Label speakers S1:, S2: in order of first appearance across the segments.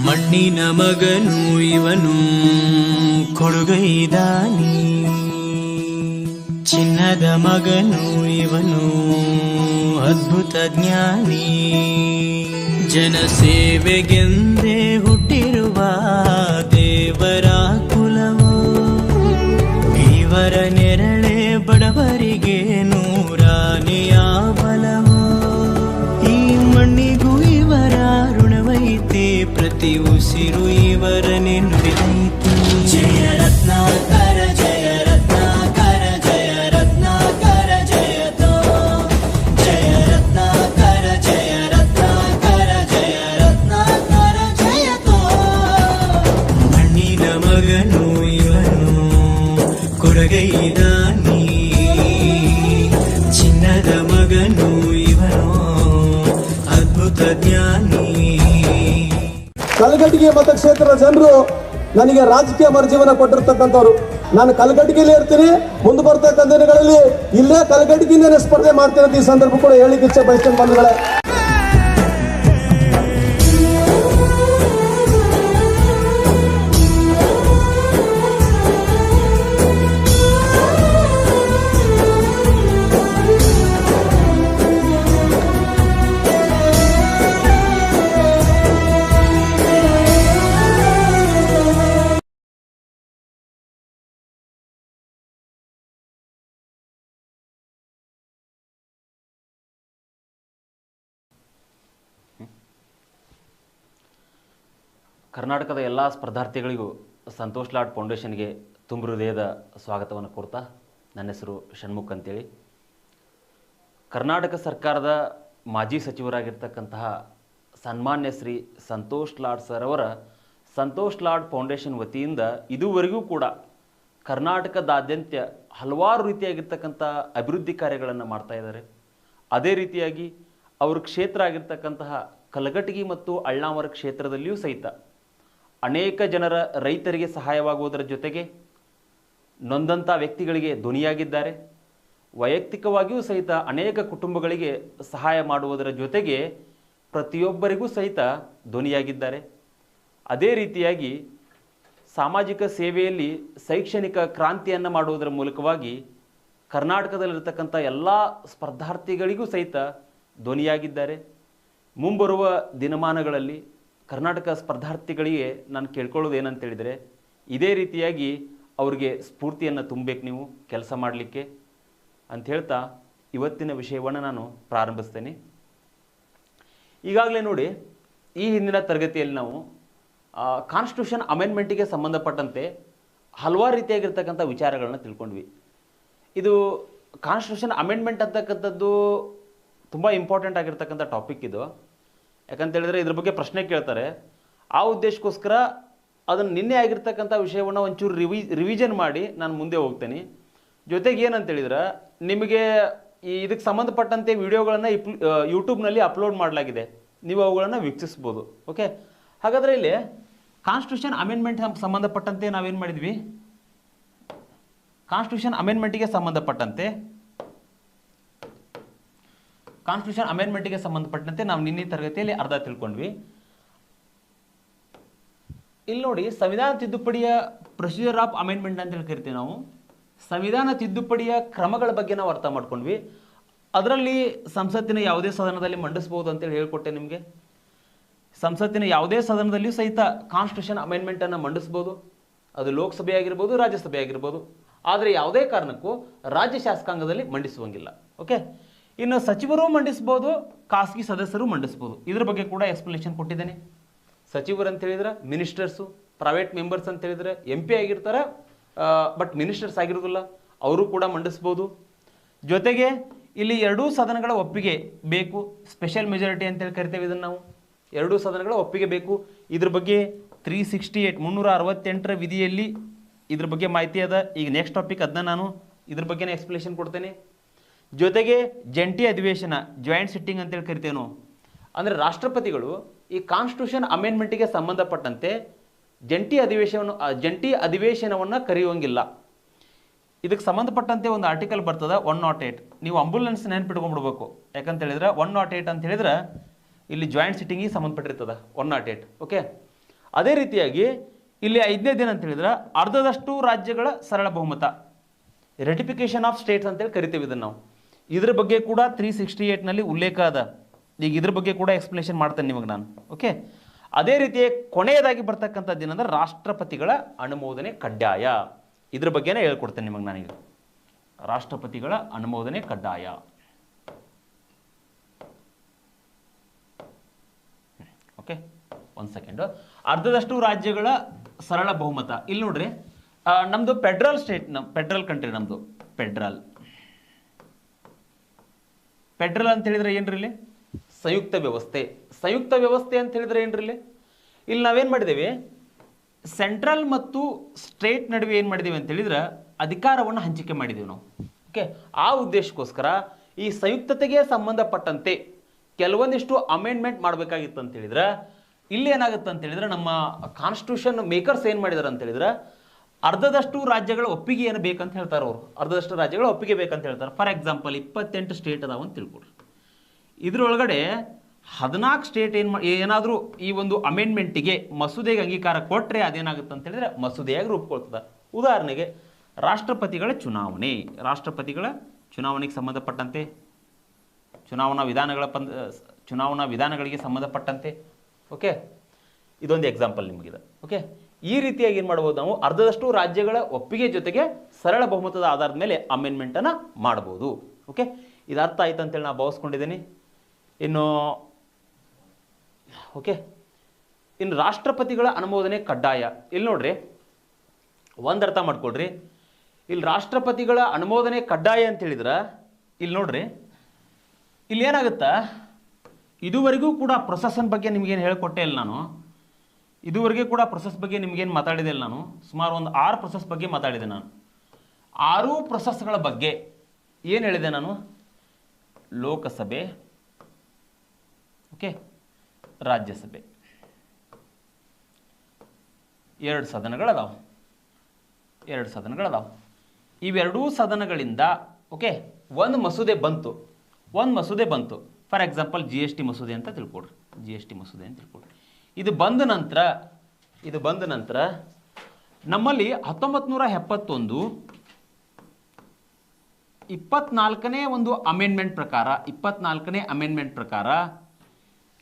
S1: ಮಣ್ಣಿನ ಮಗನು ಇವನು ಕೊಡುಗೈದಾನಿ, ಚಿನ್ನದ ಮಗನು ಇವನು ಅದ್ಭುತ ಜ್ಞಾನಿ. ಜನಸೇವೆಗೆಂದೇ ಹುಟ್ಟಿರುವ ದೇವರ ಕುಲವೋ, ಇವರ ನೆರಳೆ ಬಡವರಿಗೆ ನೂರಾನೆಯ ಬಲವೋ. ಈ ಮಣ್ಣಿಗೂ ಇವರ ಋಣವೈತೆ, ಪ್ರತಿ ಉಸಿರು ಇವರನ್ನೇ ನುಡಿದೈತೆ. ಜಯ ರತ್ನಾಕರ ಜಯ ರತ್ನಾಕರ ಜಯ ರತ್ನಾಕರ ಜಯತೋ, ಜಯ ರತ್ನಾಕರ ಜಯ ರತ್ನಾಕರ ಜಯ ರತ್ನಾಕರ ಜಯತೋ. ಮಣ್ಣಿನ ಮಗನು ಇವನು ಕೊಡಗೈದಾನಿ, ಚಿನ್ನದ ಮಗನು ಇವನು ಅದ್ಭುತ ಜ್ಞಾನಿ.
S2: ಕಲಘಟಗಿ ಮತಕ್ಷೇತ್ರದ ಜನರು ನನಗೆ ರಾಜಕೀಯ ಮರುಜೀವನ ಕೊಟ್ಟಿರ್ತಕ್ಕಂಥವ್ರು. ನಾನು ಕಲಘಟಗಿಯಲ್ಲಿ ಇರ್ತೀನಿ, ಮುಂದೆ ಬರ್ತಕ್ಕಂಥ ದಿನಗಳಲ್ಲಿ ಇಲ್ಲೇ ಕಲಘಟಗಿಯಿಂದ ಸ್ಪರ್ಧೆ ಮಾಡ್ತೀನಿ ಅಂತ ಈ ಸಂದರ್ಭ ಕೂಡ ಹೇಳಿಕ್ಕೆ ಇಚ್ಛೆ ಬಯಸ್ತೇನೆ ಬಂಧುಗಳೇ.
S3: ಕರ್ನಾಟಕದ ಎಲ್ಲ ಸ್ಪರ್ಧಾರ್ಥಿಗಳಿಗೂ ಸಂತೋಷ್ ಲಾಡ್ ಫೌಂಡೇಶನ್ಗೆ ತುಂಬ ಹೃದಯದ ಸ್ವಾಗತವನ್ನು ಕೋರ್ತಾ, ನನ್ನ ಹೆಸರು ಷಣ್ಮುಖ್ ಅಂತೇಳಿ. ಕರ್ನಾಟಕ ಸರ್ಕಾರದ ಮಾಜಿ ಸಚಿವರಾಗಿರ್ತಕ್ಕಂತಹ ಸನ್ಮಾನ್ಯ ಶ್ರೀ ಸಂತೋಷ್ ಲಾಡ್ ಸರ್ ಅವರ ಸಂತೋಷ್ ಲಾಡ್ ಫೌಂಡೇಶನ್ ವತಿಯಿಂದ ಇದುವರೆಗೂ ಕೂಡ ಕರ್ನಾಟಕದಾದ್ಯಂತ ಹಲವಾರು ರೀತಿಯಾಗಿರ್ತಕ್ಕಂಥ ಅಭಿವೃದ್ಧಿ ಕಾರ್ಯಗಳನ್ನು ಮಾಡ್ತಾ ಇದ್ದಾರೆ. ಅದೇ ರೀತಿಯಾಗಿ ಅವ್ರ ಕ್ಷೇತ್ರ ಆಗಿರ್ತಕ್ಕಂತಹ ಕಲಘಟಗಿ ಮತ್ತು ಅಳ್ನಾವರ ಕ್ಷೇತ್ರದಲ್ಲಿಯೂ ಸಹಿತ ಅನೇಕ ಜನರ ರೈತರಿಗೆ ಸಹಾಯವಾಗುವುದರ ಜೊತೆಗೆ ನೊಂದಂಥ ವ್ಯಕ್ತಿಗಳಿಗೆ ಧ್ವನಿಯಾಗಿದ್ದಾರೆ. ವೈಯಕ್ತಿಕವಾಗಿಯೂ ಸಹಿತ ಅನೇಕ ಕುಟುಂಬಗಳಿಗೆ ಸಹಾಯ ಮಾಡುವುದರ ಜೊತೆಗೆ ಪ್ರತಿಯೊಬ್ಬರಿಗೂ ಸಹಿತ ಧ್ವನಿಯಾಗಿದ್ದಾರೆ. ಅದೇ ರೀತಿಯಾಗಿ ಸಾಮಾಜಿಕ ಸೇವೆಯಲ್ಲಿ ಶೈಕ್ಷಣಿಕ ಕ್ರಾಂತಿಯನ್ನು ಮಾಡುವುದರ ಮೂಲಕವಾಗಿ ಕರ್ನಾಟಕದಲ್ಲಿರ್ತಕ್ಕಂಥ ಎಲ್ಲ ಸ್ಪರ್ಧಾರ್ಥಿಗಳಿಗೂ ಸಹಿತ ಧ್ವನಿಯಾಗಿದ್ದಾರೆ. ಮುಂಬರುವ ದಿನಮಾನಗಳಲ್ಲಿ ಕರ್ನಾಟಕ ಸ್ಪರ್ಧಾರ್ಥಿಗಳಿಗೆ ನಾನು ಕೇಳ್ಕೊಳ್ಳೋದು ಏನಂತೇಳಿದರೆ, ಇದೇ ರೀತಿಯಾಗಿ ಅವ್ರಿಗೆ ಸ್ಫೂರ್ತಿಯನ್ನು ತುಂಬಬೇಕು ನೀವು ಕೆಲಸ ಮಾಡಲಿಕ್ಕೆ ಅಂತ ಹೇಳ್ತಾ ಇವತ್ತಿನ ವಿಷಯವನ್ನು ನಾನು ಪ್ರಾರಂಭಿಸ್ತೇನೆ. ಈಗಾಗಲೇ ನೋಡಿ, ಈ ಹಿಂದಿನ ತರಗತಿಯಲ್ಲಿ ನಾವು ಕಾನ್ಸ್ಟಿಟ್ಯೂಷನ್ ಅಮೆಂಡ್ಮೆಂಟಿಗೆ ಸಂಬಂಧಪಟ್ಟಂತೆ ಹಲವಾರು ರೀತಿಯಾಗಿರ್ತಕ್ಕಂಥ ವಿಚಾರಗಳನ್ನ ತಿಳ್ಕೊಂಡ್ವಿ. ಇದು ಕಾನ್ಸ್ಟಿಟ್ಯೂಷನ್ ಅಮೆಂಡ್ಮೆಂಟ್ ಅಂತಕ್ಕಂಥದ್ದು ತುಂಬ ಇಂಪಾರ್ಟೆಂಟ್ ಆಗಿರ್ತಕ್ಕಂಥ ಟಾಪಿಕ್ ಇದು. ಯಾಕಂತೇಳಿದರೆ ಇದ್ರ ಬಗ್ಗೆ ಪ್ರಶ್ನೆ ಕೇಳ್ತಾರೆ. ಆ ಉದ್ದೇಶಕ್ಕೋಸ್ಕರ ಅದನ್ನು ನಿನ್ನೆ ಆಗಿರ್ತಕ್ಕಂಥ ವಿಷಯವನ್ನು ಒಂಚೂರು ರಿವಿಷನ್ ಮಾಡಿ ನಾನು ಮುಂದೆ ಹೋಗ್ತೇನೆ. ಜೊತೆಗೆ ಏನಂತೇಳಿದ್ರೆ, ನಿಮಗೆ ಇದಕ್ಕೆ ಸಂಬಂಧಪಟ್ಟಂತೆ ವಿಡಿಯೋಗಳನ್ನು ಯೂಟ್ಯೂಬ್ನಲ್ಲಿ ಅಪ್ಲೋಡ್ ಮಾಡಲಾಗಿದೆ, ನೀವು ಅವುಗಳನ್ನು ವೀಕ್ಷಿಸ್ಬೋದು. ಓಕೆ, ಹಾಗಾದರೆ ಇಲ್ಲಿ ಕಾನ್ಸ್ಟಿಟ್ಯೂಷನ್ ಅಮೆಂಡ್ಮೆಂಟ್ ಸಂಬಂಧಪಟ್ಟಂತೆ ನಾವೇನು ಮಾಡಿದ್ವಿ, ಕಾನ್ಸ್ಟಿಟ್ಯೂಷನ್ ಅಮೆಂಡ್ಮೆಂಟಿಗೆ ಸಂಬಂಧಪಟ್ಟಂತೆ ನಾವು ನಿನ್ನೆ ತರಗತಿಯಲ್ಲಿ ಅರ್ಧ ತಿಳ್ಕೊಂಡ್ವಿ. ಇಲ್ಲಿ ನೋಡಿ, ಸಂವಿಧಾನ ತಿದ್ದುಪಡಿಯ ಪ್ರೊಸೀಜರ್ ಆಫ್ ಅಮೆಂಡ್ಮೆಂಟ್ ಅಂತ ಹೇಳಿ ಕರಿತೀವಿ ನಾವು. ಸಂವಿಧಾನ ತಿದ್ದುಪಡಿಯ ಕ್ರಮಗಳ ಬಗ್ಗೆ ನಾವು ಅರ್ಥ ಮಾಡ್ಕೊಂಡ್ವಿ. ಅದರಲ್ಲಿ ಸಂಸತ್ತಿನ ಯಾವುದೇ ಸದನದಲ್ಲಿ ಮಂಡಿಸ್ಬೋದು ಅಂತೇಳಿ ಹೇಳ್ಕೊಟ್ಟೆ ನಿಮಗೆ. ಸಂಸತ್ತಿನ ಯಾವುದೇ ಸದನದಲ್ಲಿಯೂ ಸಹಿತ ಕಾನ್ಸ್ಟಿಟ್ಯೂಷನ್ ಅಮೆಂಡ್ಮೆಂಟನ್ನು ಮಂಡಿಸ್ಬೋದು. ಅದು ಲೋಕಸಭೆ ಆಗಿರ್ಬೋದು, ರಾಜ್ಯಸಭೆ ಆಗಿರ್ಬೋದು. ಆದರೆ ಯಾವುದೇ ಕಾರಣಕ್ಕೂ ರಾಜ್ಯ ಶಾಸಕಾಂಗದಲ್ಲಿ ಮಂಡಿಸುವಂಗಿಲ್ಲ. ಓಕೆ, ಇನ್ನು ಸಚಿವರು ಮಂಡಿಸ್ಬೋದು, ಖಾಸಗಿ ಸದಸ್ಯರು ಮಂಡಿಸ್ಬೋದು. ಇದ್ರ ಬಗ್ಗೆ ಕೂಡ ಎಕ್ಸ್ಪ್ಲನೇಷನ್ ಕೊಟ್ಟಿದ್ದೇನೆ. ಸಚಿವರು ಅಂತ ಹೇಳಿದ್ರೆ ಮಿನಿಸ್ಟರ್ಸು, ಪ್ರೈವೇಟ್ ಮೆಂಬರ್ಸ್ ಅಂತ ಹೇಳಿದ್ರೆ MP ಆಗಿರ್ತಾರೆ, ಬಟ್ ಮಿನಿಸ್ಟರ್ಸ್ ಆಗಿರೋದಿಲ್ಲ, ಅವರು ಕೂಡ ಮಂಡಿಸ್ಬೋದು. ಜೊತೆಗೆ ಇಲ್ಲಿ ಎರಡೂ ಸದನಗಳ ಒಪ್ಪಿಗೆ ಬೇಕು. ಸ್ಪೆಷಲ್ ಮೆಜಾರಿಟಿ ಅಂತೇಳಿ ಕರಿತೇವೆ ಇದನ್ನು ನಾವು. ಎರಡೂ ಸದನಗಳ ಒಪ್ಪಿಗೆ ಬೇಕು. ಇದ್ರ ಬಗ್ಗೆ 368 ವಿಧಿಯಲ್ಲಿ ಇದ್ರ ಬಗ್ಗೆ ಮಾಹಿತಿ ಅದ. ಈಗ ನೆಕ್ಸ್ಟ್ ಟಾಪಿಕ್ ಅದನ್ನ ನಾನು ಇದ್ರ ಬಗ್ಗೆ ಎಕ್ಸ್ಪ್ಲನೇಷನ್ ಕೊಡ್ತೇನೆ. ಜೊತೆಗೆ ಜಂಟಿ ಅಧಿವೇಶನ, ಜಾಯಿಂಟ್ ಸಿಟ್ಟಿಂಗ್ ಅಂತೇಳಿ ಕರಿತೇವೆ ನಾವು. ಅಂದರೆ ರಾಷ್ಟ್ರಪತಿಗಳು ಈ ಕಾನ್ಸ್ಟಿಟ್ಯೂಷನ್ ಅಮೆಂಡ್ಮೆಂಟಿಗೆ ಸಂಬಂಧಪಟ್ಟಂತೆ ಜಂಟಿ ಅಧಿವೇಶನವನ್ನು ಕರೆಯುವಂಗಿಲ್ಲ. ಇದಕ್ಕೆ ಸಂಬಂಧಪಟ್ಟಂತೆ ಒಂದು ಆರ್ಟಿಕಲ್ ಬರ್ತದೆ 108. ನೀವು ಅಂಬುಲೆನ್ಸ್ ನೆನಪಿಟ್ಕೊಂಡ್ಬಿಡ್ಬೇಕು. ಯಾಕಂತ ಹೇಳಿದ್ರೆ 108 ಅಂತ ಹೇಳಿದ್ರೆ ಇಲ್ಲಿ ಜಾಯಿಂಟ್ ಸಿಟ್ಟಿಂಗಿಗೆ ಸಂಬಂಧಪಟ್ಟಿರ್ತದೆ 108. ಓಕೆ, ಅದೇ ರೀತಿಯಾಗಿ ಇಲ್ಲಿ 5ನೇದು ಏನಂತ ಹೇಳಿದ್ರೆ ಅರ್ಧದಷ್ಟು ರಾಜ್ಯಗಳ ಸರಳ ಬಹುಮತ, ರೆಟಿಫಿಕೇಶನ್ ಆಫ್ ಸ್ಟೇಟ್ಸ್ ಅಂತೇಳಿ ಕರಿತೀವಿ ಇದನ್ನು ನಾವು. ಇದ್ರ ಬಗ್ಗೆ ಕೂಡ 368ನಲ್ಲಿ ಉಲ್ಲೇಖ ಅದ. ಈಗ ಇದ್ರ ಬಗ್ಗೆ ಕೂಡ ಎಕ್ಸ್ಪ್ಲನೇಷನ್ ಮಾಡ್ತೇನೆ ನಿಮಗೆ ನಾನು. ಓಕೆ, ಅದೇ ರೀತಿ ಕೊನೆಯದಾಗಿ ಬರ್ತಕ್ಕಂಥದ್ದು ಏನಂದ್ರೆ ರಾಷ್ಟ್ರಪತಿಗಳ ಅನುಮೋದನೆ ಕಡ್ಡಾಯ. ಇದ್ರ ಬಗ್ಗೆನೇ ಹೇಳ್ಕೊಡ್ತೇನೆ ನಿಮಗೆ ನಾನೀಗ. ರಾಷ್ಟ್ರಪತಿಗಳ ಅನುಮೋದನೆ ಕಡ್ಡಾಯ. ಓಕೆ, ಒಂದು ಸೆಕೆಂಡ್. ಅರ್ಧದಷ್ಟು ರಾಜ್ಯಗಳ ಸರಳ ಬಹುಮತ. ಇಲ್ಲಿ ನೋಡ್ರಿ, ನಮ್ದು ಫೆಡ್ರಲ್ ಸ್ಟೇಟ್, ಫೆಡ್ರಲ್ ಕಂಟ್ರಿ ನಮ್ದು. ಫೆಡ್ರಲ್ ಅಂತ ಹೇಳಿದ್ರೆ ಏನ್ರಿ ಇಲ್ಲಿ? ಸಂಯುಕ್ತ ವ್ಯವಸ್ಥೆ. ಸಂಯುಕ್ತ ವ್ಯವಸ್ಥೆ ಅಂತ ಹೇಳಿದ್ರೆ ಏನ್ರಿ ಇಲ್ಲಿ ನಾವೇನ್ ಮಾಡಿದ್ದೇವೆ, ಸೆಂಟ್ರಲ್ ಮತ್ತು ಸ್ಟೇಟ್ ನಡುವೆ ಏನು ಮಾಡಿದ್ದೀವಿ ಅಂತ ಹೇಳಿದ್ರೆ ಅಧಿಕಾರವನ್ನು ಹಂಚಿಕೆ ಮಾಡಿದ್ದೀವಿ ನಾವು. ಓಕೆ, ಆ ಉದ್ದೇಶಕ್ಕೋಸ್ಕರ ಈ ಸಂಯುಕ್ತತೆಗೆ ಸಂಬಂಧಪಟ್ಟಂತೆ ಕೆಲವೊಂದಿಷ್ಟು ಅಮೆಂಡ್ಮೆಂಟ್ ಮಾಡಬೇಕಾಗಿತ್ತು ಅಂತ ಹೇಳಿದ್ರೆ ಇಲ್ಲಿ ಏನಾಗುತ್ತೆ ಅಂತ ಹೇಳಿದ್ರೆ ನಮ್ಮ ಕಾನ್ಸ್ಟಿಟ್ಯೂಷನ್ ಮೇಕರ್ಸ್ ಏನು ಮಾಡಿದಾರೆ ಅಂತ ಹೇಳಿದ್ರೆ ಅರ್ಧದಷ್ಟು ರಾಜ್ಯಗಳ ಒಪ್ಪಿಗೆ ಏನು ಬೇಕಂತ ಹೇಳ್ತಾರೆ ಅವರು. ಅರ್ಧದಷ್ಟು ರಾಜ್ಯಗಳ ಒಪ್ಪಿಗೆ ಬೇಕಂತ ಹೇಳ್ತಾರೆ. ಫಾರ್ ಎಕ್ಸಾಂಪಲ್ 28 ಸ್ಟೇಟ್ ಅದಾವ ಅಂತ ತಿಳ್ಕೊಡ್ರಿ. ಇದ್ರೊಳಗಡೆ 14 ಸ್ಟೇಟ್ ಏನಾದರೂ ಈ ಒಂದು ಅಮೆಂಡ್ಮೆಂಟಿಗೆ ಮಸೂದೆಗೆ ಅಂಗೀಕಾರ ಕೊಟ್ಟರೆ ಅದೇನಾಗುತ್ತೆ ಅಂತ ಹೇಳಿದ್ರೆ ಮಸೂದೆಯಾಗಿ ರೂಪುಗೊಳ್ತದೆ. ಉದಾಹರಣೆಗೆ ರಾಷ್ಟ್ರಪತಿಗಳ ಚುನಾವಣೆ, ರಾಷ್ಟ್ರಪತಿಗಳ ಚುನಾವಣೆಗೆ ಸಂಬಂಧಪಟ್ಟಂತೆ, ಚುನಾವಣಾ ವಿಧಾನಗಳಿಗೆ ಸಂಬಂಧಪಟ್ಟಂತೆ. ಓಕೆ, ಇದೊಂದು ಎಕ್ಸಾಂಪಲ್ ನಿಮಗಿದೆ. ಓಕೆ, ಈ ರೀತಿಯಾಗಿ ಏನು ಮಾಡ್ಬೋದು ನಾವು, ಅರ್ಧದಷ್ಟು ರಾಜ್ಯಗಳ ಒಪ್ಪಿಗೆ ಜೊತೆಗೆ ಸರಳ ಬಹುಮತದ ಆಧಾರದ ಮೇಲೆ ಅಮೆಂಡ್ಮೆಂಟನ್ನು ಮಾಡ್ಬೋದು. ಓಕೆ, ಇದು ಅರ್ಥ ಆಯ್ತು ಅಂತೇಳಿ ನಾನು ಭಾವಿಸ್ಕೊಂಡಿದ್ದೀನಿ. ಇನ್ನು ರಾಷ್ಟ್ರಪತಿಗಳ ಅನುಮೋದನೆ ಕಡ್ಡಾಯ. ಇಲ್ಲಿ ನೋಡ್ರಿ, ಒಂದು ಅರ್ಥ ಮಾಡ್ಕೊಳ್ರಿ, ಇಲ್ಲಿ ರಾಷ್ಟ್ರಪತಿಗಳ ಅನುಮೋದನೆ ಕಡ್ಡಾಯ ಅಂತ ಹೇಳಿದ್ರೆ ಇಲ್ಲಿ ನೋಡ್ರಿ, ಇಲ್ಲಿ ಏನಾಗುತ್ತಾ, ಇದುವರೆಗೂ ಕೂಡ ಪ್ರೊಸೆಸ್ನ ಬಗ್ಗೆ ನಿಮಗೇನು ಹೇಳಿಕೊಟ್ಟೆ ಇಲ್ಲ ನಾನು. ಇದುವರೆಗೆ ಕೂಡ ಪ್ರೊಸೆಸ್ ಬಗ್ಗೆ ನಿಮಗೇನು ಮಾತಾಡಿದೆ ಇಲ್ಲ ನಾನು. ಸುಮಾರು ಒಂದು 6 ಪ್ರೊಸೆಸ್ ಬಗ್ಗೆ ಮಾತಾಡಿದೆ ನಾನು. 6 ಪ್ರೊಸೆಸ್ಗಳ ಬಗ್ಗೆ ಏನು ಹೇಳಿದೆ ನಾನು? ಲೋಕಸಭೆ, ಓಕೆ, ರಾಜ್ಯಸಭೆ, 2 ಸದನಗಳದಾವೆ. ಇವೆರಡೂ ಸದನಗಳಿಂದ ಓಕೆ ಒಂದು ಮಸೂದೆ ಬಂತು. ಫಾರ್ ಎಕ್ಸಾಂಪಲ್ GST ಮಸೂದೆ ಅಂತ ತಿಳ್ಕೊಡ್ರಿ. ಇದು ಬಂದ ನಂತರ ನಮ್ಮಲ್ಲಿ 1971 24ನೇ ಒಂದು ಅಮೆಂಡ್ಮೆಂಟ್ ಪ್ರಕಾರ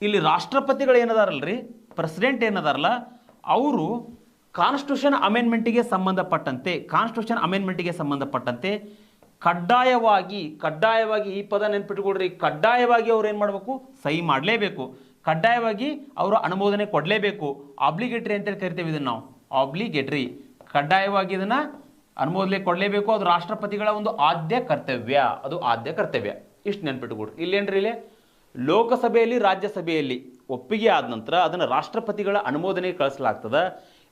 S3: ಇಲ್ಲಿ ರಾಷ್ಟ್ರಪತಿಗಳು ಏನದಾರಲ್ರಿ, ಪ್ರೆಸಿಡೆಂಟ್ ಏನದಾರಲ್ಲ, ಅವರು ಕಾನ್ಸ್ಟಿಟ್ಯೂಷನ್ ಅಮೆಂಡ್ಮೆಂಟಿಗೆ ಸಂಬಂಧಪಟ್ಟಂತೆ ಕಡ್ಡಾಯವಾಗಿ ಈ ಪದ ನೆನ್ಪಿಟ್ಕೊಡ್ರಿ, ಕಡ್ಡಾಯವಾಗಿ ಅವ್ರು ಏನು ಮಾಡಬೇಕು, ಸಹಿ ಮಾಡಲೇಬೇಕು. ಕಡ್ಡಾಯವಾಗಿ ಅವರು ಅನುಮೋದನೆ ಕೊಡಲೇಬೇಕು. ಆಬ್ಲಿಗೇಟರಿ ಅಂತೇಳಿ ಕರಿತೇವೆ ಇದನ್ನು ನಾವು. ಆಬ್ಲಿಗೇಟರಿ, ಕಡ್ಡಾಯವಾಗಿ ಇದನ್ನು ಅನುಮೋದನೆ ಕೊಡಲೇಬೇಕು. ಅದು ರಾಷ್ಟ್ರಪತಿಗಳ ಒಂದು ಆದ್ಯ ಕರ್ತವ್ಯ. ಇಷ್ಟು ನೆನ್ಪಿಟ್ಕೊಡ್ರಿ. ಇಲ್ಲೇನ್ರಿ, ಇಲ್ಲಿ ಲೋಕಸಭೆಯಲ್ಲಿ ರಾಜ್ಯಸಭೆಯಲ್ಲಿ ಒಪ್ಪಿಗೆ ಆದ ನಂತರ ಅದನ್ನು ರಾಷ್ಟ್ರಪತಿಗಳ ಅನುಮೋದನೆಗೆ ಕಳಿಸಲಾಗ್ತದೆ.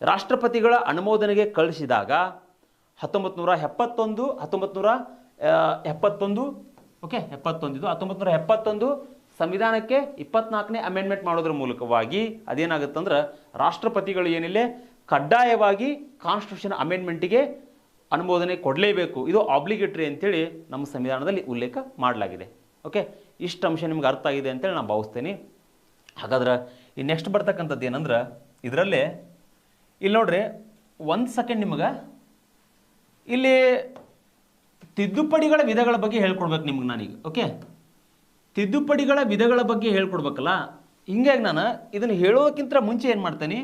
S3: ರಾಷ್ಟ್ರಪತಿಗಳ ಅನುಮೋದನೆಗೆ ಕಳಿಸಿದಾಗ 1971 ಸಂವಿಧಾನಕ್ಕೆ 24ನೇ ಅಮೆಂಡ್ಮೆಂಟ್ ಮಾಡೋದ್ರ ಮೂಲಕವಾಗಿ ಅದೇನಾಗುತ್ತಂದ್ರೆ ರಾಷ್ಟ್ರಪತಿಗಳು ಏನಿಲ್ಲ ಕಡ್ಡಾಯವಾಗಿ ಕಾನ್ಸ್ಟಿಟ್ಯೂಷನ್ ಅಮೆಂಡ್ಮೆಂಟಿಗೆ ಅನುಮೋದನೆ ಕೊಡಲೇಬೇಕು. ಇದು ಆಬ್ಲಿಗೇಟರಿ ಅಂತೇಳಿ ನಮ್ಮ ಸಂವಿಧಾನದಲ್ಲಿ ಉಲ್ಲೇಖ ಮಾಡಲಾಗಿದೆ. ಓಕೆ, ಇಷ್ಟು ಅಂಶ ನಿಮ್ಗೆ ಅರ್ಥ ಆಗಿದೆ ಅಂತೇಳಿ ನಾನು ಭಾವಿಸ್ತೇನೆ. ಹಾಗಾದ್ರೆ ಈ ನೆಕ್ಸ್ಟ್ ಬರ್ತಕ್ಕಂಥದ್ದು ಏನಂದ್ರೆ ಇದರಲ್ಲೇ ಇಲ್ಲಿ ನೋಡ್ರಿ, 1 ಸೆಕೆಂಡ್ ನಿಮಗೆ ಇಲ್ಲಿ ತಿದ್ದುಪಡಿಗಳ ವಿಧಗಳ ಬಗ್ಗೆ ಹೇಳ್ಕೊಡ್ಬೇಕು ನಿಮ್ಗೆ ನಾನೀಗ. ಓಕೆ, ತಿದ್ದುಪಡಿಗಳ ವಿಧಗಳ ಬಗ್ಗೆ ಹೇಳ್ಕೊಡ್ಬೇಕಲ್ಲ. ಹಿಂಗಾಗಿ ನಾನು ಇದನ್ನು ಹೇಳೋದಕ್ಕಿಂತ ಮುಂಚೆ ಏನು ಮಾಡ್ತೇನೆ,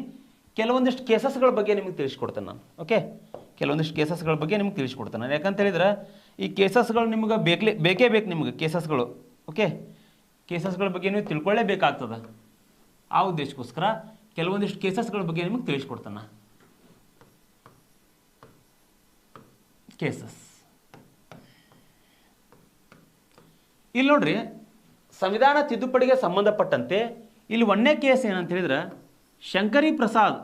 S3: ಕೆಲವೊಂದಿಷ್ಟು ಕೇಸಸ್ಗಳ ಬಗ್ಗೆ ನಿಮಗೆ ತಿಳಿಸ್ಕೊಡ್ತೇನೆ ನಾನು. ಓಕೆ, ಕೆಲವೊಂದಿಷ್ಟು ಕೇಸಸ್ಗಳ ಬಗ್ಗೆ ನಿಮ್ಗೆ ತಿಳಿಸ್ಕೊಡ್ತೇನೆ ನಾನು. ಯಾಕಂತ ಹೇಳಿದ್ರೆ ಈ ಕೇಸಸ್ಗಳು ನಿಮ್ಗೆ ಬೇಕೇ ಬೇಕು ನಿಮ್ಗೆ ಕೇಸಸ್ಗಳು. ಓಕೆ, ಕೇಸಸ್ಗಳ ಬಗ್ಗೆ ನೀವು ತಿಳ್ಕೊಳ್ಳೇಬೇಕಾಗ್ತದೆ. ಆ ಉದ್ದೇಶಕ್ಕೋಸ್ಕರ ಕೆಲವೊಂದಿಷ್ಟು ಕೇಸಸ್ಗಳ ಬಗ್ಗೆ ನಿಮಗೆ ತಿಳಿಸ್ಕೊಡ್ತಾನೆ. ಕೇಸಸ್ ಇಲ್ಲಿ ನೋಡ್ರಿ, ಸಂವಿಧಾನ ತಿದ್ದುಪಡಿಗೆ ಸಂಬಂಧಪಟ್ಟಂತೆ ಇಲ್ಲಿ 1ನೇ ಕೇಸ್ ಏನಂತ ಹೇಳಿದ್ರೆ Shankari Prasad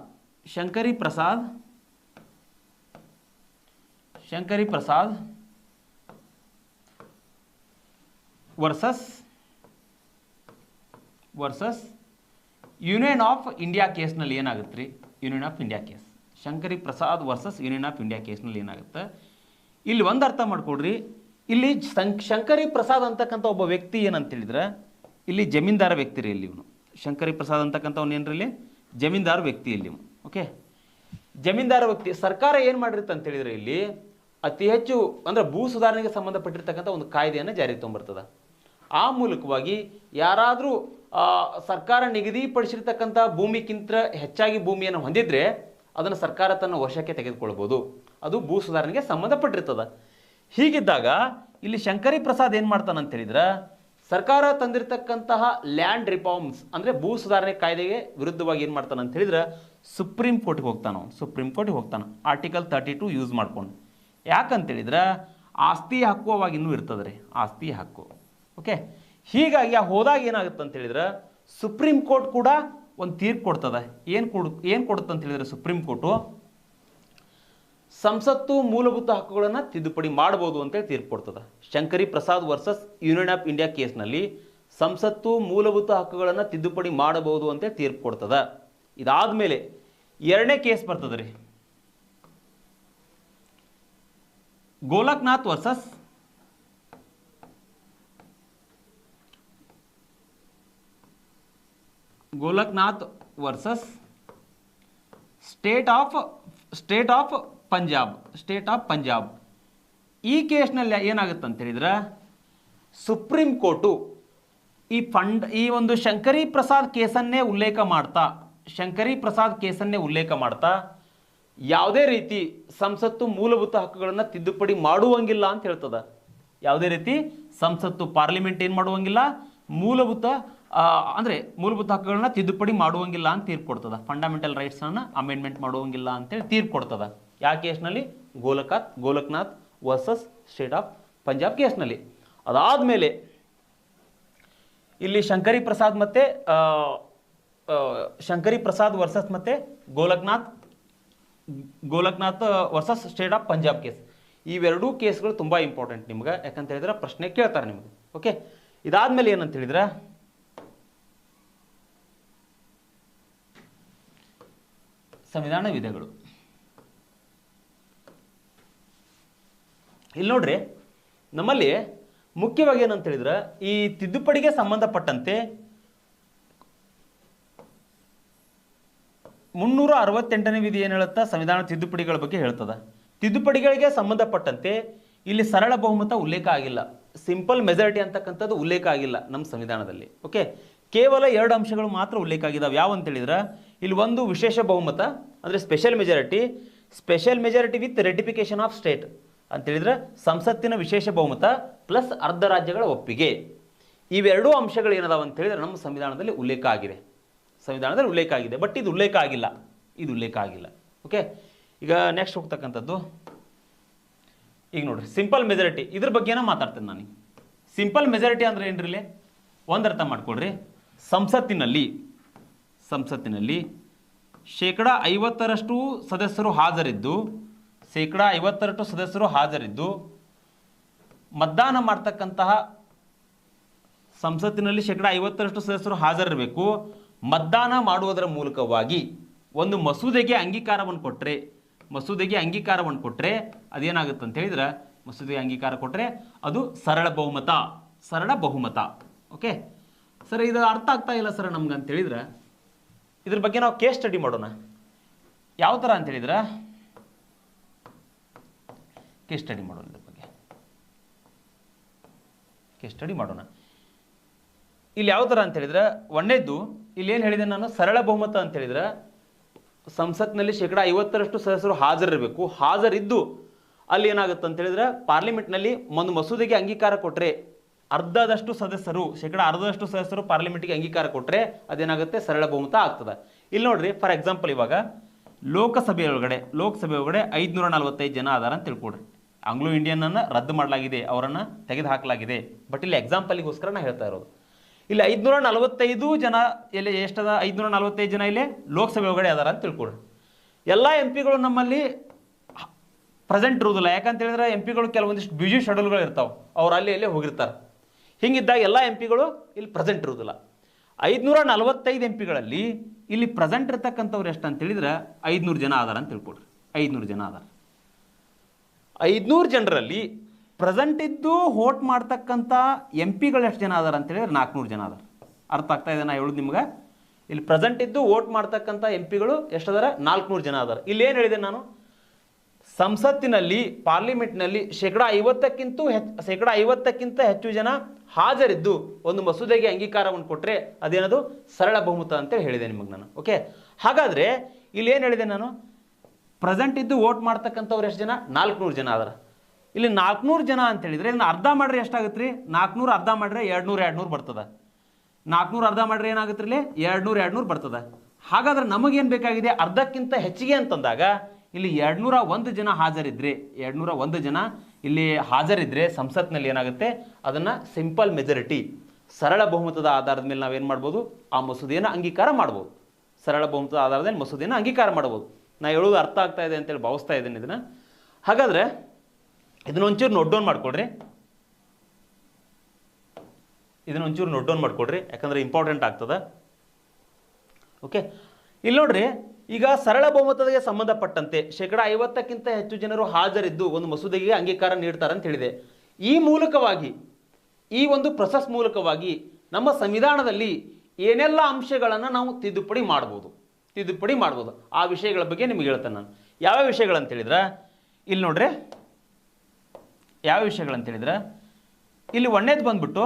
S3: versus union of India ಕೇಸ್ನಲ್ಲಿ ಏನಾಗುತ್ತೆ ರೀ, union of India case. Shankari Prasad versus union of India ಕೇಸ್ನಲ್ಲಿ ಏನಾಗುತ್ತೆ, ಇಲ್ಲಿ ಒಂದು ಅರ್ಥ ಮಾಡ್ಕೊಡ್ರಿ. ಇಲ್ಲಿ ಶಂಕರಿ ಪ್ರಸಾದ್ ಅಂತಕ್ಕಂಥ ಒಬ್ಬ ವ್ಯಕ್ತಿ ಏನಂತ ಹೇಳಿದ್ರೆ ಇಲ್ಲಿ ಜಮೀನ್ದಾರ ವ್ಯಕ್ತಿ ರೀ. ಇಲ್ಲಿ ಇವನು ಶಂಕರಿ ಪ್ರಸಾದ್ ಅಂತಕ್ಕಂಥವ್ನು ಏನ್ರಿ ಇಲ್ಲಿ ಜಮೀನ್ದಾರ ವ್ಯಕ್ತಿ ಇಲ್ಲಿ. ಓಕೆ, ಜಮೀನ್ದಾರ ವ್ಯಕ್ತಿ ಸರ್ಕಾರ ಏನು ಮಾಡಿರುತ್ತೆ ಅಂತ ಹೇಳಿದ್ರೆ ಇಲ್ಲಿ ಅತಿ ಹೆಚ್ಚು ಅಂದರೆ ಭೂ ಸುಧಾರಣೆಗೆ ಸಂಬಂಧಪಟ್ಟಿರ್ತಕ್ಕಂಥ ಒಂದು ಕಾಯ್ದೆಯನ್ನು ಜಾರಿಗೆ ತೊಗೊಂಬರ್ತದೆ. ಆ ಮೂಲಕವಾಗಿ ಯಾರಾದರೂ ಸರ್ಕಾರ ನಿಗದಿಪಡಿಸಿರ್ತಕ್ಕಂಥ ಭೂಮಿಗಿಂತ ಹೆಚ್ಚಾಗಿ ಭೂಮಿಯನ್ನು ಹೊಂದಿದ್ರೆ ಅದನ್ನು ಸರ್ಕಾರ ತನ್ನ ವಶಕ್ಕೆ ತೆಗೆದುಕೊಳ್ಬೋದು. ಅದು ಭೂ ಸುಧಾರಣೆಗೆ ಸಂಬಂಧಪಟ್ಟಿರ್ತದೆ. ಹೀಗಿದ್ದಾಗ ಇಲ್ಲಿ ಶಂಕರಿ ಪ್ರಸಾದ್ ಏನು ಮಾಡ್ತಾನೆ ಅಂತ ಹೇಳಿದ್ರೆ ಸರ್ಕಾರ ತಂದಿರತಕ್ಕಂತಹ ಲ್ಯಾಂಡ್ ರಿಫಾರ್ಮ್ಸ್ ಅಂದರೆ ಭೂ ಸುಧಾರಣೆ ಕಾಯ್ದೆಗೆ ವಿರುದ್ಧವಾಗಿ ಏನು ಮಾಡ್ತಾನೆ ಅಂತ ಹೇಳಿದ್ರೆ ಸುಪ್ರೀಂ ಕೋರ್ಟ್ಗೆ ಹೋಗ್ತಾನೆ. ಸುಪ್ರೀಂ ಕೋರ್ಟ್ಗೆ ಹೋಗ್ತಾನೆ ಆರ್ಟಿಕಲ್ 32 ಯೂಸ್ ಮಾಡ್ಕೊಂಡು. ಯಾಕಂತೇಳಿದ್ರೆ ಆಸ್ತಿ ಹಕ್ಕು ಅವಾಗ ಇನ್ನೂ ಇರ್ತದೆ ರೀ, ಆಸ್ತಿ ಹಕ್ಕು. ಓಕೆ, ಹೀಗಾಗಿ ಹೋದಾಗ ಏನಾಗುತ್ತೆ ಅಂತ ಹೇಳಿದ್ರೆ ಸುಪ್ರೀಂ ಕೋರ್ಟ್ ಕೂಡ ಒಂದು ತೀರ್ಪು ಕೊಡ್ತದೆ. ಏನು ಕೊಡುತ್ತೆ ಅಂತ ಹೇಳಿದ್ರೆ ಸುಪ್ರೀಂ ಕೋರ್ಟು ಸಂಸತ್ತು ಮೂಲಭೂತ ಹಕ್ಕುಗಳನ್ನು ತಿದ್ದುಪಡಿ ಮಾಡ್ಬೋದು ಅಂತೇಳಿ ತೀರ್ಪು ಕೊಡ್ತದೆ. Shankari Prasad versus union of India ಕೇಸ್ನಲ್ಲಿ ಸಂಸತ್ತು ಮೂಲಭೂತ ಹಕ್ಕುಗಳನ್ನು ತಿದ್ದುಪಡಿ ಮಾಡಬಹುದು ಅಂತೇಳಿ ತೀರ್ಪು ಕೊಡ್ತದೆ. ಇದಾದ ಮೇಲೆ ಎರಡನೇ ಕೇಸ್ ಬರ್ತದೆ ರೀ, Golaknath versus state of Punjab. ಈ ಕೇಸ್ನಲ್ಲಿ ಏನಾಗುತ್ತೆ ಅಂತ ಹೇಳಿದ್ರೆ ಸುಪ್ರೀಂ ಕೋರ್ಟು ಈ ಒಂದು ಶಂಕರಿ ಪ್ರಸಾದ್ ಕೇಸನ್ನೇ ಉಲ್ಲೇಖ ಮಾಡ್ತಾ ಯಾವುದೇ ರೀತಿ ಸಂಸತ್ತು ಮೂಲಭೂತ ಹಕ್ಕುಗಳನ್ನು ತಿದ್ದುಪಡಿ ಮಾಡುವಂಗಿಲ್ಲ ಅಂತ ಹೇಳ್ತದ. ಯಾವುದೇ ರೀತಿ ಸಂಸತ್ತು ಪಾರ್ಲಿಮೆಂಟ್ ಏನು ಮಾಡುವಂಗಿಲ್ಲ, ಮೂಲಭೂತ ಹಕ್ಕುಗಳನ್ನ ತಿದ್ದುಪಡಿ ಮಾಡುವಂಗಿಲ್ಲ ಅಂತ ತೀರ್ಪು ಕೊಡ್ತದ. ಫಂಡಮೆಂಟಲ್ ರೈಟ್ಸನ್ನು ಅಮೆಂಡ್ಮೆಂಟ್ ಮಾಡುವಂಗಿಲ್ಲ ಅಂತೇಳಿ ತೀರ್ಪು ಕೊಡ್ತದ. ಯಾವ ಕೇಸ್ನಲ್ಲಿ? Golaknath versus state of Punjab ಕೇಸ್ನಲ್ಲಿ. ಅದಾದಮೇಲೆ ಇಲ್ಲಿ ಶಂಕರಿ ಪ್ರಸಾದ್ ವರ್ಸಸ್ ಮತ್ತೆ Golaknath versus state of Punjab case. ಇವೆರಡೂ ಕೇಸ್ಗಳು ತುಂಬ ಇಂಪಾರ್ಟೆಂಟ್ ನಿಮ್ಗೆ. ಯಾಕಂತ ಹೇಳಿದ್ರೆ ಪ್ರಶ್ನೆ ಕೇಳ್ತಾರೆ ನಿಮಗೆ. ಓಕೆ, ಇದಾದ್ಮೇಲೆ ಏನಂತ ಹೇಳಿದ್ರೆ ಸಂವಿಧಾನ ವಿಧಗಳು. ಇಲ್ಲಿ ನೋಡ್ರಿ, ನಮ್ಮಲ್ಲಿ ಮುಖ್ಯವಾಗಿ ಏನಂತ ಹೇಳಿದ್ರೆ ಈ ತಿದ್ದುಪಡಿಗೆ ಸಂಬಂಧಪಟ್ಟಂತೆ 368ನೇ ವಿಧಿ ಏನು ಹೇಳುತ್ತಾ ಸಂವಿಧಾನ ತಿದ್ದುಪಡಿಗಳ ಬಗ್ಗೆ ಹೇಳ್ತದ. ತಿದ್ದುಪಡಿಗಳಿಗೆ ಸಂಬಂಧಪಟ್ಟಂತೆ ಇಲ್ಲಿ ಸರಳ ಬಹುಮತ ಉಲ್ಲೇಖ ಆಗಿಲ್ಲ, ಸಿಂಪಲ್ ಮೆಜಾರಿಟಿ ಅಂತಕ್ಕಂಥದ್ದು ಉಲ್ಲೇಖ ಆಗಿಲ್ಲ ನಮ್ಮ ಸಂವಿಧಾನದಲ್ಲಿ. ಓಕೆ, ಕೇವಲ 2 ಅಂಶಗಳು ಮಾತ್ರ ಉಲ್ಲೇಖ ಆಗಿದ್ದಾವೆ. ಯಾವ ಅಂತ ಹೇಳಿದ್ರೆ ಇಲ್ಲಿ ಒಂದು ವಿಶೇಷ ಬಹುಮತ ಅಂದರೆ special majority with ratification of state ಅಂತ ಹೇಳಿದ್ರೆ ಸಂಸತ್ತಿನ ವಿಶೇಷ ಬಹುಮತ ಪ್ಲಸ್ ಅರ್ಧ ರಾಜ್ಯಗಳ ಒಪ್ಪಿಗೆ. ಇವೆರಡೂ ಅಂಶಗಳು ಏನದಾವ ಅಂತ ಹೇಳಿದ್ರೆ ನಮ್ಮ ಸಂವಿಧಾನದಲ್ಲಿ ಉಲ್ಲೇಖ ಆಗಿದೆ. ಬಟ್ ಇದು ಉಲ್ಲೇಖ ಆಗಿಲ್ಲ. ಓಕೆ, ಈಗ ನೆಕ್ಸ್ಟ್ ಹೋಗ್ತಕ್ಕಂಥದ್ದು ಈಗ ನೋಡ್ರಿ ಸಿಂಪಲ್ ಮೆಜಾರಿಟಿ. ಇದ್ರ ಬಗ್ಗೆನ ಮಾತಾಡ್ತೇನೆ ನಾನು. ಸಿಂಪಲ್ ಮೆಜಾರಿಟಿ ಅಂದ್ರೆ ಏನ್ರಿ? ಒಂದು ಅರ್ಥ ಮಾಡ್ಕೊಳ್ರಿ, ಸಂಸತ್ತಿನಲ್ಲಿ 50% ಸದಸ್ಯರು ಹಾಜರಿದ್ದು ಮತದಾನ ಮಾಡ್ತಕ್ಕಂತಹ ಸಂಸತ್ತಿನಲ್ಲಿ 50% ಸದಸ್ಯರು ಹಾಜರಿರಬೇಕು. ಮತದಾನ ಮಾಡುವುದರ ಮೂಲಕವಾಗಿ ಒಂದು ಮಸೂದೆಗೆ ಅಂಗೀಕಾರವನ್ನು ಕೊಟ್ಟರೆ ಅದೇನಾಗುತ್ತೆ ಅಂತ ಹೇಳಿದ್ರೆ ಮಸೂದೆಗೆ ಅಂಗೀಕಾರ ಕೊಟ್ಟರೆ ಅದು ಸರಳ ಬಹುಮತ. ಓಕೆ ಸರ್, ಇದು ಅರ್ಥ ಆಗ್ತಾ ಇಲ್ಲ ಸರ್ ನಮ್ಗೆ ಅಂತ ಹೇಳಿದ್ರೆ ಇದ್ರ ಬಗ್ಗೆ ನಾವು ಕೇಸ್ ಸ್ಟಡಿ ಮಾಡೋಣ. ಯಾವ ಥರ ಅಂತ ಹೇಳಿದ್ರೆ ಕೇಸ್ ಸ್ಟಡಿ ಮಾಡೋಣ. ಇಲ್ಲಿ ಯಾವ ಥರ ಅಂತ ಹೇಳಿದ್ರೆ ಒಂದೇದ್ದು ಇಲ್ಲಿ ಏನು ಹೇಳಿದೆ ನಾನು, ಸರಳ ಬಹುಮತ ಅಂತ ಹೇಳಿದ್ರೆ ಸಂಸತ್ನಲ್ಲಿ 50% ಸದಸ್ಯರು ಹಾಜರಿದ್ದು ಅಲ್ಲಿ ಏನಾಗುತ್ತೆ ಅಂತ ಹೇಳಿದ್ರೆ ಪಾರ್ಲಿಮೆಂಟ್ನಲ್ಲಿ ಒಂದು ಮಸೂದೆಗೆ ಅಂಗೀಕಾರ ಕೊಟ್ಟರೆ ಅರ್ಧದಷ್ಟು ಸದಸ್ಯರು ಪಾರ್ಲಿಮೆಂಟ್ಗೆ ಅಂಗೀಕಾರ ಕೊಟ್ಟರೆ ಅದೇನಾಗುತ್ತೆ ಸರಳ ಬಹುಮತ ಆಗ್ತದೆ. ಇಲ್ಲಿ ನೋಡ್ರಿ, ಫಾರ್ ಎಕ್ಸಾಂಪಲ್ ಇವಾಗ ಲೋಕಸಭೆ ಒಳಗಡೆ 545 ಜನ ಅದಾರ ಅಂತ ತಿಳ್ಕೊಡ್ರಿ. ಆಂಗ್ಲೋ ಇಂಡಿಯನ್ ಅನ್ನು ರದ್ದು ಮಾಡಲಾಗಿದೆ, ಅವರನ್ನು ತೆಗೆದು ಹಾಕಲಾಗಿದೆ. ಬಟ್ ಇಲ್ಲಿ ಎಕ್ಸಾಂಪಲ್ಗೋಸ್ಕರ ನಾ ಹೇಳ್ತಾ ಇರೋದು. ಇಲ್ಲಿ 545 ಜನ ಇಲ್ಲಿ ಎಷ್ಟದ 545 ಜನ ಇಲ್ಲಿ ಲೋಕಸಭೆ ಒಳಗಡೆ ಅದಾರ ಅಂತ ತಿಳ್ಕೊಡ್ರಿ. ಎಲ್ಲ MP ಗಳು ನಮ್ಮಲ್ಲಿ ಪ್ರೆಸೆಂಟ್ ಇರುವುದಿಲ್ಲ. ಯಾಕಂತ ಹೇಳಿದ್ರೆ MP ಗಳು ಕೆಲವೊಂದಿಷ್ಟು ಬ್ಯುಸಿ ಶೆಡ್ಯೂಲ್ಗಳು ಇರ್ತಾವೆ, ಅವ್ರು ಅಲ್ಲಿ ಹೋಗಿರ್ತಾರೆ. ಹಿಂಗಿದ್ದಾಗ ಎಲ್ಲ MP ಗಳು ಇಲ್ಲಿ ಪ್ರೆಸೆಂಟ್ ಇರುವುದಿಲ್ಲ. 545 MP ಗಳಲ್ಲಿ ಇಲ್ಲಿ ಪ್ರೆಸೆಂಟ್ ಇರ್ತಕ್ಕಂಥವ್ರು ಎಷ್ಟು ಅಂತ ಹೇಳಿದ್ರೆ 500 ಜನ ಅದಾರ ಅಂತ ತಿಳ್ಕೊಡ್ರಿ. 500 ಜನ ಅದಾರ. 500 ಜನರಲ್ಲಿ ಪ್ರೆಸೆಂಟ್ ಇದ್ದು ವೋಟ್ ಮಾಡ್ತಕ್ಕಂಥ MP ಗಳು ಎಷ್ಟು ಜನ ಅದಾರ ಅಂತ ಹೇಳಿದ್ರೆ 400 ಜನ ಅದಾರ. ಅರ್ಥ ಆಗ್ತಾ ಇದೆ ನಾ ಹೇಳೋದು ನಿಮ್ಗೆ? ಇಲ್ಲಿ ಪ್ರೆಸೆಂಟ್ ಇದ್ದು ವೋಟ್ ಮಾಡ್ತಕ್ಕಂಥ ಎಂ ಪಿಗಳು ಎಷ್ಟದಾರ 400 ಜನ ಅದಾರ. ಇಲ್ಲಿ ಏನು ಹೇಳಿದೆ ನಾನು, ಸಂಸತ್ತಿನಲ್ಲಿ ಪಾರ್ಲಿಮೆಂಟ್ನಲ್ಲಿ ಶೇಕಡ 50ಕ್ಕಿಂತ ಹೆಚ್ಚು ಜನ ಹಾಜರಿದ್ದು ಒಂದು ಮಸೂದೆಗೆ ಅಂಗೀಕಾರವನ್ನು ಕೊಟ್ಟರೆ ಅದೇನದು ಸರಳ ಬಹುಮತ ಅಂತೇಳಿ ಹೇಳಿದೆ ನಿಮಗೆ ನಾನು. ಓಕೆ, ಹಾಗಾದರೆ ಇಲ್ಲಿ ಏನು ಹೇಳಿದೆ ನಾನು, ಪ್ರೆಸೆಂಟ್ ಇದ್ದು ವೋಟ್ ಮಾಡ್ತಕ್ಕಂಥವ್ರು ಎಷ್ಟು ಜನ, 400 ಜನ ಅದಾರ. ಇಲ್ಲಿ 400 ಜನ ಅಂತ ಹೇಳಿದರೆ ಇದನ್ನು ಅರ್ಧ ಮಾಡ್ರೆ ಎಷ್ಟಾಗುತ್ತೆ ರೀ, 400 ಅರ್ಧ ಮಾಡ್ರೆ 200 ಬರ್ತದೆ. 400 ಅರ್ಧ ಮಾಡ್ರೆ ಏನಾಗುತ್ತೆ ಇಲ್ಲಿ 200 ಬರ್ತದೆ. ಹಾಗಾದ್ರೆ ನಮಗೇನು ಬೇಕಾಗಿದೆ, ಅರ್ಧಕ್ಕಿಂತ ಹೆಚ್ಚಿಗೆ ಅಂತಂದಾಗ ಇಲ್ಲಿ 201 ಜನ ಹಾಜರಿದ್ರೆ, 201 ಜನ ಇಲ್ಲಿ ಹಾಜರಿದ್ರೆ ಸಂಸತ್ನಲ್ಲಿ ಏನಾಗುತ್ತೆ, ಅದನ್ನು ಸಿಂಪಲ್ ಮೆಜಾರಿಟಿ ಸರಳ ಬಹುಮತದ ಆಧಾರದ ಮೇಲೆ ನಾವೇನು ಮಾಡ್ಬೋದು, ಆ ಮಸೂದೆಯನ್ನು ಅಂಗೀಕಾರ ಮಾಡ್ಬೋದು. ಸರಳ ಬಹುಮತದ ಆಧಾರದ ಮೇಲೆ ಮಸೂದೆಯನ್ನು ಅಂಗೀಕಾರ ಮಾಡ್ಬೋದು. ನಾ ಹೇಳೋದು ಅರ್ಥ ಆಗ್ತಾ ಇದೆ ಅಂತೇಳಿ ಭಾವಿಸ್ತಾ ಇದ್ದೀನಿ ಇದನ್ನು. ಹಾಗಾದರೆ ಇದನ್ನೊಂಚೂರು ನೋಟ್ ಡೌನ್ ಮಾಡ್ಕೊಳ್ರಿ, ಯಾಕಂದರೆ ಇಂಪಾರ್ಟೆಂಟ್ ಆಗ್ತದೆ. ಓಕೆ, ಇಲ್ಲಿ ನೋಡ್ರಿ, ಈಗ ಸರಳ ಬಹುಮತಕ್ಕೆ ಸಂಬಂಧಪಟ್ಟಂತೆ ಶೇಕಡ 50ಕ್ಕಿಂತ ಹೆಚ್ಚು ಜನರು ಹಾಜರಿದ್ದು ಒಂದು ಮಸೂದೆಗೆ ಅಂಗೀಕಾರ ನೀಡ್ತಾರೆ ಅಂತ ಹೇಳಿದೆ. ಈ ಮೂಲಕವಾಗಿ, ಈ ಒಂದು ಪ್ರೊಸೆಸ್ ಮೂಲಕವಾಗಿ ನಮ್ಮ ಸಂವಿಧಾನದಲ್ಲಿ ಏನೆಲ್ಲ ಅಂಶಗಳನ್ನು ನಾವು ತಿದ್ದುಪಡಿ ಮಾಡ್ಬೋದು. ಆ ವಿಷಯಗಳ ಬಗ್ಗೆ ನಿಮಗೆ ಹೇಳ್ತೇನೆ ನಾನು. ಯಾವ್ಯಾವ ವಿಷಯಗಳಂತೇಳಿದ್ರೆ ಇಲ್ಲಿ ನೋಡ್ರಿ, ಯಾವ ವಿಷಯಗಳಂತೇಳಿದ್ರೆ ಇಲ್ಲಿ ಒಂದೇದು ಬಂದ್ಬಿಟ್ಟು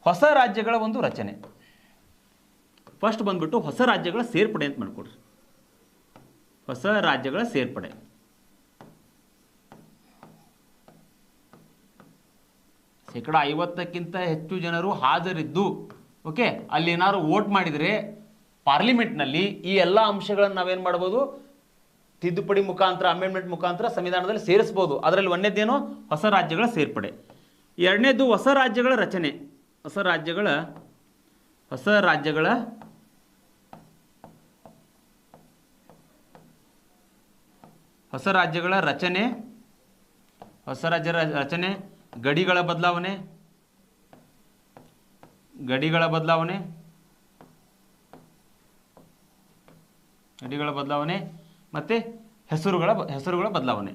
S3: ಹೊಸ ರಾಜ್ಯಗಳ ಒಂದು ರಚನೆ. ಫಸ್ಟ್ ಬಂದ್ಬಿಟ್ಟು ಹೊಸ ರಾಜ್ಯಗಳ ಸೇರ್ಪಡೆ ಅಂತ ಮಾಡ್ಕೊಡ್ರಿ. ಹೊಸ ರಾಜ್ಯಗಳ ಸೇರ್ಪಡೆ. ಶೇಕಡ 50ಕ್ಕಿಂತ ಹೆಚ್ಚು ಜನರು ಹಾಜರಿದ್ದು, ಓಕೆ, ಅಲ್ಲಿ ಏನಾದ್ರು ವೋಟ್ ಮಾಡಿದರೆ ಪಾರ್ಲಿಮೆಂಟ್ನಲ್ಲಿ ಈ ಎಲ್ಲ ಅಂಶಗಳನ್ನು ನಾವೇನು ಮಾಡ್ಬೋದು, ತಿದ್ದುಪಡಿ ಮುಖಾಂತರ, ಅಮೆಂಡ್ಮೆಂಟ್ ಮುಖಾಂತರ ಸಂವಿಧಾನದಲ್ಲಿ ಸೇರಿಸ್ಬೋದು. ಅದರಲ್ಲಿ ಒಂದೇದೇನು, ಹೊಸ ರಾಜ್ಯಗಳ ಸೇರ್ಪಡೆ. ಎರಡನೇದು ಹೊಸ ರಾಜ್ಯಗಳ ರಚನೆ. ಹೊಸ ರಾಜ್ಯಗಳ ರಚನೆ, ಹೊಸ ರಾಜ್ಯಗಳ ರಚನೆ, ಗಡಿಗಳ ಬದಲಾವಣೆ ಮತ್ತೆ ಹೆಸರುಗಳ ಬದಲಾವಣೆ.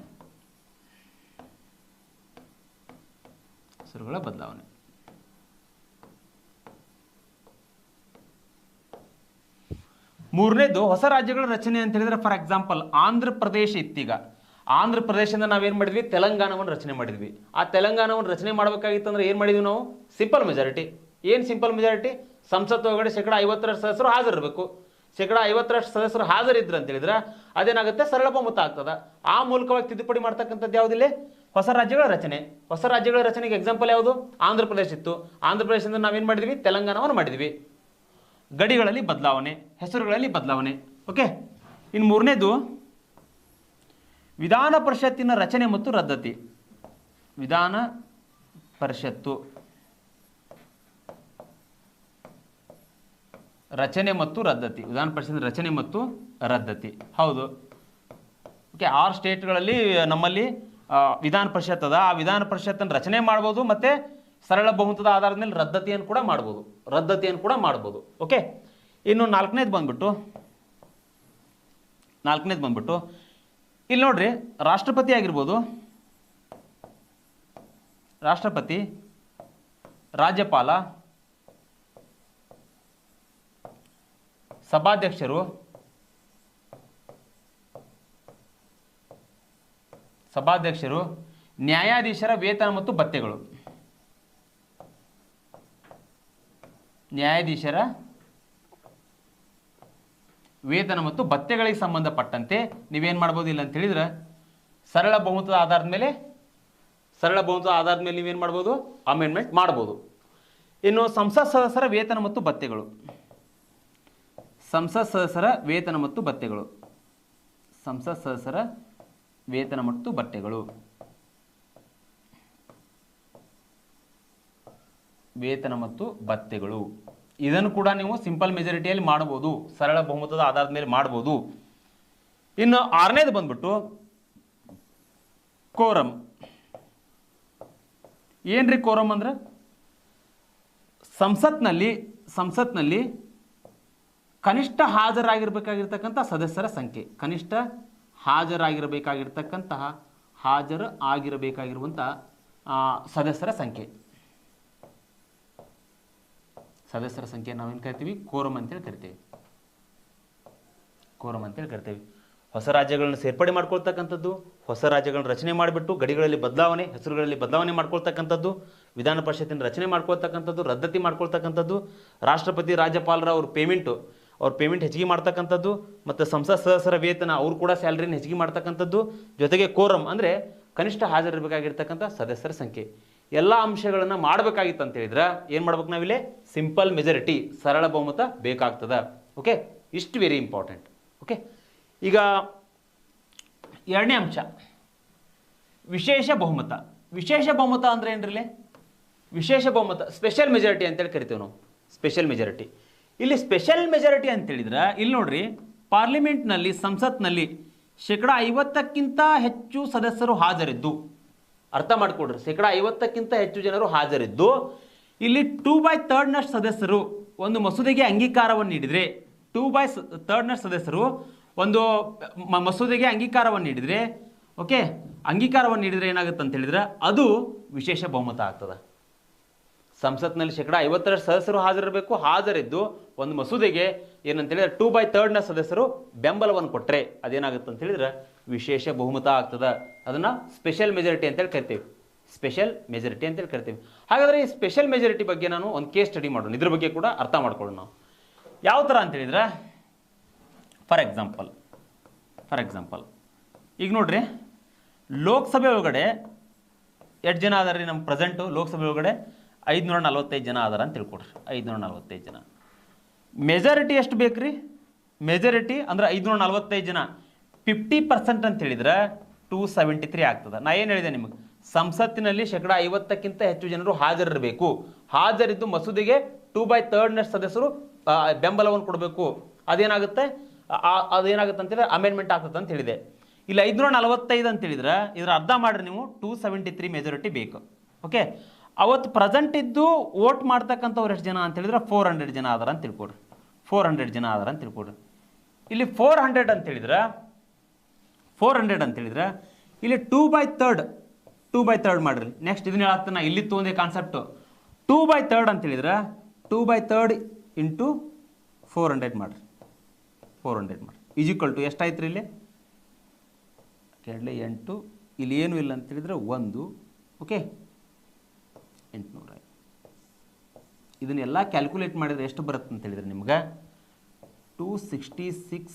S3: ಮೂರನೇದು ಹೊಸ ರಾಜ್ಯಗಳ ರಚನೆ ಅಂತ ಹೇಳಿದ್ರೆ, ಫಾರ್ ಎಕ್ಸಾಂಪಲ್ ಆಂಧ್ರ ಪ್ರದೇಶ ಇತ್ತೀಗ. ಆಂಧ್ರ ಪ್ರದೇಶದಿಂದ ನಾವೇನು ಮಾಡಿದ್ವಿ, ತೆಲಂಗಾಣವನ್ನು ರಚನೆ ಮಾಡಿದ್ವಿ. ಆ ತೆಲಂಗಾಣವನ್ನು ರಚನೆ ಮಾಡಬೇಕಾಗಿತ್ತು ಅಂದ್ರೆ ಏನು ಮಾಡಿದ್ವಿ ನಾವು, ಸಿಂಪಲ್ ಮೆಜಾರಿಟಿ. ಏನು ಸಿಂಪಲ್ ಮೆಜಾರಿಟಿ, ಸಂಸತ್ ಒಳಗಡೆ ಶೇಕಡ 50ರಷ್ಟು ಸದಸ್ಯರು ಹಾಜರಿರಬೇಕು. ಶೇಕಡ 50ರಷ್ಟು ಸದಸ್ಯರು ಹಾಜರಿದ್ರು ಅಂತ ಹೇಳಿದ್ರೆ ಅದೇನಾಗುತ್ತೆ, ಸರಳ ಬಹುಮತ ಆಗ್ತದೆ. ಆ ಮೂಲಕವಾಗಿ ತಿದ್ದುಪಡಿ ಮಾಡ್ತಕ್ಕಂಥದ್ದು ಯಾವುದಿಲ್ಲ, ಹೊಸ ರಾಜ್ಯಗಳ ರಚನೆ. ಹೊಸ ರಾಜ್ಯಗಳ ರಚನೆಗೆ ಎಕ್ಸಾಂಪಲ್ ಯಾವುದು, ಆಂಧ್ರ ಪ್ರದೇಶ ಇತ್ತು. ಆಂಧ್ರ ಪ್ರದೇಶದಿಂದ ನಾವೇನು ಮಾಡಿದ್ವಿ, ತೆಲಂಗಾಣವನ್ನು ಮಾಡಿದ್ವಿ. ಗಡಿಗಳಲ್ಲಿ ಬದಲಾವಣೆ, ಹೆಸರುಗಳಲ್ಲಿ ಬದಲಾವಣೆ. ಓಕೆ, ಇನ್ನು ಮೂರನೇದು ವಿಧಾನ ಪರಿಷತ್ತಿನ ರಚನೆ ಮತ್ತು ರದ್ದತಿ. ವಿಧಾನ ಪರಿಷತ್ತು ರಚನೆ ಮತ್ತು ರದ್ದತಿ. ವಿಧಾನ ಪರಿಷತ್ತಿನ ರಚನೆ ಮತ್ತು ರದ್ದತಿ. ಹೌದು, ಓಕೆ, 6 ಸ್ಟೇಟ್ಗಳಲ್ಲಿ ನಮ್ಮಲ್ಲಿ ವಿಧಾನ ಪರಿಷತ್ ಅದ. ಆ ವಿಧಾನ ಪರಿಷತ್ತನ್ನು ರಚನೆ ಮಾಡ್ಬೋದು, ಮತ್ತೆ ಸರಳ ಬಹುಮತದ ಆಧಾರದ ಮೇಲೆ ರದ್ದತಿಯನ್ನು ಕೂಡ ಮಾಡ್ಬೋದು. ಓಕೆ, ಇನ್ನು ನಾಲ್ಕನೇದು ಬಂದ್ಬಿಟ್ಟು ಇಲ್ಲಿ ನೋಡ್ರಿ, ರಾಷ್ಟ್ರಪತಿ ಆಗಿರ್ಬೋದು, ರಾಷ್ಟ್ರಪತಿ, ರಾಜ್ಯಪಾಲ, ಸಭಾಧ್ಯಕ್ಷರು, ನ್ಯಾಯಾಧೀಶರ ವೇತನ ಮತ್ತು ಭತ್ಯೆಗಳು. ನ್ಯಾಯಾಧೀಶರ ವೇತನ ಮತ್ತು ಭತ್ಯೆಗಳಿಗೆ ಸಂಬಂಧಪಟ್ಟಂತೆ ನೀವೇನು ಮಾಡ್ಬೋದು ಇಲ್ಲ ಅಂತ ಹೇಳಿದ್ರೆ, ಸರಳ ಬಹುಮತದ ಆಧಾರದ ಮೇಲೆ ನೀವೇನು ಮಾಡ್ಬೋದು, ಅಮೆಂಡ್ಮೆಂಟ್ ಮಾಡ್ಬೋದು. ಇನ್ನು ಸಂಸತ್ ಸದಸ್ಯರ ವೇತನ ಮತ್ತು ಭತ್ಯೆಗಳು. ಸಂಸತ್ ಸದಸ್ಯರ ವೇತನ ಮತ್ತು ಭತ್ಯೆಗಳು. ಇದನ್ನು ಕೂಡ ನೀವು ಸಿಂಪಲ್ ಮೆಜಾರಿಟಿಯಲ್ಲಿ ಮಾಡಬಹುದು, ಸರಳ ಬಹುಮತದ ಆಧಾರದ ಮೇಲೆ ಮಾಡಬಹುದು. ಇನ್ನು ಆರನೇದು ಬಂದ್ಬಿಟ್ಟು ಕೋರಂ. ಏನ್ರಿ ಕೋರಂ ಅಂದ್ರೆ, ಸಂಸತ್ನಲ್ಲಿ ಕನಿಷ್ಠ ಹಾಜರಾಗಿರ್ಬೇಕಾಗಿರ್ತಕ್ಕಂಥ ಸದಸ್ಯರ ಸಂಖ್ಯೆ. ಕನಿಷ್ಠ ಹಾಜರಾಗಿರಬೇಕಾಗಿರ್ತಕ್ಕಂತಹ ಸದಸ್ಯರ ಸಂಖ್ಯೆ ನಾವೇನು ಕರಿತೀವಿ ಕೋರಮ್ ಅಂತೇಳಿ ಕರಿತೀವಿ. ಹೊಸ ರಾಜ್ಯಗಳನ್ನು ಸೇರ್ಪಡೆ ಮಾಡ್ಕೊಳ್ತಕ್ಕಂಥದ್ದು, ಹೊಸ ರಾಜ್ಯಗಳನ್ನ ರಚನೆ ಮಾಡಿಬಿಟ್ಟು ಗಡಿಗಳಲ್ಲಿ ಹೆಸರುಗಳಲ್ಲಿ ಬದಲಾವಣೆ ಮಾಡ್ಕೊಳ್ತಕ್ಕಂಥದ್ದು, ವಿಧಾನ ಪರಿಷತ್ತಿನ ರಚನೆ ಮಾಡ್ಕೊಳ್ತಕ್ಕಂಥದ್ದು, ರದ್ದತಿ ಮಾಡ್ಕೊಳ್ತಕ್ಕಂಥದ್ದು, ರಾಷ್ಟ್ರಪತಿ ರಾಜ್ಯಪಾಲರ ಅವ್ರ ಪೇಮೆಂಟ್ ಹೆಚ್ಚಿಗೆ ಮಾಡ್ತಕ್ಕಂಥದ್ದು, ಮತ್ತು ಸಂಸತ್ ಸದಸ್ಯರ ವೇತನ ಅವ್ರು ಕೂಡ ಸ್ಯಾಲ್ರಿನ ಹೆಚ್ಚಿಗೆ ಮಾಡ್ತಕ್ಕಂಥದ್ದು, ಜೊತೆಗೆ ಕೋರಮ್ ಅಂದರೆ ಕನಿಷ್ಠ ಹಾಜರಿರಬೇಕಾಗಿರ್ತಕ್ಕಂಥ ಸದಸ್ಯರ ಸಂಖ್ಯೆ. ಎಲ್ಲ ಅಂಶಗಳನ್ನು ಮಾಡಬೇಕಾಗಿತ್ತು ಅಂತ ಹೇಳಿದ್ರೆ ಏನು ಮಾಡ್ಬೇಕು ನಾವಿಲ್ಲಿ? ಸಿಂಪಲ್ ಮೆಜಾರಿಟಿ, ಸರಳ ಬಹುಮತ ಬೇಕಾಗ್ತದೆ. ಓಕೆ, ಇಷ್ಟು ವೆರಿ ಇಂಪಾರ್ಟೆಂಟ್. ಓಕೆ, ಈಗ ಎರಡನೇ ಅಂಶ ವಿಶೇಷ ಬಹುಮತ. ವಿಶೇಷ ಬಹುಮತ ಅಂದರೆ ಏನ್ರಿ? ವಿಶೇಷ ಬಹುಮತ ಸ್ಪೆಷಲ್ ಮೆಜಾರಿಟಿ ಅಂತೇಳಿ ಕರಿತೀವಿ ನಾವು. ಸ್ಪೆಷಲ್ ಮೆಜಾರಿಟಿ, ಇಲ್ಲಿ ಸ್ಪೆಷಲ್ ಮೆಜಾರಿಟಿ ಅಂತೇಳಿದ್ರೆ ಇಲ್ಲಿ ನೋಡ್ರಿ, ಪಾರ್ಲಿಮೆಂಟ್ನಲ್ಲಿ ಸಂಸತ್ನಲ್ಲಿ 50%ಕ್ಕಿಂತ ಹೆಚ್ಚು ಸದಸ್ಯರು ಹಾಜರಿದ್ದು, ಅರ್ಥ ಮಾಡಿಕೊಡ್ರಿ, 50%ಕ್ಕಿಂತ ಹೆಚ್ಚು ಜನರು ಹಾಜರಿದ್ದು ಇಲ್ಲಿ 2/3 ಸದಸ್ಯರು ಒಂದು ಮಸೂದೆಗೆ ಅಂಗೀಕಾರವನ್ನು ನೀಡಿದರೆ, 2/3 ಸದಸ್ಯರು ಒಂದು ಮಸೂದೆಗೆ ಅಂಗೀಕಾರವನ್ನು ನೀಡಿದರೆ, ಓಕೆ, ಅಂಗೀಕಾರವನ್ನು ನೀಡಿದರೆ ಏನಾಗುತ್ತೆ ಅಂತ ಹೇಳಿದ್ರೆ ಅದು ವಿಶೇಷ ಬಹುಮತ ಆಗ್ತದೆ. ಸಂಸತ್ನಲ್ಲಿ 50% ಸದಸ್ಯರು ಹಾಜರಿರಬೇಕು, ಹಾಜರಿದ್ದು ಒಂದು ಮಸೂದೆಗೆ ಏನಂತ ಹೇಳಿದ್ರೆ 2/3 ಸದಸ್ಯರು ಬೆಂಬಲವನ್ನು ಕೊಟ್ಟರೆ ಅದೇನಾಗುತ್ತೆ ಅಂತ ಹೇಳಿದ್ರೆ ವಿಶೇಷ ಬಹುಮತ ಆಗ್ತದೆ. ಅದನ್ನು ಸ್ಪೆಷಲ್ ಮೆಜಾರಿಟಿ ಅಂತೇಳಿ ಕರಿತೀವಿ. ಹಾಗಾದರೆ ಈ ಸ್ಪೆಷಲ್ ಮೆಜಾರಿಟಿ ಬಗ್ಗೆ ನಾನು ಒಂದು ಕೇಸ್ ಸ್ಟಡಿ ಮಾಡೋಣ, ಇದ್ರ ಬಗ್ಗೆ ಕೂಡ ಅರ್ಥ ಮಾಡ್ಕೊಳ್ಳೋಣ ನಾವು. ಯಾವ ಥರ ಅಂತ ಹೇಳಿದ್ರೆ, ಫಾರ್ ಎಕ್ಸಾಂಪಲ್ ಈಗ ನೋಡ್ರಿ, ಲೋಕಸಭೆ ಒಳಗಡೆ ಎಷ್ಟು ಜನ ಅದಾರ ರೀ? ನಮ್ಮ ಪ್ರೆಸೆಂಟು ಲೋಕಸಭೆ ಒಳಗಡೆ 545 ಜನ ಅದಾರ ಅಂತ ತಿಳ್ಕೊಡ್ರಿ. 545 ಜನ. ಮೆಜಾರಿಟಿ ಎಷ್ಟು ಬೇಕು ರೀ? ಮೆಜಾರಿಟಿ ಅಂದ್ರೆ 545 ಜನ 50% ಅಂತ ಹೇಳಿದ್ರೆ 273 ಆಗ್ತದೆ. ನಾ ಏನು ಹೇಳಿದೆ ನಿಮಗೆ? ಸಂಸತ್ತಿನಲ್ಲಿ 50%ಕ್ಕಿಂತ ಹೆಚ್ಚು ಜನರು ಹಾಜರಿರಬೇಕು, ಹಾಜರಿದ್ದು ಮಸೂದೆಗೆ 2/3 ಸದಸ್ಯರು ಬೆಂಬಲವನ್ನು ಕೊಡಬೇಕು. ಅದೇನಾಗುತ್ತೆ ಅಂತೇಳಿದ್ರೆ ಅಮೆಂಡ್ಮೆಂಟ್ ಆಗ್ತದೆ ಅಂತ ಹೇಳಿದೆ. ಇಲ್ಲಿ 545 ಅಂತ ಹೇಳಿದ್ರೆ ಇದರ ಅರ್ಧ ಮಾಡ್ರಿ ನೀವು, 273 ಮೆಜಾರಿಟಿ ಬೇಕು. ಓಕೆ, ಅವತ್ತು ಪ್ರೆಸೆಂಟ್ ಇದ್ದು ವೋಟ್ ಮಾಡ್ತಕ್ಕಂಥವ್ರು ಎಷ್ಟು ಜನ ಅಂತ ಹೇಳಿದ್ರೆ 400 ಜನ ಆದಾರ ಅಂತ ತಿಳ್ಕೊಡ್ರಿ. 400 ಜನ ಆದಾರ ಅಂತ ತಿಳ್ಕೊಡ್ರಿ. ಇಲ್ಲಿ 400 ಅಂತ ಹೇಳಿದ್ರೆ ಇಲ್ಲಿ 2/3 ಮಾಡ್ರಿ. ನೆಕ್ಸ್ಟ್ ಇದನ್ನ ಹೇಳಾಗ್ತಾನೆ, ಇಲ್ಲಿ ತೊಗೊಂಡೆ ಕಾನ್ಸೆಪ್ಟು. 2/3 ಅಂತ ಹೇಳಿದ್ರೆ 2/3 ಇಂಟು 400 ಮಾಡ್ರಿ. 400 ಮಾಡ್ರಿ ಈಜಿಕ್ವಲ್ ಟು ಎಷ್ಟಾಯ್ತು ರೀ? ಇಲ್ಲಿ ಕೆಳಗಡೆ 8, ಇಲ್ಲಿ ಏನು ಇಲ್ಲ ಅಂತ ಹೇಳಿದ್ರೆ 1. ಓಕೆ, 800. ಇದನ್ನೆಲ್ಲ ಕ್ಯಾಲ್ಕುಲೇಟ್ ಮಾಡಿದರೆ ಎಷ್ಟು ಬರುತ್ತೆ ಅಂತ ಹೇಳಿದ್ರೆ ನಿಮ್ಗೆ 266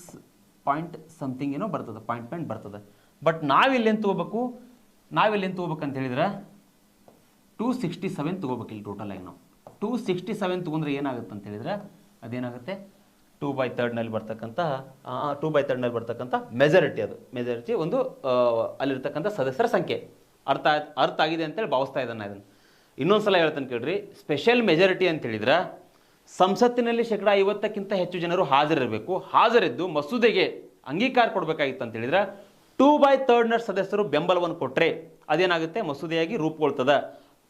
S3: ಪಾಯಿಂಟ್ ಸಮಥಿಂಗ್ ಏನೋ ಬರ್ತದೆ, ಪಾಯಿಂಟ್ ಬರ್ತದೆ. ಬಟ್ ನಾವೆಲ್ಲೇನು ತೊಗೋಬೇಕು ಅಂತ ಹೇಳಿದ್ರೆ 267 ತೊಗೋಬೇಕು. ಇಲ್ಲಿ ಟೋಟಲಾಗಿ ನಾವು 267 ತೊಗೊಂಡ್ರೆ ಏನಾಗುತ್ತೆ ಅಂತ ಹೇಳಿದ್ರೆ ಅದೇನಾಗುತ್ತೆ 2/3 ಬರ್ತಕ್ಕಂಥ ಮೆಜಾರಿಟಿ. ಅದು ಮೆಜಾರಿಟಿ ಒಂದು ಅಲ್ಲಿರ್ತಕ್ಕಂಥ ಸದಸ್ಯರ ಸಂಖ್ಯೆ. ಅರ್ಥ ಆಗಿದೆ ಅಂತೇಳಿ ಭಾವಿಸ್ತಾ ಇದ್ದಾನೆ. ಇದನ್ನು ಇನ್ನೊಂದು ಸಲ ಹೇಳ್ತಾನೆ ಕೇಳ್ರಿ. ಸ್ಪೆಷಲ್ ಮೆಜಾರಿಟಿ ಅಂತ ಹೇಳಿದ್ರೆ ಸಂಸತ್ತಿನಲ್ಲಿ 50%ಕ್ಕಿಂತ ಹೆಚ್ಚು ಜನರು ಹಾಜರಿರಬೇಕು, ಹಾಜರಿದ್ದು ಮಸೂದೆಗೆ ಅಂಗೀಕಾರ ಕೊಡಬೇಕಾಗಿತ್ತು ಅಂತ ಹೇಳಿದ್ರೆ 2/3 ಸದಸ್ಯರು ಬೆಂಬಲವನ್ನು ಕೊಟ್ಟರೆ ಅದೇನಾಗುತ್ತೆ ಮಸೂದೆಯಾಗಿ ರೂಪುಗೊಳ್ತದೆ.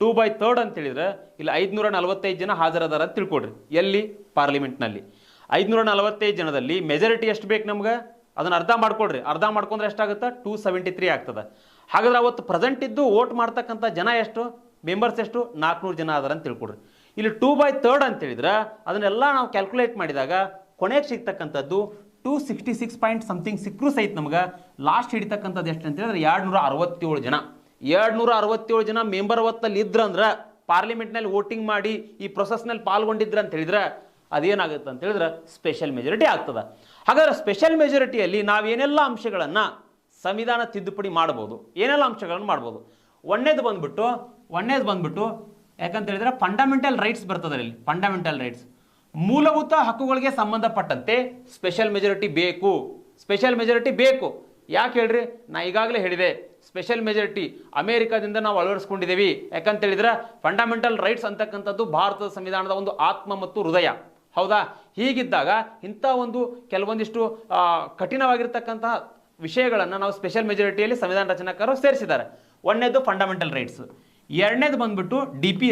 S3: 2/3 ಅಂತ ಹೇಳಿದ್ರೆ ಇಲ್ಲಿ 545 ಜನ ಹಾಜರದಾರ ಅಂತ ತಿಳ್ಕೊಡ್ರಿ. ಎಲ್ಲಿ? ಪಾರ್ಲಿಮೆಂಟ್ನಲ್ಲಿ 545 ಜನದಲ್ಲಿ ಮೆಜಾರಿಟಿ ಎಷ್ಟು ಬೇಕು ನಮ್ಗೆ? ಅದನ್ನು ಅರ್ಧ ಮಾಡ್ಕೊಳ್ರಿ. ಅರ್ಧ ಮಾಡ್ಕೊಂಡ್ರೆ ಎಷ್ಟಾಗುತ್ತೆ? 273 ಆಗ್ತದೆ. ಹಾಗಾದ್ರೆ ಅವತ್ತು ಪ್ರೆಸೆಂಟ್ ಇದ್ದು ವೋಟ್ ಮಾಡ್ತಕ್ಕಂಥ ಜನ ಎಷ್ಟು? ಮೆಂಬರ್ಸ್ ಎಷ್ಟು? 400 ಜನ ಅದಾರ ಅಂತ ತಿಳ್ಕೊಡ್ರಿ. ಇಲ್ಲಿ 2/3 ಅಂತ ಹೇಳಿದ್ರೆ ಅದನ್ನೆಲ್ಲ ನಾವು ಕ್ಯಾಲ್ಕುಲೇಟ್ ಮಾಡಿದಾಗ ಕೊನೆಗೆ ಸಿಗ್ತಕ್ಕಂಥದ್ದು 266 ಪಾಯಿಂಟ್ ಸಮಥಿಂಗ್ ಸಿಕ್ಕರೂ ಸಹಿತ ನಮ್ಗೆ ಲಾಸ್ಟ್ ಹಿಡಿತಕ್ಕಂಥದ್ದು ಎಷ್ಟು ಅಂತ ಹೇಳಿದ್ರೆ 267 ಜನ. 267 ಜನ ಮೆಂಬರ್ ಅವತ್ತಲ್ಲಿ ಇದ್ರಂದ್ರೆ ಪಾರ್ಲಿಮೆಂಟ್ನಲ್ಲಿ ವೋಟಿಂಗ್ ಮಾಡಿ ಈ ಪ್ರೊಸೆಸ್ನಲ್ಲಿ ಪಾಲ್ಗೊಂಡಿದ್ರ ಅಂತ ಹೇಳಿದ್ರೆ ಅದೇನಾಗುತ್ತೆ ಅಂತ ಹೇಳಿದ್ರೆ ಸ್ಪೆಷಲ್ ಮೆಜಾರಿಟಿ ಆಗ್ತದೆ. ಹಾಗಾದ್ರೆ ಸ್ಪೆಷಲ್ ಮೆಜಾರಿಟಿಯಲ್ಲಿ ನಾವೇನೆಲ್ಲ ಅಂಶಗಳನ್ನು ಸಂವಿಧಾನ ತಿದ್ದುಪಡಿ ಮಾಡ್ಬೋದು, ಏನೆಲ್ಲ ಅಂಶಗಳನ್ನು ಮಾಡ್ಬೋದು? ಒಂದೇದು ಬಂದ್ಬಿಟ್ಟು ಯಾಕಂತ ಹೇಳಿದ್ರೆ ಫಂಡಮೆಂಟಲ್ ರೈಟ್ಸ್ ಬರ್ತದೆ. ಇಲ್ಲಿ ಫಂಡಮೆಂಟಲ್ ರೈಟ್ಸ್, ಮೂಲಭೂತ ಹಕ್ಕುಗಳಿಗೆ ಸಂಬಂಧಪಟ್ಟಂತೆ ಸ್ಪೆಷಲ್ ಮೆಜಾರಿಟಿ ಬೇಕು. ಯಾಕೆ ಹೇಳ್ರಿ? ನಾ ಈಗಾಗಲೇ ಹೇಳಿದೆ, ಸ್ಪೆಷಲ್ ಮೆಜಾರಿಟಿ ಅಮೆರಿಕಾದಿಂದ ನಾವು ಅಳವಡಿಸ್ಕೊಂಡಿದ್ದೀವಿ. ಯಾಕಂತ ಹೇಳಿದ್ರೆ ಫಂಡಮೆಂಟಲ್ ರೈಟ್ಸ್ ಅಂತಕ್ಕಂಥದ್ದು ಭಾರತದ ಸಂವಿಧಾನದ ಒಂದು ಆತ್ಮ ಮತ್ತು ಹೃದಯ. ಹೌದಾ? ಹೀಗಿದ್ದಾಗ ಇಂಥ ಒಂದು ಕೆಲವೊಂದಿಷ್ಟು ಕಠಿಣವಾಗಿರ್ತಕ್ಕಂತಹ ವಿಷಯಗಳನ್ನು ನಾವು ಸ್ಪೆಷಲ್ ಮೆಜಾರಿಟಿಯಲ್ಲಿ ಸಂವಿಧಾನ ರಚನಾಕಾರರು ಸೇರಿಸಿದ್ದಾರೆ. ಒಂದನೇದು ಫಂಡಮೆಂಟಲ್ ರೈಟ್ಸ್, ಎರಡನೇದು ಬಂದ್ಬಿಟ್ಟು ಡಿ ಪಿ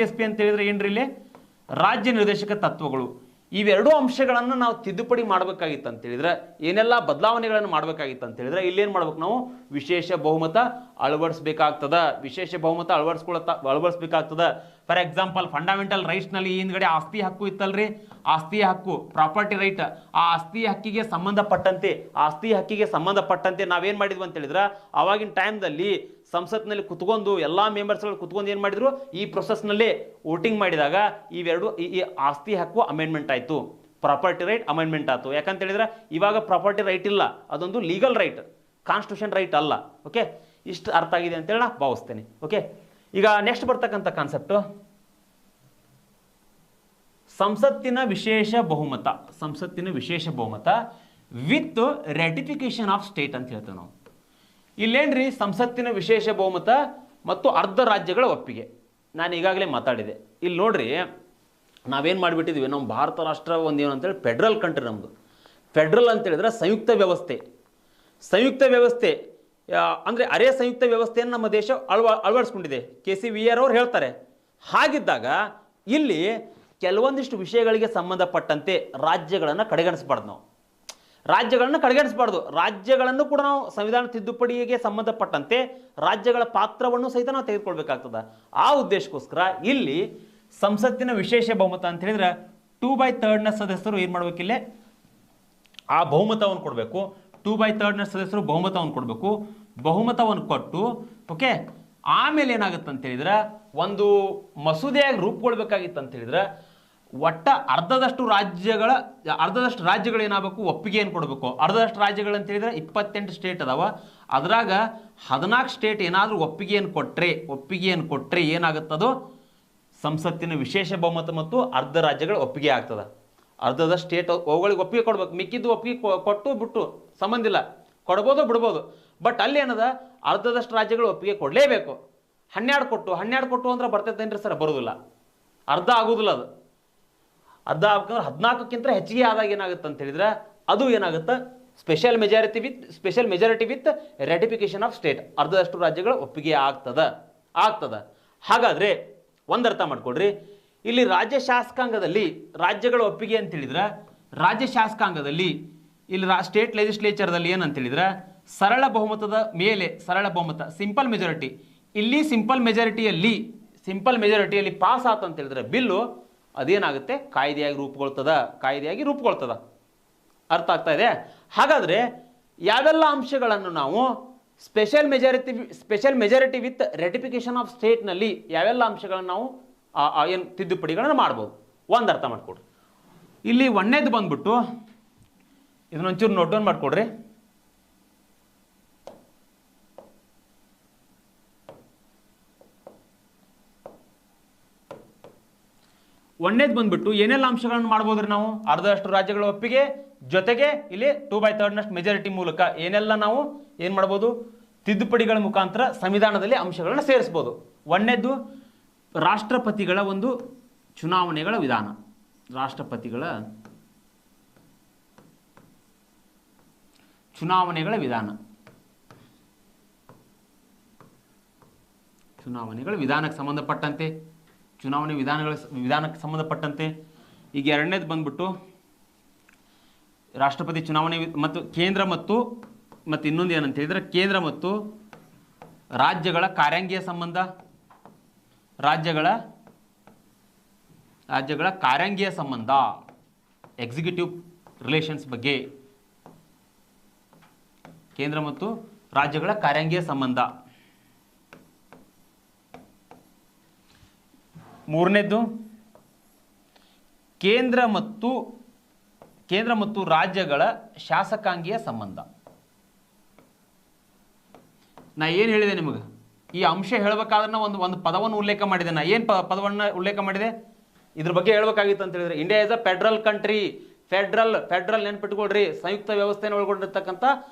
S3: ಎಸ್ ಪಿ ಅಂತ ಹೇಳಿದ್ರೆ ಏನ್ರಿ? ಇಲ್ಲಿ ರಾಜ್ಯ ನಿರ್ದೇಶಕ ತತ್ವಗಳು. ಇವೆರಡೂ ಅಂಶಗಳನ್ನು ನಾವು ತಿದ್ದುಪಡಿ ಮಾಡಬೇಕಾಗಿತ್ತು ಅಂತ ಹೇಳಿದ್ರೆ, ಏನೆಲ್ಲ ಬದಲಾವಣೆಗಳನ್ನು ಮಾಡಬೇಕಾಗಿತ್ತು ಅಂತ ಹೇಳಿದ್ರೆ, ಇಲ್ಲೇನು ಮಾಡ್ಬೇಕು ನಾವು? ವಿಶೇಷ ಬಹುಮತ ಅಳವಡಿಸ್ಬೇಕಾಗ್ತದ. ವಿಶೇಷ ಬಹುಮತ ಅಳವಡಿಸ್ಬೇಕಾಗ್ತದ. ಫಾರ್ ಎಕ್ಸಾಂಪಲ್, ಫಂಡಮೆಂಟಲ್ ರೈಟ್ಸ್ನಲ್ಲಿ ಹಿಂದ್ಗಡೆ ಆಸ್ತಿ ಹಕ್ಕು ಇತ್ತಲ್ರಿ, ಆಸ್ತಿ ಹಕ್ಕು, ಪ್ರಾಪರ್ಟಿ ರೈಟ್. ಆ ಆಸ್ತಿ ಹಕ್ಕಿಗೆ ಸಂಬಂಧಪಟ್ಟಂತೆ ನಾವೇನು ಮಾಡಿದ್ವಿ ಅಂತ ಹೇಳಿದ್ರೆ, ಆವಾಗಿನ ಟೈಮ್ದಲ್ಲಿ ಸಂಸತ್ನಲ್ಲಿ ಕುತ್ಕೊಂಡು ಎಲ್ಲ ಮೆಂಬರ್ಸ್ಗಳು ಕುತ್ಕೊಂಡು ಏನು ಮಾಡಿದ್ರು, ಈ ಪ್ರೊಸೆಸ್ನಲ್ಲಿ ವೋಟಿಂಗ್ ಮಾಡಿದಾಗ ಇವೆರಡು ಈ ಆಸ್ತಿ ಹಕ್ಕು ಅಮೆಂಡ್ಮೆಂಟ್ ಆಯಿತು, ಪ್ರಾಪರ್ಟಿ ರೈಟ್ ಅಮೆಂಡ್ಮೆಂಟ್ ಆಯಿತು. ಯಾಕಂತ ಹೇಳಿದ್ರೆ ಇವಾಗ ಪ್ರಾಪರ್ಟಿ ರೈಟ್ ಇಲ್ಲ, ಅದೊಂದು ಲೀಗಲ್ ರೈಟ್, ಕಾನ್ಸ್ಟಿಟ್ಯೂಷನ್ ರೈಟ್ ಅಲ್ಲ. ಓಕೆ, ಇಷ್ಟು ಅರ್ಥ ಆಗಿದೆ ಅಂತೇಳಿ ನಾ ಭಾವಿಸ್ತೇನೆ. ಓಕೆ, ಈಗ ನೆಕ್ಸ್ಟ್ ಬರ್ತಕ್ಕಂಥ ಕಾನ್ಸೆಪ್ಟು ಸಂಸತ್ತಿನ ವಿಶೇಷ ಬಹುಮತ ವಿತ್ ರೆಟಿಫಿಕೇಶನ್ ಆಫ್ ಸ್ಟೇಟ್ ಅಂತ ಹೇಳ್ತೇವೆ ನಾವು. ಇಲ್ಲೇನ್ರಿ ಸಂಸತ್ತಿನ ವಿಶೇಷ ಬಹುಮತ ಮತ್ತು ಅರ್ಧ ರಾಜ್ಯಗಳ ಒಪ್ಪಿಗೆ. ನಾನು ಈಗಾಗಲೇ ಮಾತಾಡಿದೆ. ಇಲ್ಲಿ ನೋಡ್ರಿ, ನಾವೇನು ಮಾಡಿಬಿಟ್ಟಿದ್ವಿ, ನಮ್ಮ ಭಾರತ ರಾಷ್ಟ್ರ ಒಂದೇನು ಅಂತೇಳಿ ಫೆಡ್ರಲ್ ಕಂಟ್ರಿ ನಮ್ಮದು. ಫೆಡ್ರಲ್ ಅಂತ ಹೇಳಿದ್ರೆ ಸಂಯುಕ್ತ ವ್ಯವಸ್ಥೆ ಅಂದರೆ ಅರೆ ಸಂಯುಕ್ತ ವ್ಯವಸ್ಥೆಯನ್ನು ನಮ್ಮ ದೇಶ ಅಳವಡಿಸ್ಕೊಂಡಿದೆ. KCVR ಅವ್ರು ಹೇಳ್ತಾರೆ. ಹಾಗಿದ್ದಾಗ ಇಲ್ಲಿ ಕೆಲವೊಂದಿಷ್ಟು ವಿಷಯಗಳಿಗೆ ಸಂಬಂಧಪಟ್ಟಂತೆ ರಾಜ್ಯಗಳನ್ನು ಕಡೆಗಣಿಸಬಾರ್ದು. ರಾಜ್ಯಗಳನ್ನು ಕೂಡ ನಾವು ಸಂವಿಧಾನ ತಿದ್ದುಪಡಿಗೆ ಸಂಬಂಧಪಟ್ಟಂತೆ ರಾಜ್ಯಗಳ ಪಾತ್ರವನ್ನು ಸಹಿತ ನಾವು ತೆಗೆದುಕೊಳ್ಬೇಕಾಗ್ತದೆ. ಆ ಉದ್ದೇಶಕ್ಕೋಸ್ಕರ ಇಲ್ಲಿ ಸಂಸತ್ತಿನ ವಿಶೇಷ ಬಹುಮತ ಅಂತ ಹೇಳಿದ್ರೆ 2/3 ಸದಸ್ಯರು ಏನು ಮಾಡ್ಬೇಕಿಲ್ಲೇ ಆ ಬಹುಮತವನ್ನು ಕೊಡಬೇಕು. 2/3 ಸದಸ್ಯರು ಬಹುಮತವನ್ನು ಕೊಟ್ಟು, ಓಕೆ, ಆಮೇಲೆ ಏನಾಗುತ್ತೆ ಅಂತ ಹೇಳಿದ್ರೆ, ಒಂದು ಮಸೂದೆಯಾಗಿ ರೂಪುಗೊಳ್ಬೇಕಾಗಿತ್ತು ಅಂತ ಹೇಳಿದ್ರೆ ಒಟ್ಟ ಅರ್ಧದಷ್ಟು ರಾಜ್ಯಗಳು ಏನಾಗಬೇಕು, ಒಪ್ಪಿಗೆಯನ್ನು ಕೊಡಬೇಕು. ಅರ್ಧದಷ್ಟು ರಾಜ್ಯಗಳು ಅಂತ ಹೇಳಿದ್ರೆ 28 ಸ್ಟೇಟ್ ಅದಾವ. ಅದ್ರಾಗ 14 ಸ್ಟೇಟ್ ಏನಾದರೂ ಒಪ್ಪಿಗೆಯನ್ನು ಕೊಟ್ಟರೆ ಏನಾಗುತ್ತದೋ ಸಂಸತ್ತಿನ ವಿಶೇಷ ಬಹುಮತ ಮತ್ತು ಅರ್ಧ ರಾಜ್ಯಗಳ ಒಪ್ಪಿಗೆ ಆಗ್ತದೆ. ಅರ್ಧದ ಸ್ಟೇಟ್ ಅವುಗಳಿಗೆ ಒಪ್ಪಿಗೆ ಕೊಡ್ಬೇಕು, ಮಿಕ್ಕಿದ್ದು ಒಪ್ಪಿಗೆ ಕೊಟ್ಟು ಬಿಟ್ಟು ಸಂಬಂಧ ಇಲ್ಲ, ಕೊಡ್ಬೋದು ಬಿಡ್ಬೋದು. ಬಟ್ ಅಲ್ಲಿ ಏನದ, ಅರ್ಧದಷ್ಟು ರಾಜ್ಯಗಳು ಒಪ್ಪಿಗೆ ಕೊಡಲೇಬೇಕು. 12 ಕೊಟ್ಟು ಅಂದ್ರೆ ಬರ್ತೈತೇನ್ರಿ ಸರ್? ಬರೋದಿಲ್ಲ, ಅರ್ಧ ಆಗೋದಿಲ್ಲ. ಅದು ಅರ್ಧ ಆಗ್ಬೇಕಂದ್ರೆ 14ಕ್ಕಿಂತ ಹೆಚ್ಚಿಗೆ ಆದಾಗ ಏನಾಗುತ್ತೆ ಅಂತ ಹೇಳಿದ್ರೆ ಅದು ಏನಾಗುತ್ತೆ, special majority with ratification of state, ಅರ್ಧದಷ್ಟು ರಾಜ್ಯಗಳ ಒಪ್ಪಿಗೆ ಆಗ್ತದ. ಹಾಗಾದ್ರೆ ಒಂದರ್ಥ ಮಾಡ್ಕೊಡ್ರಿ, ಇಲ್ಲಿ ರಾಜ್ಯ ಶಾಸಕಾಂಗದಲ್ಲಿ ರಾಜ್ಯಗಳ ಒಪ್ಪಿಗೆ ಅಂತ ಹೇಳಿದ್ರೆ, ರಾಜ್ಯ ಶಾಸಕಾಂಗದಲ್ಲಿ ಇಲ್ಲಿ ಸ್ಟೇಟ್ ಲೆಜಿಸ್ಲೇಚರ್ದಲ್ಲಿ ಏನಂತ ಹೇಳಿದ್ರೆ ಸರಳ ಬಹುಮತ ಸಿಂಪಲ್ ಮೆಜಾರಿಟಿ. ಇಲ್ಲಿ ಸಿಂಪಲ್ ಮೆಜಾರಿಟಿಯಲ್ಲಿ ಪಾಸ್ ಆತ ಅಂತ ಹೇಳಿದ್ರೆ ಬಿಲ್ಲು ಅದೇನಾಗುತ್ತೆ, ಕಾಯ್ದೆಯಾಗಿ ರೂಪುಗೊಳ್ತದ. ಅರ್ಥ ಆಗ್ತಾ ಇದೆ? ಹಾಗಾದ್ರೆ ಯಾವೆಲ್ಲ ಅಂಶಗಳನ್ನು ನಾವು special majority with ratification of ಸ್ಟೇಟ್ನಲ್ಲಿ ಯಾವೆಲ್ಲ ಅಂಶಗಳನ್ನು ನಾವು ಏನು ತಿದ್ದುಪಡಿಗಳನ್ನು ಮಾಡ್ಬೋದು, ಒಂದು ಅರ್ಥ ಮಾಡ್ಕೊಡ್ರಿ. ಇಲ್ಲಿ ಒಂದನೇದು ಬಂದ್ಬಿಟ್ಟು ಇದನ್ನೊಂಚೂರು ನೋಟ್ ಡೌನ್ ಮಾಡ್ಕೊಡ್ರಿ. ಒಂದನೇದು ಬಂದ್ಬಿಟ್ಟು ಏನೆಲ್ಲ ಅಂಶಗಳನ್ನು ಮಾಡ್ಬೋದ್ರಿ ನಾವು, ಅರ್ಧದಷ್ಟು ರಾಜ್ಯಗಳ ಒಪ್ಪಿಗೆ ಜೊತೆಗೆ ಇಲ್ಲಿ 2/3 ಮೆಜಾರಿಟಿ ಮೂಲಕ ಏನೆಲ್ಲ ನಾವು ಏನು ಮಾಡ್ಬೋದು, ತಿದ್ದುಪಡಿಗಳ ಮುಖಾಂತರ ಸಂವಿಧಾನದಲ್ಲಿ ಅಂಶಗಳನ್ನು ಸೇರಿಸ್ಬೋದು. ಒಂದನೇದು ರಾಷ್ಟ್ರಪತಿಗಳ ಒಂದು ಚುನಾವಣೆಗಳ ವಿಧಾನ. ಚುನಾವಣೆಗಳ ವಿಧಾನಕ್ಕೆ ಸಂಬಂಧಪಟ್ಟಂತೆ ಈಗ ಎರಡನೇದು ಬಂದ್ಬಿಟ್ಟು ರಾಷ್ಟ್ರಪತಿ ಚುನಾವಣೆ ಮತ್ತು ಕೇಂದ್ರ ಮತ್ತು ಇನ್ನೊಂದು ಏನಂತ ಹೇಳಿದ್ರೆ ಕೇಂದ್ರ ಮತ್ತು ರಾಜ್ಯಗಳ ಕಾರ್ಯಾಂಗೀಯ ಸಂಬಂಧ, ರಾಜ್ಯಗಳ ಕಾರ್ಯಾಂಗೀಯ ಸಂಬಂಧ, ಎಕ್ಸಿಕ್ಯೂಟಿವ್ ರಿಲೇಷನ್ಸ್ ಬಗ್ಗೆ, ಕೇಂದ್ರ ಮತ್ತು ರಾಜ್ಯಗಳ ಕಾರ್ಯಾಂಗೀಯ ಸಂಬಂಧ. ಮೂರನೇದು ಕೇಂದ್ರ ಮತ್ತು ರಾಜ್ಯಗಳ ಶಾಸಕಾಂಗೀಯ ಸಂಬಂಧ. ನಾ ಏನು ಹೇಳಿದೆ ನಿಮಗೆ, ಈ ಅಂಶ ಹೇಳಬೇಕಾದ್ರೆ ಒಂದು ಪದವನ್ನು ಉಲ್ಲೇಖ ಮಾಡಿದೆ. ನಾ ಏನು ಪದವನ್ನು ಉಲ್ಲೇಖ ಮಾಡಿದೆ, ಇದ್ರ ಬಗ್ಗೆ ಹೇಳ್ಬೇಕಾಗಿತ್ತು ಅಂತ ಹೇಳಿದ್ರೆ, India is a federal country. Federal ನೆನ್ಪಿಟ್ಕೊಳ್ರಿ, ಸಂಯುಕ್ತ ವ್ಯವಸ್ಥೆಯನ್ನು ಒಳಗೊಂಡಿರ್ತಕ್ಕಂಥ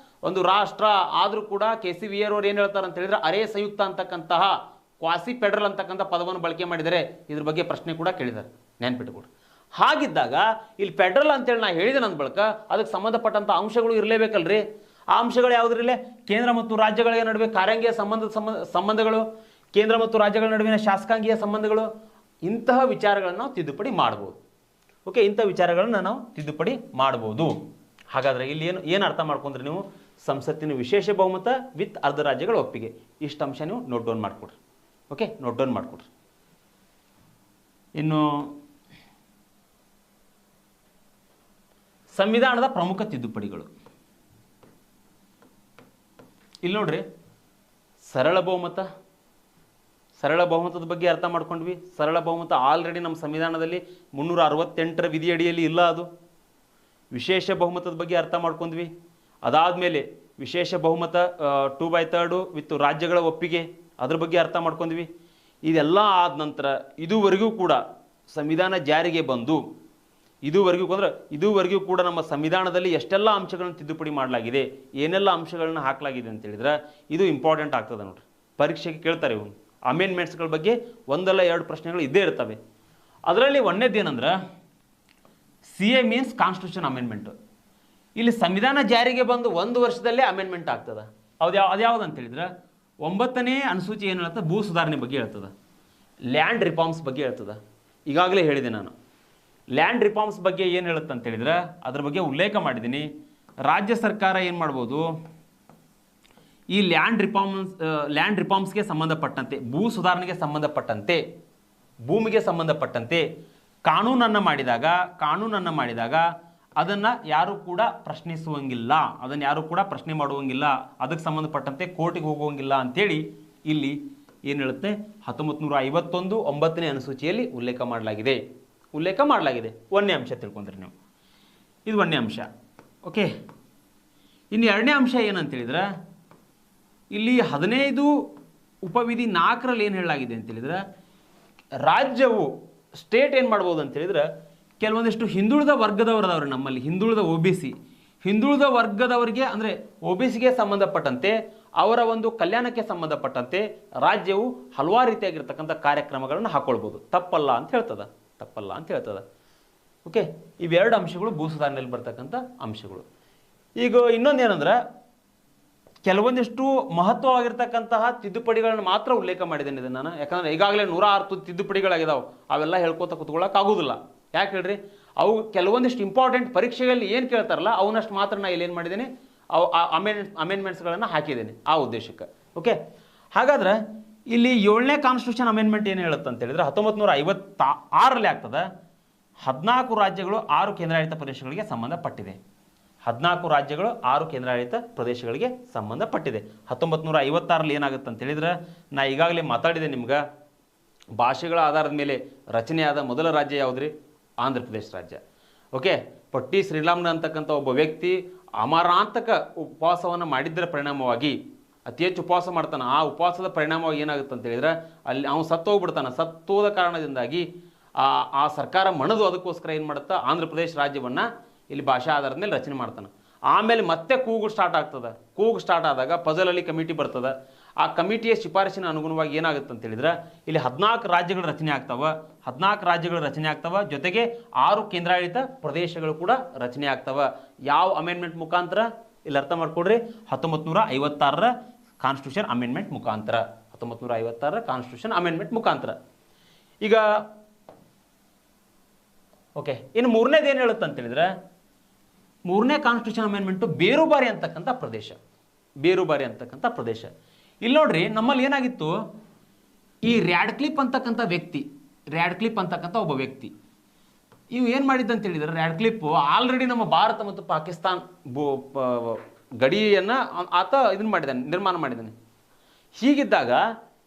S3: ಒಂದು ರಾಷ್ಟ್ರ. ಆದರೂ ಕೂಡ KCVR ಅವ್ರು ಏನು ಹೇಳ್ತಾರೆ ಅಂತ ಹೇಳಿದ್ರೆ ಅರೆ ಸಂಯುಕ್ತ ಅಂತಕ್ಕಂತಹ ಕ್ವಾಸಿ ಫೆಡ್ರಲ್ ಅಂತಕ್ಕಂಥ ಪದವನ್ನು ಬಳಕೆ ಮಾಡಿದರೆ ಇದ್ರ ಬಗ್ಗೆ ಪ್ರಶ್ನೆ ಕೂಡ ಕೇಳಿದ್ದಾರೆ, ನೆನ್ಪಿಟ್ಕೊಡ್ರಿ. ಹಾಗಿದ್ದಾಗ ಇಲ್ಲಿ ಫೆಡ್ರಲ್ ಅಂತೇಳಿ ನಾ ಹೇಳಿದೆ ನನ್ನ ಬಳಿಕ ಅದಕ್ಕೆ ಸಂಬಂಧಪಟ್ಟಂಥ ಅಂಶಗಳು ಇರಲೇಬೇಕಲ್ರಿ. ಆ ಅಂಶಗಳು ಯಾವುದ್ರಿಲ್ಲ, ಕೇಂದ್ರ ಮತ್ತು ರಾಜ್ಯಗಳ ನಡುವೆ ಕಾರ್ಯಾಂಗೀಯ ಸಂಬಂಧಗಳು, ಕೇಂದ್ರ ಮತ್ತು ರಾಜ್ಯಗಳ ನಡುವಿನ ಶಾಸಕಾಂಗೀಯ ಸಂಬಂಧಗಳು, ಇಂತಹ ವಿಚಾರಗಳನ್ನು ನಾವು ತಿದ್ದುಪಡಿ ಮಾಡ್ಬೋದು. ಓಕೆ, ಇಂಥ ವಿಚಾರಗಳನ್ನ ನಾವು ತಿದ್ದುಪಡಿ ಮಾಡ್ಬೋದು. ಹಾಗಾದರೆ ಇಲ್ಲಿ ಏನು ಅರ್ಥ ಮಾಡ್ಕೊಂಡ್ರೆ ನೀವು ಸಂಸತ್ತಿನ ವಿಶೇಷ ಬಹುಮತ ವಿತ್ ಅರ್ಧ ರಾಜ್ಯಗಳ ಒಪ್ಪಿಗೆ, ಇಷ್ಟು ಅಂಶ ನೀವು ನೋಟ್ ಡೌನ್ ಮಾಡಿಕೊಡ್ರಿ. ಓಕೆ, ನೋಟ್ ಡೌನ್ ಮಾಡಿಕೊಡ್ರಿ. ಇನ್ನು ಸಂವಿಧಾನದ ಪ್ರಮುಖ ತಿದ್ದುಪಡಿಗಳು ಇಲ್ಲಿ ನೋಡ್ರಿ. ಸರಳ ಬಹುಮತದ ಬಗ್ಗೆ ಅರ್ಥ ಮಾಡ್ಕೊಂಡ್ವಿ. ಸರಳ ಬಹುಮತ ಆಲ್ರೆಡಿ ನಮ್ಮ ಸಂವಿಧಾನದಲ್ಲಿ 368ರ ವಿಧಿಯಡಿಯಲ್ಲಿ ಇಲ್ಲ. ಅದು ವಿಶೇಷ ಬಹುಮತದ ಬಗ್ಗೆ ಅರ್ಥ ಮಾಡ್ಕೊಂಡ್ವಿ. ಅದಾದಮೇಲೆ ವಿಶೇಷ ಬಹುಮತ 2/3 ವಿತ್ ರಾಜ್ಯಗಳ ಒಪ್ಪಿಗೆ, ಅದ್ರ ಬಗ್ಗೆ ಅರ್ಥ ಮಾಡ್ಕೊಂಡ್ವಿ. ಇದೆಲ್ಲ ಆದ ನಂತರ ಇದುವರೆಗೂ ಕೂಡ ಸಂವಿಧಾನ ಜಾರಿಗೆ ಬಂದು ಇದುವರೆಗೂ ಕೂಡ ನಮ್ಮ ಸಂವಿಧಾನದಲ್ಲಿ ಎಷ್ಟೆಲ್ಲ ಅಂಶಗಳನ್ನು ತಿದ್ದುಪಡಿ ಮಾಡಲಾಗಿದೆ, ಏನೆಲ್ಲ ಅಂಶಗಳನ್ನ ಹಾಕಲಾಗಿದೆ ಅಂತ ಹೇಳಿದ್ರೆ ಇದು ಇಂಪಾರ್ಟೆಂಟ್ ಆಗ್ತದೆ ನೋಡ್ರಿ. ಪರೀಕ್ಷೆಗೆ ಕೇಳ್ತಾರೆ ಇವು ಅಮೆಂಡ್ಮೆಂಟ್ಸ್ಗಳ ಬಗ್ಗೆ 1-2 ಪ್ರಶ್ನೆಗಳು ಇದ್ದೇ ಇರ್ತವೆ. ಅದರಲ್ಲಿ ಒಂದೇದೇನಂದ್ರೆ CA ಮೀನ್ಸ್ ಕಾನ್ಸ್ಟಿಟ್ಯೂಷನ್ ಅಮೆಂಡ್ಮೆಂಟ್. ಇಲ್ಲಿ ಸಂವಿಧಾನ ಜಾರಿಗೆ ಬಂದು 1 ವರ್ಷದಲ್ಲೇ ಅಮೆಂಡ್ಮೆಂಟ್ ಆಗ್ತದೆ. ಅದ್ಯಾವುದು ಅಂತ ಹೇಳಿದ್ರೆ 9ನೇ ಅನುಸೂಚಿ ಏನು ಹೇಳ್ತದೆ, ಭೂ ಸುಧಾರಣೆ ಬಗ್ಗೆ ಹೇಳ್ತದೆ, ಲ್ಯಾಂಡ್ ರಿಫಾರ್ಮ್ಸ್ ಬಗ್ಗೆ ಹೇಳ್ತದೆ. ಈಗಾಗಲೇ ಹೇಳಿದೆ ನಾನು. ಲ್ಯಾಂಡ್ ರಿಫಾರ್ಮ್ಸ್ ಬಗ್ಗೆ ಏನು ಹೇಳುತ್ತೆ ಅಂತ ಹೇಳಿದ್ರೆ ಅದ್ರ ಬಗ್ಗೆ ಉಲ್ಲೇಖ ಮಾಡಿದ್ದೀನಿ. ರಾಜ್ಯ ಸರ್ಕಾರ ಏನು ಮಾಡ್ಬೋದು, ಈ ಲ್ಯಾಂಡ್ ರಿಫಾರ್ಮ್ಸ್ಗೆ ಸಂಬಂಧಪಟ್ಟಂತೆ, ಭೂ ಸುಧಾರಣೆಗೆ ಸಂಬಂಧಪಟ್ಟಂತೆ, ಭೂಮಿಗೆ ಸಂಬಂಧಪಟ್ಟಂತೆ ಕಾನೂನನ್ನು ಮಾಡಿದಾಗ ಅದನ್ನು ಯಾರು ಕೂಡ ಪ್ರಶ್ನಿಸುವಂಗಿಲ್ಲ, ಅದನ್ನು ಯಾರು ಕೂಡ ಪ್ರಶ್ನೆ ಮಾಡುವಂಗಿಲ್ಲ, ಅದಕ್ಕೆ ಸಂಬಂಧಪಟ್ಟಂತೆ ಕೋರ್ಟಿಗೆ ಹೋಗುವಂಗಿಲ್ಲ ಅಂಥೇಳಿ ಇಲ್ಲಿ ಏನು ಹೇಳುತ್ತೆ 1951 9ನೇ ಅನುಸೂಚಿಯಲ್ಲಿ ಉಲ್ಲೇಖ ಮಾಡಲಾಗಿದೆ. 1ನೇ ಅಂಶ ತಿಳ್ಕೊಂಡ್ರಿ ನೀವು. ಇದು 1ನೇ ಅಂಶ. ಓಕೆ, ಇನ್ನು 2ನೇ ಅಂಶ ಏನಂತೇಳಿದ್ರೆ ಇಲ್ಲಿ 15 ಉಪವಿಧಿ 4ರಲ್ಲಿ ಏನು ಹೇಳಲಾಗಿದೆ ಅಂತೇಳಿದ್ರೆ ರಾಜ್ಯವು ಸ್ಟೇಟ್ ಏನು ಮಾಡ್ಬೋದು ಅಂತೇಳಿದ್ರೆ ಕೆಲವೊಂದಿಷ್ಟು ಹಿಂದುಳಿದ ವರ್ಗದವರದವ್ರು ನಮ್ಮಲ್ಲಿ ಹಿಂದುಳಿದ ಹಿಂದುಳಿದ ವರ್ಗದವರಿಗೆ ಅಂದರೆ OBCಗೆ ಸಂಬಂಧಪಟ್ಟಂತೆ ಅವರ ಒಂದು ಕಲ್ಯಾಣಕ್ಕೆ ಸಂಬಂಧಪಟ್ಟಂತೆ ರಾಜ್ಯವು ಹಲವಾರು ರೀತಿಯಾಗಿರ್ತಕ್ಕಂಥ ಕಾರ್ಯಕ್ರಮಗಳನ್ನು ಹಾಕೊಳ್ಬೋದು. ತಪ್ಪಲ್ಲ ಅಂತ ಹೇಳ್ತದ. ಓಕೆ, ಇವೆರಡು ಅಂಶಗಳು ಭೂ ಸುಧಾರಣೆಯಲ್ಲಿ ಬರ್ತಕ್ಕಂಥ ಅಂಶಗಳು. ಈಗ ಇನ್ನೊಂದೇನೆಂದ್ರೆ ಕೆಲವೊಂದಿಷ್ಟು ಮಹತ್ವವಾಗಿರ್ತಕ್ಕಂತಹ ತಿದ್ದುಪಡಿಗಳನ್ನು ಮಾತ್ರ ಉಲ್ಲೇಖ ಮಾಡಿದ್ದೇನೆ ಇದನ್ನು ನಾನು. ಯಾಕಂದರೆ ಈಗಾಗಲೇ 106 ತಿದ್ದುಪಡಿಗಳಾಗಿದ್ದಾವೆ. ಅವೆಲ್ಲ ಹೇಳ್ಕೋತ ಕೂತ್ಕೊಳ್ಳೋಕ್ಕಾಗೋದಿಲ್ಲ. ಯಾಕೆ ಹೇಳ್ರಿ, ಅವು ಕೆಲವೊಂದಿಷ್ಟು ಇಂಪಾರ್ಟೆಂಟ್ ಪರೀಕ್ಷೆಯಲ್ಲಿ ಏನು ಕೇಳ್ತಾರಲ್ಲ ಅವನಷ್ಟು ಮಾತ್ರ ನಾನು ಇಲ್ಲಿ ಏನು ಮಾಡಿದ್ದೀನಿ, ಅಮೆಂಡ್ಮೆಂಟ್ಸ್ಗಳನ್ನು ಹಾಕಿದ್ದೇನೆ ಆ ಉದ್ದೇಶಕ್ಕೆ. ಓಕೆ, ಹಾಗಾದ್ರೆ ಇಲ್ಲಿ 7ನೇ ಕಾನ್ಸ್ಟಿಟ್ಯೂಷನ್ ಅಮೆಂಡ್ಮೆಂಟ್ ಏನು ಹೇಳುತ್ತೆ ಅಂತ ಹೇಳಿದ್ರೆ 1956ರಲ್ಲಿ ಆಗ್ತದೆ. 14 ರಾಜ್ಯಗಳು 6 ಕೇಂದ್ರಾಡಳಿತ ಪ್ರದೇಶಗಳಿಗೆ ಸಂಬಂಧಪಟ್ಟಿದೆ. 14 ರಾಜ್ಯಗಳು 6 ಕೇಂದ್ರಾಡಳಿತ ಪ್ರದೇಶಗಳಿಗೆ ಸಂಬಂಧಪಟ್ಟಿದೆ. 1956ರಲ್ಲಿ ಏನಾಗುತ್ತೆ ಅಂತ ಹೇಳಿದ್ರೆ ನಾ ಈಗಾಗಲೇ ಮಾತಾಡಿದೆ ನಿಮ್ಗೆ, ಭಾಷೆಗಳ ಆಧಾರದ ಮೇಲೆ ರಚನೆಯಾದ ಮೊದಲ ರಾಜ್ಯ ಯಾವುದ್ರಿ, ಆಂಧ್ರ ಪ್ರದೇಶ ರಾಜ್ಯ. ಓಕೆ, ಪಟ್ಟಿ ಶ್ರೀರಾಮನ ಅಂತಕ್ಕಂಥ ಒಬ್ಬ ವ್ಯಕ್ತಿ ಅಮರಾಂತಕ ಉಪವಾಸವನ್ನು ಮಾಡಿದ್ದರ ಪರಿಣಾಮವಾಗಿ ಅತಿ ಹೆಚ್ಚು ಉಪವಾಸ ಮಾಡ್ತಾನೆ. ಆ ಉಪವಾಸದ ಪರಿಣಾಮವಾಗಿ ಏನಾಗುತ್ತೆ ಅಂತ ಹೇಳಿದ್ರೆ ಅಲ್ಲಿ ಅವನು ಸತ್ತೋಗ್ಬಿಡ್ತಾನೆ. ಸತ್ತೋದ ಕಾರಣದಿಂದಾಗಿ ಆ ಸರ್ಕಾರ ಮಣದು ಅದಕ್ಕೋಸ್ಕರ ಏನು ಮಾಡುತ್ತಾ ಆಂಧ್ರ ಪ್ರದೇಶ ರಾಜ್ಯವನ್ನು ಇಲ್ಲಿ ಭಾಷಾ ಆಧಾರದ ಮೇಲೆ ರಚನೆ ಮಾಡ್ತಾನೆ. ಆಮೇಲೆ ಮತ್ತೆ ಕೂಗು ಸ್ಟಾರ್ಟ್ ಆದಾಗ ಪಜಲಲ್ಲಿ ಕಮಿಟಿ ಬರ್ತದೆ. ಆ ಕಮಿಟಿಯ ಶಿಫಾರಸಿನ ಅನುಗುಣವಾಗಿ ಏನಾಗುತ್ತೆ ಅಂತ ಹೇಳಿದ್ರೆ ಇಲ್ಲಿ 14 ರಾಜ್ಯಗಳ ರಚನೆ ಆಗ್ತವೆ. ಜೊತೆಗೆ 6 ಕೇಂದ್ರಾಡಳಿತ ಪ್ರದೇಶಗಳು ಕೂಡ ರಚನೆ ಆಗ್ತವೆ. ಯಾವ ಅಮೆಂಡ್ಮೆಂಟ್ ಮುಖಾಂತರ ಇಲ್ಲಿ ಅರ್ಥ ಮಾಡ್ಕೊಡ್ರಿ, 1956ರ ಕಾನ್ಸ್ಟಿಟ್ಯೂಷನ್ ಅಮೆಂಡ್ಮೆಂಟ್ ಮುಖಾಂತರ. 1956ರ ಕಾನ್ಸ್ಟಿಟ್ಯೂಷನ್ ಅಮೆಂಡ್ಮೆಂಟ್ ಮುಖಾಂತರ. ಈಗ ಓಕೆ, ಇನ್ನು 3ನೇದು ಏನು ಹೇಳುತ್ತೆ ಅಂತ ಹೇಳಿದ್ರೆ 3ನೇ ಕಾನ್ಸ್ಟಿಟ್ಯೂಷನ್ ಅಮೆಂಡ್ಮೆಂಟು ಬೇರುಬಾರಿ ಅಂತಕ್ಕಂಥ ಪ್ರದೇಶ. ಇಲ್ಲಿ ನೋಡ್ರಿ, ನಮ್ಮಲ್ಲಿ ಏನಾಗಿತ್ತು, ಈ ರ್ಯಾಡ್ಕ್ಲಿಫ್ ಅಂತಕ್ಕಂಥ ಒಬ್ಬ ವ್ಯಕ್ತಿ ಇವು ಏನು ಮಾಡಿದ್ದಂತ ಹೇಳಿದ್ರೆ ರ್ಯಾಡ್ಕ್ಲಿಫ್ ಆಲ್ರೆಡಿ ನಮ್ಮ ಭಾರತ ಮತ್ತು ಪಾಕಿಸ್ತಾನ್ ಗಡಿಯನ್ನು ಆತ ನಿರ್ಮಾಣ ಮಾಡಿದ್ದಾನೆ. ಹೀಗಿದ್ದಾಗ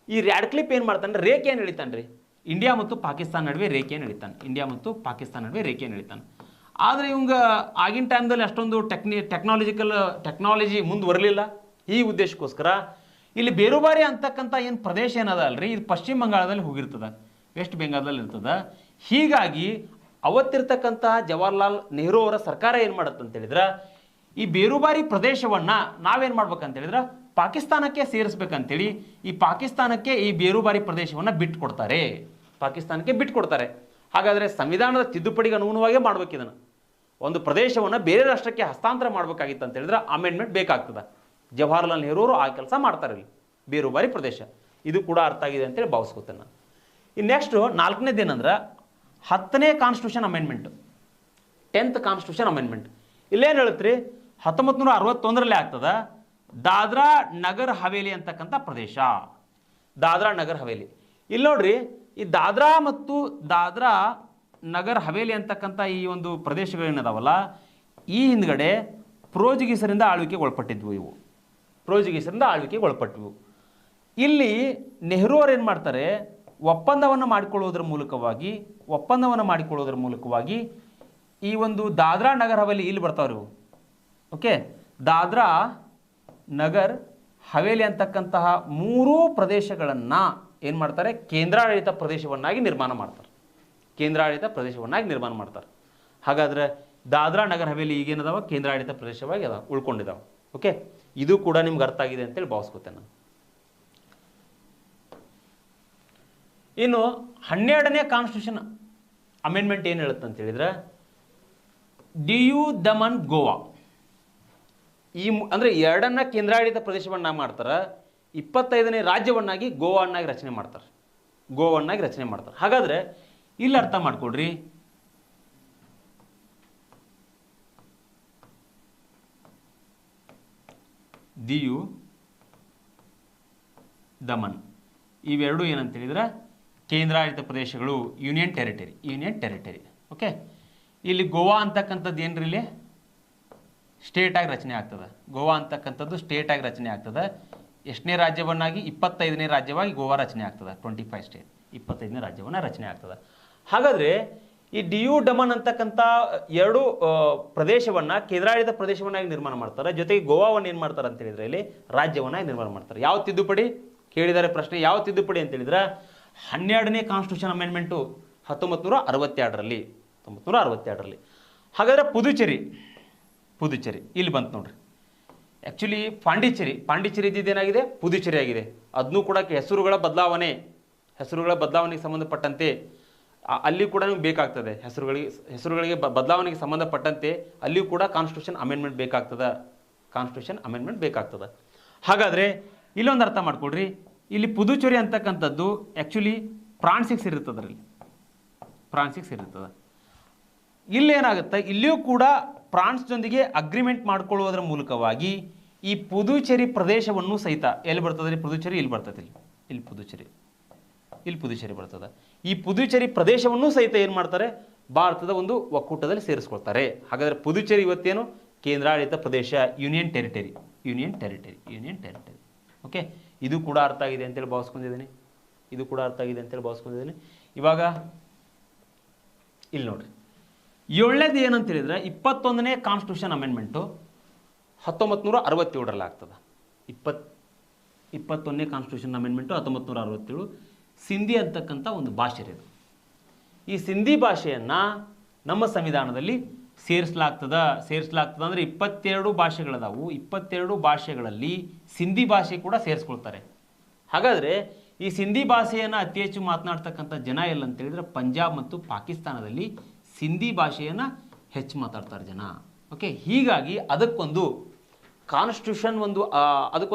S3: ಈ ರ್ಯಾಡ್ಕ್ಲಿಫ್ ಏನು ಮಾಡ್ತಾನೆ, ರೇಖೆಯನ್ನು ಎಳಿತಾನೆ ರೀ. ಇಂಡಿಯಾ ಮತ್ತು ಪಾಕಿಸ್ತಾನ ನಡುವೆ ರೇಖೆಯನ್ನು ಎಳಿತಾನೆ. ಆದರೆ ಇವಂಗ ಆಗಿನ ಟೈಮ್ದಲ್ಲಿ ಅಷ್ಟೊಂದು ಟೆಕ್ನಾಲಜಿ ಮುಂದುವರಲಿಲ್ಲ. ಈ ಉದ್ದೇಶಕ್ಕೋಸ್ಕರ ಇಲ್ಲಿ ಬೇರುಬಾರಿ ಅಂತಕ್ಕಂಥ ಏನು ಪ್ರದೇಶ ಏನದ ಅಲ್ರಿ, ಇದು ಪಶ್ಚಿಮ ಬಂಗಾಳದಲ್ಲಿ ಹೋಗಿರ್ತದೆ, ವೆಸ್ಟ್ ಬೆಂಗಾಲ್ದಲ್ಲಿ ಇರ್ತದೆ. ಹೀಗಾಗಿ ಅವತ್ತಿರ್ತಕ್ಕಂಥ ಜವಾಹರ್ಲಾಲ್ ನೆಹರು ಅವರ ಸರ್ಕಾರ ಏನು ಮಾಡುತ್ತೆ ಅಂತ ಹೇಳಿದ್ರೆ ಈ ಬೇರುಬಾರಿ ಪ್ರದೇಶವನ್ನು ನಾವೇನು ಮಾಡ್ಬೇಕಂತ ಹೇಳಿದ್ರೆ ಪಾಕಿಸ್ತಾನಕ್ಕೆ ಸೇರಿಸ್ಬೇಕಂತೇಳಿ ಪಾಕಿಸ್ತಾನಕ್ಕೆ ಈ ಬೇರುಬಾರಿ ಪ್ರದೇಶವನ್ನು ಬಿಟ್ಕೊಡ್ತಾರೆ. ಹಾಗಾದರೆ ಸಂವಿಧಾನದ ತಿದ್ದುಪಡಿಗೆ ಅನುಗುಣವಾಗೇ ಮಾಡ್ಬೇಕು. ಇದನ್ನು ಒಂದು ಪ್ರದೇಶವನ್ನು ಬೇರೆ ರಾಷ್ಟ್ರಕ್ಕೆ ಹಸ್ತಾಂತರ ಮಾಡಬೇಕಾಗಿತ್ತು ಅಂತ ಹೇಳಿದ್ರೆ ಅಮೆಂಡ್ಮೆಂಟ್ ಬೇಕಾಗ್ತದೆ. ಜವಾಹರ್ಲಾಲ್ ನೆಹರು ಅವರು ಆ ಕೆಲಸ ಮಾಡ್ತಾರೆ ಇಲ್ಲಿ, ಬೇರುಬಾರಿ ಪ್ರದೇಶ. ಇದು ಕೂಡ ಅರ್ಥ ಆಗಿದೆ ಅಂತೇಳಿ ಭಾವಿಸ್ಕೊತೇನೆ ನಾನು. ಇನ್ನು ನೆಕ್ಸ್ಟು 4ನೇದೇನಂದ್ರೆ 10ನೇ constitution amendment. 10th constitution amendment. ಇಲ್ಲೇನು ಹೇಳುತ್ರಿ, 1961ರಲ್ಲಿ ಆಗ್ತದ ದಾದ್ರಾ ನಗರ್ ಹವೇಲಿ ಅಂತಕ್ಕಂಥ ಪ್ರದೇಶ, ದಾದ್ರಾ ನಗರ್ ಹವೇಲಿ. ಇಲ್ಲಿ ನೋಡ್ರಿ, ಈ ದಾದ್ರಾ ಮತ್ತು ದಾದ್ರಾ ನಗರ್ ಹವೇಲಿ ಅಂತಕ್ಕಂಥ ಈ ಒಂದು ಪ್ರದೇಶಗಳೇನದಾವಲ್ಲ, ಈ ಹಿಂದ್ಗಡೆ ಪೋರ್ಚುಗೀಸರಿಂದ ಆಳ್ವಿಕೆಗೆ ಒಳಪಟ್ಟಿದ್ವು. ಇವು ಪೋರ್ಚುಗೀಸರಿಂದ ಆಳ್ವಿಕೆಗೆ ಒಳಪಟ್ಟಿವು. ಇಲ್ಲಿ ನೆಹರು ಅವ್ರು ಏನು ಮಾಡ್ತಾರೆ, ಒಪ್ಪಂದವನ್ನು ಮಾಡಿಕೊಳ್ಳೋದ್ರ ಮೂಲಕವಾಗಿ ಈ ಒಂದು ದಾದ್ರಾ ನಗರ್ ಹವೇಲಿ ಇಲ್ಲಿ ಬರ್ತಾವ್ರಿ ಇವು. ಓಕೆ, ದಾದ್ರಾ ನಗರ್ ಹವೇಲಿ ಅಂತಕ್ಕಂತಹ 3 ಪ್ರದೇಶಗಳನ್ನು ಏನು ಮಾಡ್ತಾರೆ, ಕೇಂದ್ರಾಡಳಿತ ಪ್ರದೇಶವನ್ನಾಗಿ ನಿರ್ಮಾಣ ಮಾಡ್ತಾರೆ. ಹಾಗಾದರೆ ದಾದ್ರಾ ನಗರ್ ಹವೇಲಿ ಈಗೇನದಾವ, ಕೇಂದ್ರಾಡಳಿತ ಪ್ರದೇಶವಾಗಿ ಅದಾವ, ಉಳ್ಕೊಂಡಿದ್ದಾವೆ. ಓಕೆ, ಇದು ಕೂಡ ನಿಮ್ಗೆ ಅರ್ಥ ಆಗಿದೆ ಅಂತೇಳಿ ಭಾವಿಸ್ಕೊತೇನೆ ನಾನು. ಇನ್ನು 12ನೇ ಕಾನ್ಸ್ಟಿಟ್ಯೂಷನ್ ಅಮೆಂಡ್ಮೆಂಟ್ ಏನು ಹೇಳುತ್ತೆ ಅಂತ ಹೇಳಿದ್ರೆ, ಡಿಯು ದಮನ್ ಗೋವಾ, ಈ ಅಂದರೆ 2ನ್ನ ಕೇಂದ್ರಾಡಳಿತ ಪ್ರದೇಶವನ್ನಾಗಿ ಮಾಡ್ತಾರೆ, 25ನೇ ರಾಜ್ಯವನ್ನಾಗಿ ಗೋವಾನ್ನಾಗಿ ರಚನೆ ಮಾಡ್ತಾರೆ. ಹಾಗಾದರೆ ಇಲ್ಲಿ ಅರ್ಥ ಮಾಡ್ಕೊಡ್ರಿ, ದಿಯು ದಮನ್ ಇವೆರಡು ಏನಂತ ಹೇಳಿದ್ರೆ ಕೇಂದ್ರಾಡಳಿತ ಪ್ರದೇಶಗಳು, ಯೂನಿಯನ್ ಟೆರಿಟರಿ. ಓಕೆ, ಇಲ್ಲಿ ಗೋವಾ ಅಂತಕ್ಕಂಥದ್ದು ಏನ್ರಿ, ಇಲ್ಲಿ ಸ್ಟೇಟಾಗಿ ರಚನೆ ಆಗ್ತದೆ. ಗೋವಾ ಅಂತಕ್ಕಂಥದ್ದು ಸ್ಟೇಟಾಗಿ ರಚನೆ ಆಗ್ತದೆ. ಎಷ್ಟನೇ ರಾಜ್ಯವನ್ನಾಗಿ, 25ನೇ ರಾಜ್ಯವಾಗಿ ಗೋವಾ ರಚನೆ ಆಗ್ತದೆ. 25 ಸ್ಟೇಟ್, 25ನೇ ರಾಜ್ಯವನ್ನು ರಚನೆ ಆಗ್ತದೆ. ಹಾಗಾದರೆ ಈ ಡಿಯು ಡಮನ್ ಅಂತಕ್ಕಂಥ 2 ಪ್ರದೇಶವನ್ನು ಕೇಂದ್ರಾಡಳಿತ ಪ್ರದೇಶವನ್ನಾಗಿ ನಿರ್ಮಾಣ ಮಾಡ್ತಾರೆ. ಜೊತೆಗೆ ಗೋವಾವನ್ನು ಏನು ಮಾಡ್ತಾರೆ ಅಂತ ಹೇಳಿದ್ರೆ ಇಲ್ಲಿ ರಾಜ್ಯವನ್ನಾಗಿ ನಿರ್ಮಾಣ ಮಾಡ್ತಾರೆ. ಯಾವ ತಿದ್ದುಪಡಿ ಕೇಳಿದ್ದಾರೆ ಪ್ರಶ್ನೆ, ಯಾವ ತಿದ್ದುಪಡಿ ಅಂತ ಹೇಳಿದ್ರೆ 12ನೇ ಕಾನ್ಸ್ಟಿಟ್ಯೂಷನ್ ಅಮೆಂಡ್ಮೆಂಟು 1962ರಲ್ಲಿ. ಹಾಗಾದರೆ ಪುದುಚೇರಿ ಇಲ್ಲಿ ಬಂತು ನೋಡ್ರಿ. ಆ್ಯಕ್ಚುಲಿ ಪಾಂಡಿಚೇರಿ ಇದ್ದೇನಾಗಿದೆ, ಪುದುಚೇರಿ ಆಗಿದೆ. ಅದನ್ನೂ ಕೂಡ ಹೆಸರುಗಳ ಬದಲಾವಣೆಗೆ ಸಂಬಂಧಪಟ್ಟಂತೆ ಅಲ್ಲಿ ಕೂಡ ನಿಮ್ಗೆ ಬೇಕಾಗ್ತದೆ. ಹೆಸರುಗಳಿಗೆ ಬದಲಾವಣೆಗೆ ಸಂಬಂಧಪಟ್ಟಂತೆ ಅಲ್ಲಿಯೂ ಕೂಡ ಕಾನ್ಸ್ಟಿಟ್ಯೂಷನ್ ಅಮೆಂಡ್ಮೆಂಟ್ ಬೇಕಾಗ್ತದೆ. ಹಾಗಾದರೆ ಇಲ್ಲೊಂದು ಅರ್ಥ ಮಾಡ್ಕೊಡ್ರಿ, ಇಲ್ಲಿ ಪುದುಚೇರಿ ಅಂತಕ್ಕಂಥದ್ದು ಆ್ಯಕ್ಚುಲಿ ಫ್ರಾನ್ಸಿಗೆ ಇರುತ್ತದೆ. ಇಲ್ಲೇನಾಗುತ್ತೆ, ಇಲ್ಲಿಯೂ ಕೂಡ ಫ್ರಾನ್ಸ್ ಜೊತೆಗೆ ಅಗ್ರಿಮೆಂಟ್ ಮಾಡ್ಕೊಳ್ಳೋದ್ರ ಮೂಲಕವಾಗಿ ಈ ಪುದುಚೇರಿ ಪ್ರದೇಶವನ್ನು ಸಹಿತ ಎಲ್ಲಿ ಬರ್ತದೆ ರೀ, ಪುದುಚೇರಿ ಇಲ್ಲಿ ಬರ್ತದೆ, ಇಲ್ಲಿ ಪುದುಚೇರಿ ಬರ್ತದೆ. ಈ ಪುದುಚೇರಿ ಪ್ರದೇಶವನ್ನು ಸಹಿತ ಏನು ಮಾಡ್ತಾರೆ, ಭಾರತದ ಒಂದು ಒಕ್ಕೂಟದಲ್ಲಿ ಸೇರಿಸ್ಕೊಳ್ತಾರೆ. ಹಾಗಾದರೆ ಪುದುಚೇರಿ ಇವತ್ತೇನು ಕೇಂದ್ರಾಡಳಿತ ಪ್ರದೇಶ, ಯೂನಿಯನ್ ಟೆರಿಟರಿ. ಓಕೆ, ಇದು ಕೂಡ ಅರ್ಥ ಆಗಿದೆ ಅಂತೇಳಿ ಭಾವಿಸ್ಕೊಂಡಿದ್ದೀನಿ. ಇವಾಗ ಇಲ್ಲಿ ನೋಡ್ರಿ, 7ನೇದು ಏನಂತ ಹೇಳಿದ್ರೆ 21ನೇ ಕಾನ್ಸ್ಟಿಟ್ಯೂಷನ್ ಅಮೆಂಡ್ಮೆಂಟು 1967ರಲ್ಲಿ ಆಗ್ತದೆ. 21ನೇ ಕಾನ್ಸ್ಟಿಟ್ಯೂಷನ್ ಅಮೆಂಡ್ಮೆಂಟು 1967. ಸಿಂಧಿ ಅಂತಕ್ಕಂಥ ಒಂದು ಭಾಷೆ ಇದು. ಈ ಸಿಂಧಿ ಭಾಷೆಯನ್ನು ನಮ್ಮ ಸಂವಿಧಾನದಲ್ಲಿ ಸೇರಿಸಲಾಗ್ತದೆ. ಅಂದರೆ 22 ಭಾಷೆಗಳದಾವು. 22 ಭಾಷೆಗಳಲ್ಲಿ ಸಿಂಧಿ ಭಾಷೆ ಕೂಡ ಸೇರಿಸ್ಕೊಳ್ತಾರೆ. ಹಾಗಾದರೆ ಈ ಸಿಂಧಿ ಭಾಷೆಯನ್ನು ಅತಿ ಹೆಚ್ಚು ಮಾತನಾಡ್ತಕ್ಕಂಥ ಜನ ಎಲ್ಲ ಅಂತ ಹೇಳಿದ್ರೆ ಪಂಜಾಬ್ ಮತ್ತು ಪಾಕಿಸ್ತಾನದಲ್ಲಿ ಸಿಂಧಿ ಭಾಷೆಯನ್ನು ಹೆಚ್ಚು ಮಾತಾಡ್ತಾರೆ ಜನ. ಓಕೆ, ಹೀಗಾಗಿ ಅದಕ್ಕೊಂದು ಕಾನ್ಸ್ಟಿಟ್ಯೂಷನ್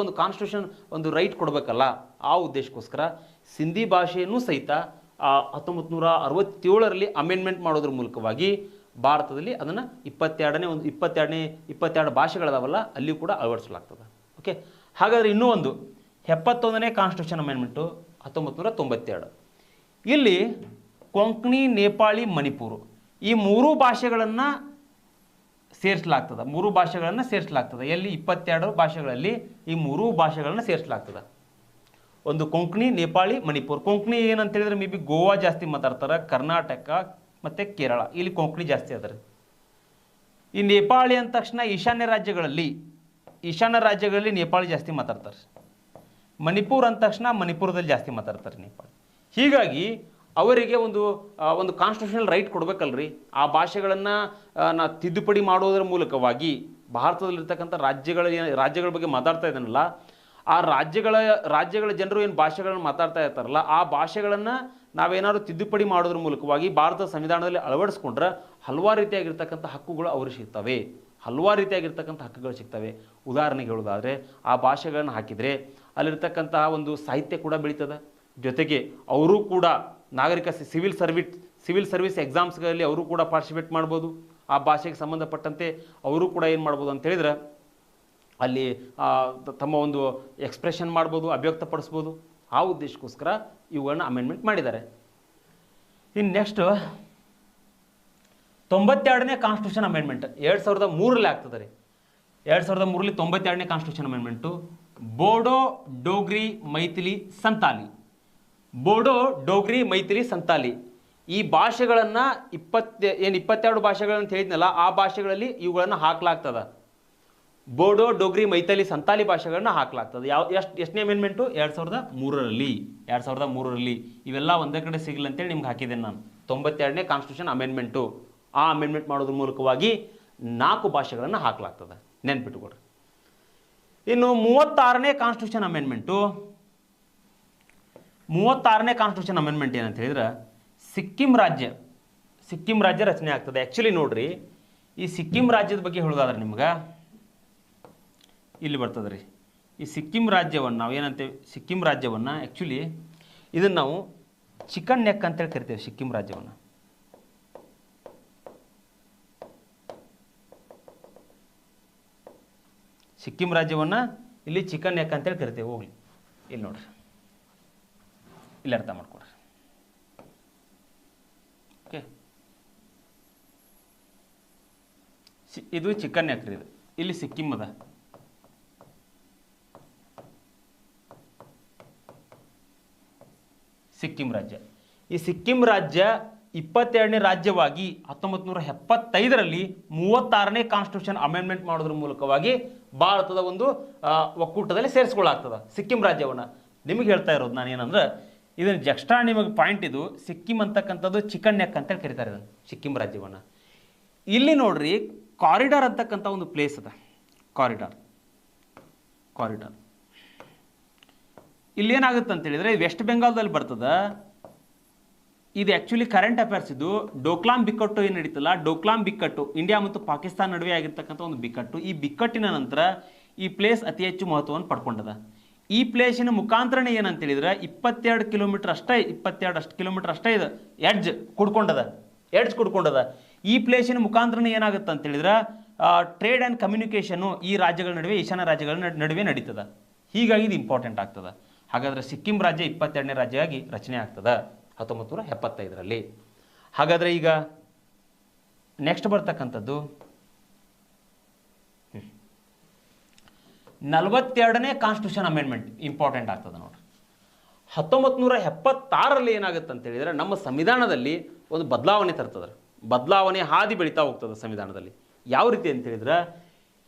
S3: ಒಂದು ರೈಟ್ ಕೊಡಬೇಕಲ್ಲ, ಆ ಉದ್ದೇಶಕ್ಕೋಸ್ಕರ ಸಿಂಧಿ ಭಾಷೆಯನ್ನು ಸಹಿತ 1967ರಲ್ಲಿ ಅಮೆಂಡ್ಮೆಂಟ್ ಮಾಡೋದ್ರ ಮೂಲಕವಾಗಿ ಭಾರತದಲ್ಲಿ ಅದನ್ನು 22 ಭಾಷೆಗಳದಾವಲ್ಲ ಅಲ್ಲಿ ಕೂಡ ಅಳವಡಿಸಲಾಗ್ತದೆ. ಓಕೆ, ಹಾಗಾದರೆ ಇನ್ನೂ ಒಂದು 71ನೇ ಕಾನ್ಸ್ಟಿಟ್ಯೂಷನ್ ಅಮೆಂಡ್ಮೆಂಟು 1992. ಇಲ್ಲಿ ಕೊಂಕಣಿ, ನೇಪಾಳಿ, ಮಣಿಪುರ ಈ 3 ಭಾಷೆಗಳನ್ನು ಸೇರಿಸಲಾಗ್ತದೆ. ಎಲ್ಲಿ 22 ಭಾಷೆಗಳಲ್ಲಿ ಈ 3 ಭಾಷೆಗಳನ್ನು ಸೇರಿಸಲಾಗ್ತದೆ. ಒಂದು ಕೊಂಕಣಿ, ನೇಪಾಳಿ, ಮಣಿಪುರ. ಕೊಂಕಣಿ ಏನಂತ ಹೇಳಿದ್ರೆ ಮೇ ಬಿ ಗೋವಾ ಜಾಸ್ತಿ ಮಾತಾಡ್ತಾರೆ, ಕರ್ನಾಟಕ ಮತ್ತು ಕೇರಳ ಇಲ್ಲಿ ಕೊಂಕಣಿ ಜಾಸ್ತಿ ಅದಾರೆ. ಈ ನೇಪಾಳಿ ಅಂದ ತಕ್ಷಣ ಈಶಾನ್ಯ ರಾಜ್ಯಗಳಲ್ಲಿ ನೇಪಾಳಿ ಜಾಸ್ತಿ ಮಾತಾಡ್ತಾರೆ. ಮಣಿಪುರ ಅಂದ ತಕ್ಷಣ ಮಣಿಪುರದಲ್ಲಿ ಜಾಸ್ತಿ ಮಾತಾಡ್ತಾರೆ ನೇಪಾಳಿ. ಹೀಗಾಗಿ ಅವರಿಗೆ ಒಂದು ಕಾನ್ಸ್ಟಿಟ್ಯೂಷನಲ್ ರೈಟ್ ಕೊಡಬೇಕಲ್ರಿ. ಆ ಭಾಷೆಗಳನ್ನು ತಿದ್ದುಪಡಿ ಮಾಡೋದ್ರ ಮೂಲಕವಾಗಿ ಭಾರತದಲ್ಲಿರ್ತಕ್ಕಂಥ ರಾಜ್ಯಗಳ ಬಗ್ಗೆ ಮಾತಾಡ್ತಾ ಇದ್ದಾನಲ್ಲ, ಆ ರಾಜ್ಯಗಳ ಜನರು ಏನು ಭಾಷೆಗಳನ್ನು ಮಾತಾಡ್ತಾ ಇರ್ತಾರಲ್ಲ, ಆ ಭಾಷೆಗಳನ್ನು ನಾವೇನಾದ್ರು ತಿದ್ದುಪಡಿ ಮಾಡೋದ್ರ ಮೂಲಕವಾಗಿ ಭಾರತದ ಸಂವಿಧಾನದಲ್ಲಿ ಅಳವಡಿಸ್ಕೊಂಡ್ರೆ ಹಲವಾರು ರೀತಿಯಾಗಿರ್ತಕ್ಕಂಥ ಹಕ್ಕುಗಳು ಅವ್ರಿಗೆ ಸಿಗ್ತವೆ. ಉದಾಹರಣೆಗೆ ಹೇಳೋದಾದರೆ ಆ ಭಾಷೆಗಳನ್ನು ಹಾಕಿದರೆ ಅಲ್ಲಿರ್ತಕ್ಕಂತಹ ಒಂದು ಸಾಹಿತ್ಯ ಕೂಡ ಬೆಳೀತದೆ. ಜೊತೆಗೆ ಅವರು ಕೂಡ ನಾಗರಿಕ ಸಿವಿಲ್ ಸರ್ವಿಸ್ ಎಕ್ಸಾಮ್ಸ್ಗಳಲ್ಲಿ ಅವರು ಕೂಡ ಪಾರ್ಟಿಸಿಪೇಟ್ ಮಾಡ್ಬೋದು. ಆ ಭಾಷೆಗೆ ಸಂಬಂಧಪಟ್ಟಂತೆ ಅವರು ಕೂಡ ಏನು ಮಾಡ್ಬೋದು ಅಂತ ಹೇಳಿದ್ರೆ ಅಲ್ಲಿ ತಮ್ಮ ಒಂದು ಎಕ್ಸ್ಪ್ರೆಷನ್ ಮಾಡ್ಬೋದು, ಅಭಿವ್ಯಕ್ತಪಡಿಸ್ಬೋದು. ಆ ಉದ್ದೇಶಕ್ಕೋಸ್ಕರ ಇವುಗಳನ್ನ ಅಮೆಂಡ್ಮೆಂಟ್ ಮಾಡಿದ್ದಾರೆ. ಇನ್ನು ನೆಕ್ಸ್ಟ್ 92ನೇ ಕಾನ್ಸ್ಟಿಟ್ಯೂಷನ್ ಅಮೆಂಡ್ಮೆಂಟ್ 2003ರಲ್ಲಿ ಆಗ್ತದೆ ರೀ. 2003ರಲ್ಲಿ 92ನೇ ಕಾನ್ಸ್ಟಿಟ್ಯೂಷನ್ ಅಮೆಂಡ್ಮೆಂಟು ಬೋಡೋ, ಡೋಗ್ರಿ, ಮೈಥಿಲಿ, ಸಂತಾಲಿ. ಬೋಡೋ, ಡೋಗ್ರಿ, ಮೈಥಿಲಿ, ಸಂತಾಲಿ ಈ ಭಾಷೆಗಳನ್ನು 22 ಭಾಷೆಗಳಂತ ಹೇಳಿದ್ನಲ್ಲ, ಆ ಭಾಷೆಗಳಲ್ಲಿ ಇವುಗಳನ್ನು ಹಾಕಲಾಗ್ತದೆ. ಬೋಡೋ, ಡೋಗ್ರಿ, ಮೈಥಿಲಿ, ಸಂತಾಲಿ ಭಾಷೆಗಳನ್ನ ಹಾಕಲಾಗ್ತದೆ. ಎಷ್ಟನೇ ಅಮೆಂಡ್ಮೆಂಟು? 2003ರಲ್ಲಿ. ಇವೆಲ್ಲ ಒಂದೇ ಕಡೆ ಸಿಗಲಿ ಅಂತೇಳಿ ನಿಮ್ಗೆ ಹಾಕಿದ್ದೇನೆ ನಾನು. 92ನೇ ಕಾನ್ಸ್ಟಿಟ್ಯೂಷನ್ ಅಮೆಂಡ್ಮೆಂಟು. ಆ ಅಮೆಂಡ್ಮೆಂಟ್ ಮಾಡೋದ್ರ ಮೂಲಕವಾಗಿ 4 ಭಾಷೆಗಳನ್ನು ಹಾಕಲಾಗ್ತದೆ, ನೆನ್ಪಿಟ್ಟುಕೊಡ್ರಿ. ಇನ್ನು 36ನೇ ಕಾನ್ಸ್ಟಿಟ್ಯೂಷನ್ ಅಮೆಂಡ್ಮೆಂಟು. 36ನೇ ಕಾನ್ಸ್ಟಿಟ್ಯೂಷನ್ ಅಮೆಂಡ್ಮೆಂಟ್ ಏನಂತ ಹೇಳಿದ್ರೆ ಸಿಕ್ಕಿಂ ರಾಜ್ಯ ರಚನೆ ಆಗ್ತದೆ. ಆ್ಯಕ್ಚುಲಿ ನೋಡ್ರಿ, ಈ ಸಿಕ್ಕಿಂ ರಾಜ್ಯದ ಬಗ್ಗೆ ಹೇಳೋದಾದ್ರೆ ನಿಮ್ಗೆ ಇಲ್ಲಿ ಬರ್ತದೆ ರೀ. ಈ ಸಿಕ್ಕಿಂ ರಾಜ್ಯವನ್ನು ನಾವು ಏನಂತೇವೆ, ಸಿಕ್ಕಿಂ ರಾಜ್ಯವನ್ನು ಆ್ಯಕ್ಚುಲಿ ಇದನ್ನು ನಾವು ಚಿಕನ್ ನೆಕ್ ಅಂತೇಳಿ ಕರಿತೇವೆ. ಸಿಕ್ಕಿಂ ರಾಜ್ಯವನ್ನು ಇಲ್ಲಿ ಚಿಕನ್ ನೆಕ್ ಅಂತೇಳಿ ಕರಿತೇವೆ. ಹೋಗ್ಲಿ, ಇಲ್ಲಿ ನೋಡ್ರಿ, ಇಲ್ಲಿ ಅರ್ಥ ಮಾಡ್ಕೊಡ್ರಿ. ಓಕೆ, ಇದು ಚಿಕನ್ ನೆಕ್ ರೀ. ಇದು ಇಲ್ಲಿ ಸಿಕ್ಕಿಂ ಅದ. ಸಿಕ್ಕಿಂ ರಾಜ್ಯ. ಈ ಸಿಕ್ಕಿಂ ರಾಜ್ಯ 22ನೇ ರಾಜ್ಯವಾಗಿ 1975ರಲ್ಲಿ 36ನೇ ಕಾನ್ಸ್ಟಿಟ್ಯೂಷನ್ ಅಮೆಂಡ್ಮೆಂಟ್ ಮಾಡೋದ್ರ ಮೂಲಕವಾಗಿ ಭಾರತದ ಒಂದು ಒಕ್ಕೂಟದಲ್ಲಿ ಸೇರಿಸ್ಕೊಳ್ಳಾಗ್ತದೆ ಸಿಕ್ಕಿಂ ರಾಜ್ಯವನ್ನು. ನಿಮಗೆ ಹೇಳ್ತಾ ಇರೋದು ನಾನು ಏನಂದ್ರೆ, ಇದನ್ನು ಜಕ್ಸ್ಟ್ರಾ ನಿಮಗೆ ಪಾಯಿಂಟ್, ಇದು ಸಿಕ್ಕಿಂ ಅಂತಕ್ಕಂಥದ್ದು ಚಿಕನ್ ನೆಕ್ ಅಂತೇಳಿ ಕರೀತಾರೆ ಇದನ್ನು, ಸಿಕ್ಕಿಂ ರಾಜ್ಯವನ್ನು. ಇಲ್ಲಿ ನೋಡ್ರಿ, ಕಾರಿಡಾರ್ ಅಂತಕ್ಕಂಥ ಒಂದು ಪ್ಲೇಸ್ ಅದ. ಕಾರಿಡಾರ್ ಇಲ್ಲೇನಾಗುತ್ತೆ ಅಂತ ಹೇಳಿದ್ರೆ, ವೆಸ್ಟ್ ಬೆಂಗಾಲ್ದಲ್ಲಿ ಬರ್ತದೆ. ಇದು ಆ್ಯಕ್ಚುಲಿ ಕರೆಂಟ್ ಅಫೇರ್ಸ್. ಇದು ಡೋಕ್ಲಾಮ್ ಬಿಕ್ಕಟ್ಟು ಏನು ನಡೀತಲ್ಲ, ಡೋಕ್ಲಾಮ್ ಬಿಕ್ಕಟ್ಟು ಇಂಡಿಯಾ ಮತ್ತು ಪಾಕಿಸ್ತಾನ ನಡುವೆ ಆಗಿರ್ತಕ್ಕಂಥ ಒಂದು ಬಿಕ್ಕಟ್ಟು. ಈ ಬಿಕ್ಕಟ್ಟಿನ ನಂತರ ಈ ಪ್ಲೇಸ್ ಅತಿ ಹೆಚ್ಚು ಮಹತ್ವವನ್ನು ಪಡ್ಕೊಂಡದ. ಈ ಪ್ಲೇಸಿನ ಮುಖಾಂತರನೇ ಏನಂತ ಹೇಳಿದ್ರೆ 22 ಕಿಲೋಮೀಟರ್ ಅಷ್ಟೇ ಇದು ಎಡ್ಜ್ ಕುಡ್ಕೊಂಡದ. ಈ ಪ್ಲೇಸಿನ ಮುಖಾಂತರನೇ ಏನಾಗುತ್ತೆ ಅಂತ ಹೇಳಿದ್ರೆ ಟ್ರೇಡ್ ಆ್ಯಂಡ್ ಕಮ್ಯುನಿಕೇಷನ್ನು ಈ ರಾಜ್ಯಗಳ ನಡುವೆ, ಈಶಾನ್ಯ ರಾಜ್ಯಗಳ ನಡುವೆ ನಡೀತದೆ. ಹೀಗಾಗಿ ಇದು ಇಂಪಾರ್ಟೆಂಟ್ ಆಗ್ತದೆ. ಹಾಗಾದರೆ ಸಿಕ್ಕಿಂ ರಾಜ್ಯ 22ನೇ ರಾಜ್ಯವಾಗಿ ರಚನೆ ಆಗ್ತದೆ 1975ರಲ್ಲಿ. ಹಾಗಾದರೆ ಈಗ ನೆಕ್ಸ್ಟ್ ಬರ್ತಕ್ಕಂಥದ್ದು 42ನೇ ಕಾನ್ಸ್ಟಿಟ್ಯೂಷನ್ ಅಮೆಂಡ್ಮೆಂಟ್ ಇಂಪಾರ್ಟೆಂಟ್ ಆಗ್ತದೆ ನೋಡ್ರಿ. 1976ರಲ್ಲಿ ಏನಾಗುತ್ತೆ ಅಂತ ಹೇಳಿದರೆ ನಮ್ಮ ಸಂವಿಧಾನದಲ್ಲಿ ಒಂದು ಬದಲಾವಣೆ ತರ್ತದೆ. ಬದಲಾವಣೆ ಹಾದಿ ಬೆಳೀತಾ ಹೋಗ್ತದೆ ಸಂವಿಧಾನದಲ್ಲಿ. ಯಾವ ರೀತಿ ಅಂತ ಹೇಳಿದ್ರೆ,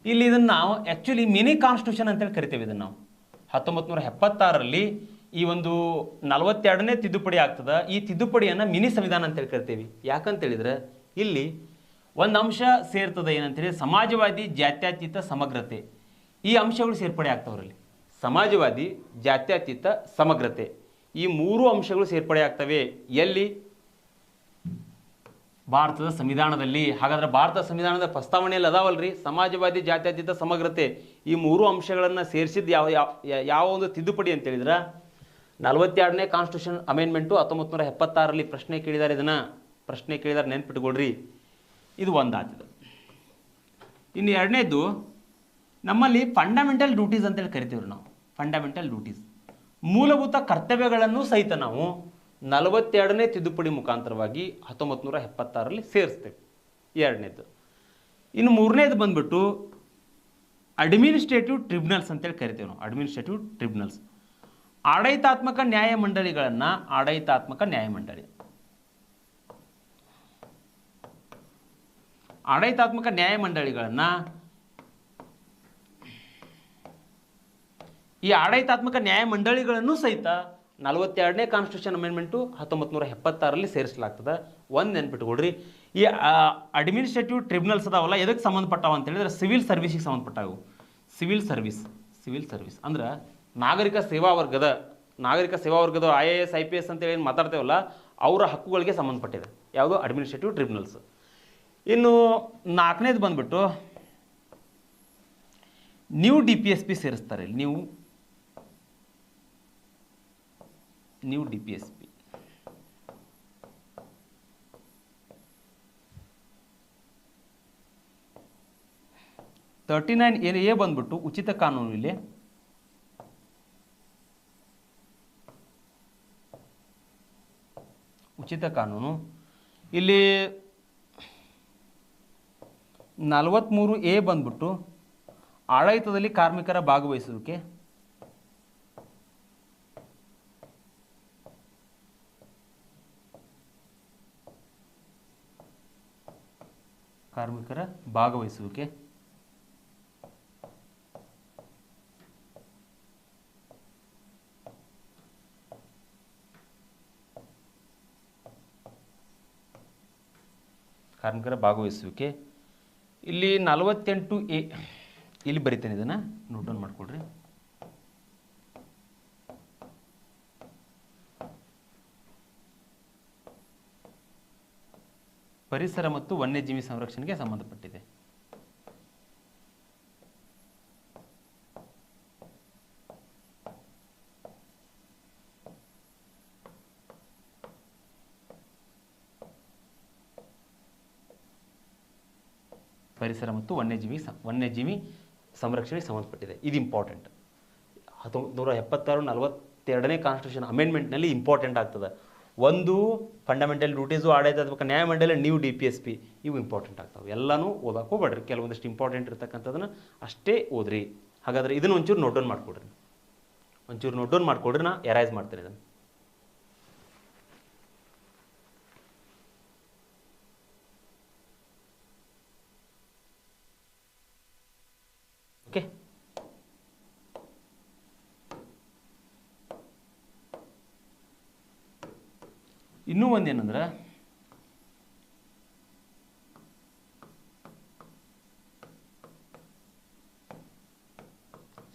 S3: ಇಲ್ಲಿ ಇದನ್ನು ನಾವು ಆ್ಯಕ್ಚುಲಿ ಮಿನಿ ಕಾನ್ಸ್ಟಿಟ್ಯೂಷನ್ ಅಂತೇಳಿ ಕರಿತೇವೆ. ಇದನ್ನು ನಾವು 1976ರಲ್ಲಿ ಈ ಒಂದು 42ನೇ ತಿದ್ದುಪಡಿ ಆಗ್ತದೆ. ಈ ತಿದ್ದುಪಡಿಯನ್ನು ಮಿನಿ ಸಂವಿಧಾನ ಅಂತೇಳಿ ಕರಿತೇವೆ. ಯಾಕಂತೇಳಿದ್ರೆ ಇಲ್ಲಿ ಒಂದು ಅಂಶ ಸೇರ್ತದೆ, ಏನಂತೇಳಿ ಸಮಾಜವಾದಿ, ಜಾತ್ಯತೀತ, ಸಮಗ್ರತೆ. ಈ ಅಂಶಗಳು ಸೇರ್ಪಡೆ ಆಗ್ತವ್ರಲ್ಲಿ. ಸಮಾಜವಾದಿ, ಜಾತ್ಯತೀತ, ಸಮಗ್ರತೆ ಈ 3 ಅಂಶಗಳು ಸೇರ್ಪಡೆ ಆಗ್ತವೆ. ಎಲ್ಲಿ? ಭಾರತದ ಸಂವಿಧಾನದಲ್ಲಿ. ಹಾಗಾದ್ರೆ ಭಾರತ ಸಂವಿಧಾನದ ಪ್ರಸ್ತಾವನೆಯಲ್ಲಿ ಅದಾವಲ್ರಿ ಸಮಾಜವಾದಿ, ಜಾತ್ಯತೀತ, ಸಮಗ್ರತೆ ಈ 3 ಅಂಶಗಳನ್ನು ಸೇರಿಸಿದ್ದು ಯಾವ ಒಂದು ತಿದ್ದುಪಡಿ ಅಂತ ಹೇಳಿದ್ರೆ 42ನೇ ಕಾನ್ಸ್ಟಿಟ್ಯೂಷನ್ ಅಮೆಂಡ್ಮೆಂಟು 1976ರಲ್ಲಿ ಪ್ರಶ್ನೆ ಕೇಳಿದ್ದಾರೆ. ನೆನ್ಪಿಟ್ಕೊಳ್ರಿ. ಇದು ಒಂದಾಗ್ತದೆ. ಇನ್ನು ಎರಡನೇದು ನಮ್ಮಲ್ಲಿ ಫಂಡಮೆಂಟಲ್ ಡ್ಯೂಟೀಸ್ ಅಂತೇಳಿ ಕರಿತೀವ್ರಿ ನಾವು. ಫಂಡಮೆಂಟಲ್ ಡ್ಯೂಟೀಸ್, ಮೂಲಭೂತ ಕರ್ತವ್ಯಗಳನ್ನು ಸಹಿತ ನಾವು 42ನೇ ತಿದ್ದುಪಡಿ ಮುಖಾಂತರವಾಗಿ 1976ರಲ್ಲಿ ಸೇರಿಸ್ತೇವೆ. ಎರಡನೇದು. ಇನ್ನು ಮೂರನೇದು ಬಂದ್ಬಿಟ್ಟು ಅಡ್ಮಿನಿಸ್ಟ್ರೇಟಿವ್ ಟ್ರಿಬ್ಯುನಲ್ಸ್ ಅಂತೇಳಿ ಕರಿತೇವೆ ನಾವು. ಅಡ್ಮಿನಿಸ್ಟ್ರೇಟಿವ್ ಟ್ರಿಬ್ಯುನಲ್ಸ್ ಆಡಳಿತಾತ್ಮಕ ನ್ಯಾಯಮಂಡಳಿಗಳನ್ನು ಆಡಳಿತಾತ್ಮಕ ನ್ಯಾಯಮಂಡಳಿಗಳನ್ನು ಈ ಆಡಳಿತಾತ್ಮಕ ನ್ಯಾಯಮಂಡಳಿಗಳನ್ನು ಸಹಿತ 42ನೇ ಕಾನ್ಸ್ಟಿಟ್ಯೂಷನ್ ಅಮೆಂಡ್ಮೆಂಟು 1976ರಲ್ಲಿ ಸೇರಿಸಲಾಗ್ತದೆ. ಒಂದು ನೆನ್ಪಿಟ್ಕೊಡ್ರಿ, ಈ ಅಡ್ಮಿನಿಸ್ಟ್ರೇಟಿವ್ ಟ್ರಿಬ್ಯುನಲ್ಸ್ ಅದಾವಲ್ಲ ಎದಕ್ಕೆ ಸಂಬಂಧಪಟ್ಟಾವ ಅಂತ ಹೇಳಿದ್ರೆ ಸಿವಿಲ್ ಸರ್ವಿಸಿಗೆ ಸಂಬಂಧಪಟ್ಟಾವು. ಸಿವಿಲ್ ಸರ್ವಿಸ್ ಅಂದ್ರೆ ನಾಗರಿಕ ಸೇವಾ ವರ್ಗದ IAS IPS ಅಂತೇಳಿ ಏನು ಮಾತಾಡ್ತೇವಲ್ಲ ಅವರ ಹಕ್ಕುಗಳಿಗೆ ಸಂಬಂಧಪಟ್ಟಿದೆ. ಯಾವುದು? Administrative tribunals. ಇನ್ನು 4ನೇದು ಬಂದ್ಬಿಟ್ಟು ನ್ಯೂ DPSP ಸೇರಿಸ್ತಾರೆ. ನ್ಯೂ DPSP 39A ಬಂದ್ಬಿಟ್ಟು ಉಚಿತ ಕಾನೂನು. ಇಲ್ಲಿ ಉಚಿತ ಕಾನೂನು. ಇಲ್ಲಿ 43A ಬಂದ್ಬಿಟ್ಟು ಆಡಳಿತದಲ್ಲಿ ಕಾರ್ಮಿಕರ ಭಾಗವಹಿಸುವಿಕೆ. ಕಾರ್ಮಿಕರ ಭಾಗವಹಿಸುವಿಕೆ. ಕಾರ್ಮಿಕರ ಭಾಗವಹಿಸುವಿಕೆ. ಇಲ್ಲಿ 48A ಇಲ್ಲಿ ಬರಿತೇನೆ, ಇದನ್ನು ನೋಟ್ ಡೌನ್ ಮಾಡಿಕೊಡ್ರಿ. ಪರಿಸರ ಮತ್ತು ವನ್ಯಜೀವಿ ಸಂರಕ್ಷಣೆಗೆ ಸಂಬಂಧಪಟ್ಟಿದೆ. ಪರಿಸರ ಮತ್ತು ವನ್ಯಜೀವಿ ಸಂರಕ್ಷಣೆಗೆ ಸಂಬಂಧಪಟ್ಟಿದೆ. ಇದು ಇಂಪಾರ್ಟೆಂಟ್. 1976 42ನೇ ಕಾನ್ಸ್ಟಿಟ್ಯೂಷನ್ ಅಮೆಂಡ್ಮೆಂಟ್ನಲ್ಲಿ ಇಂಪಾರ್ಟೆಂಟ್ ಆಗ್ತದೆ. ಒಂದು ಫಂಡಮೆಂಟಲ್ ಡ್ಯೂಟೀಸು, ಆಡಳಿತಾತ್ಮಕ ನ್ಯಾಯಮಂಡಳಿ, ನೀವು DPSP, ಇವು ಇಂಪಾರ್ಟೆಂಟ್ ಆಗ್ತಾವೆ. ಎಲ್ಲನೂ ಓದಕ್ಕೆ ಹೋಗ್ಬೇಡ್ರಿ, ಕೆಲವೊಂದಿಷ್ಟು ಇಂಪಾರ್ಟೆಂಟ್ ಇರ್ತಕ್ಕಂಥದ್ದನ್ನು ಅಷ್ಟೇ ಓದ್ರಿ. ಹಾಗಾದ್ರೆ ಇದನ್ನು ಒಂಚೂರು ನೋಟ್ ಡೌನ್ ಮಾಡಿಕೊಡ್ರಿ, ನಾ ಎರೈಸ್ ಮಾಡ್ತೇನೆ ಇದನ್ನು. ಓಕೆ, ಇನ್ನೂ ಒಂದೇನಂದ್ರೆ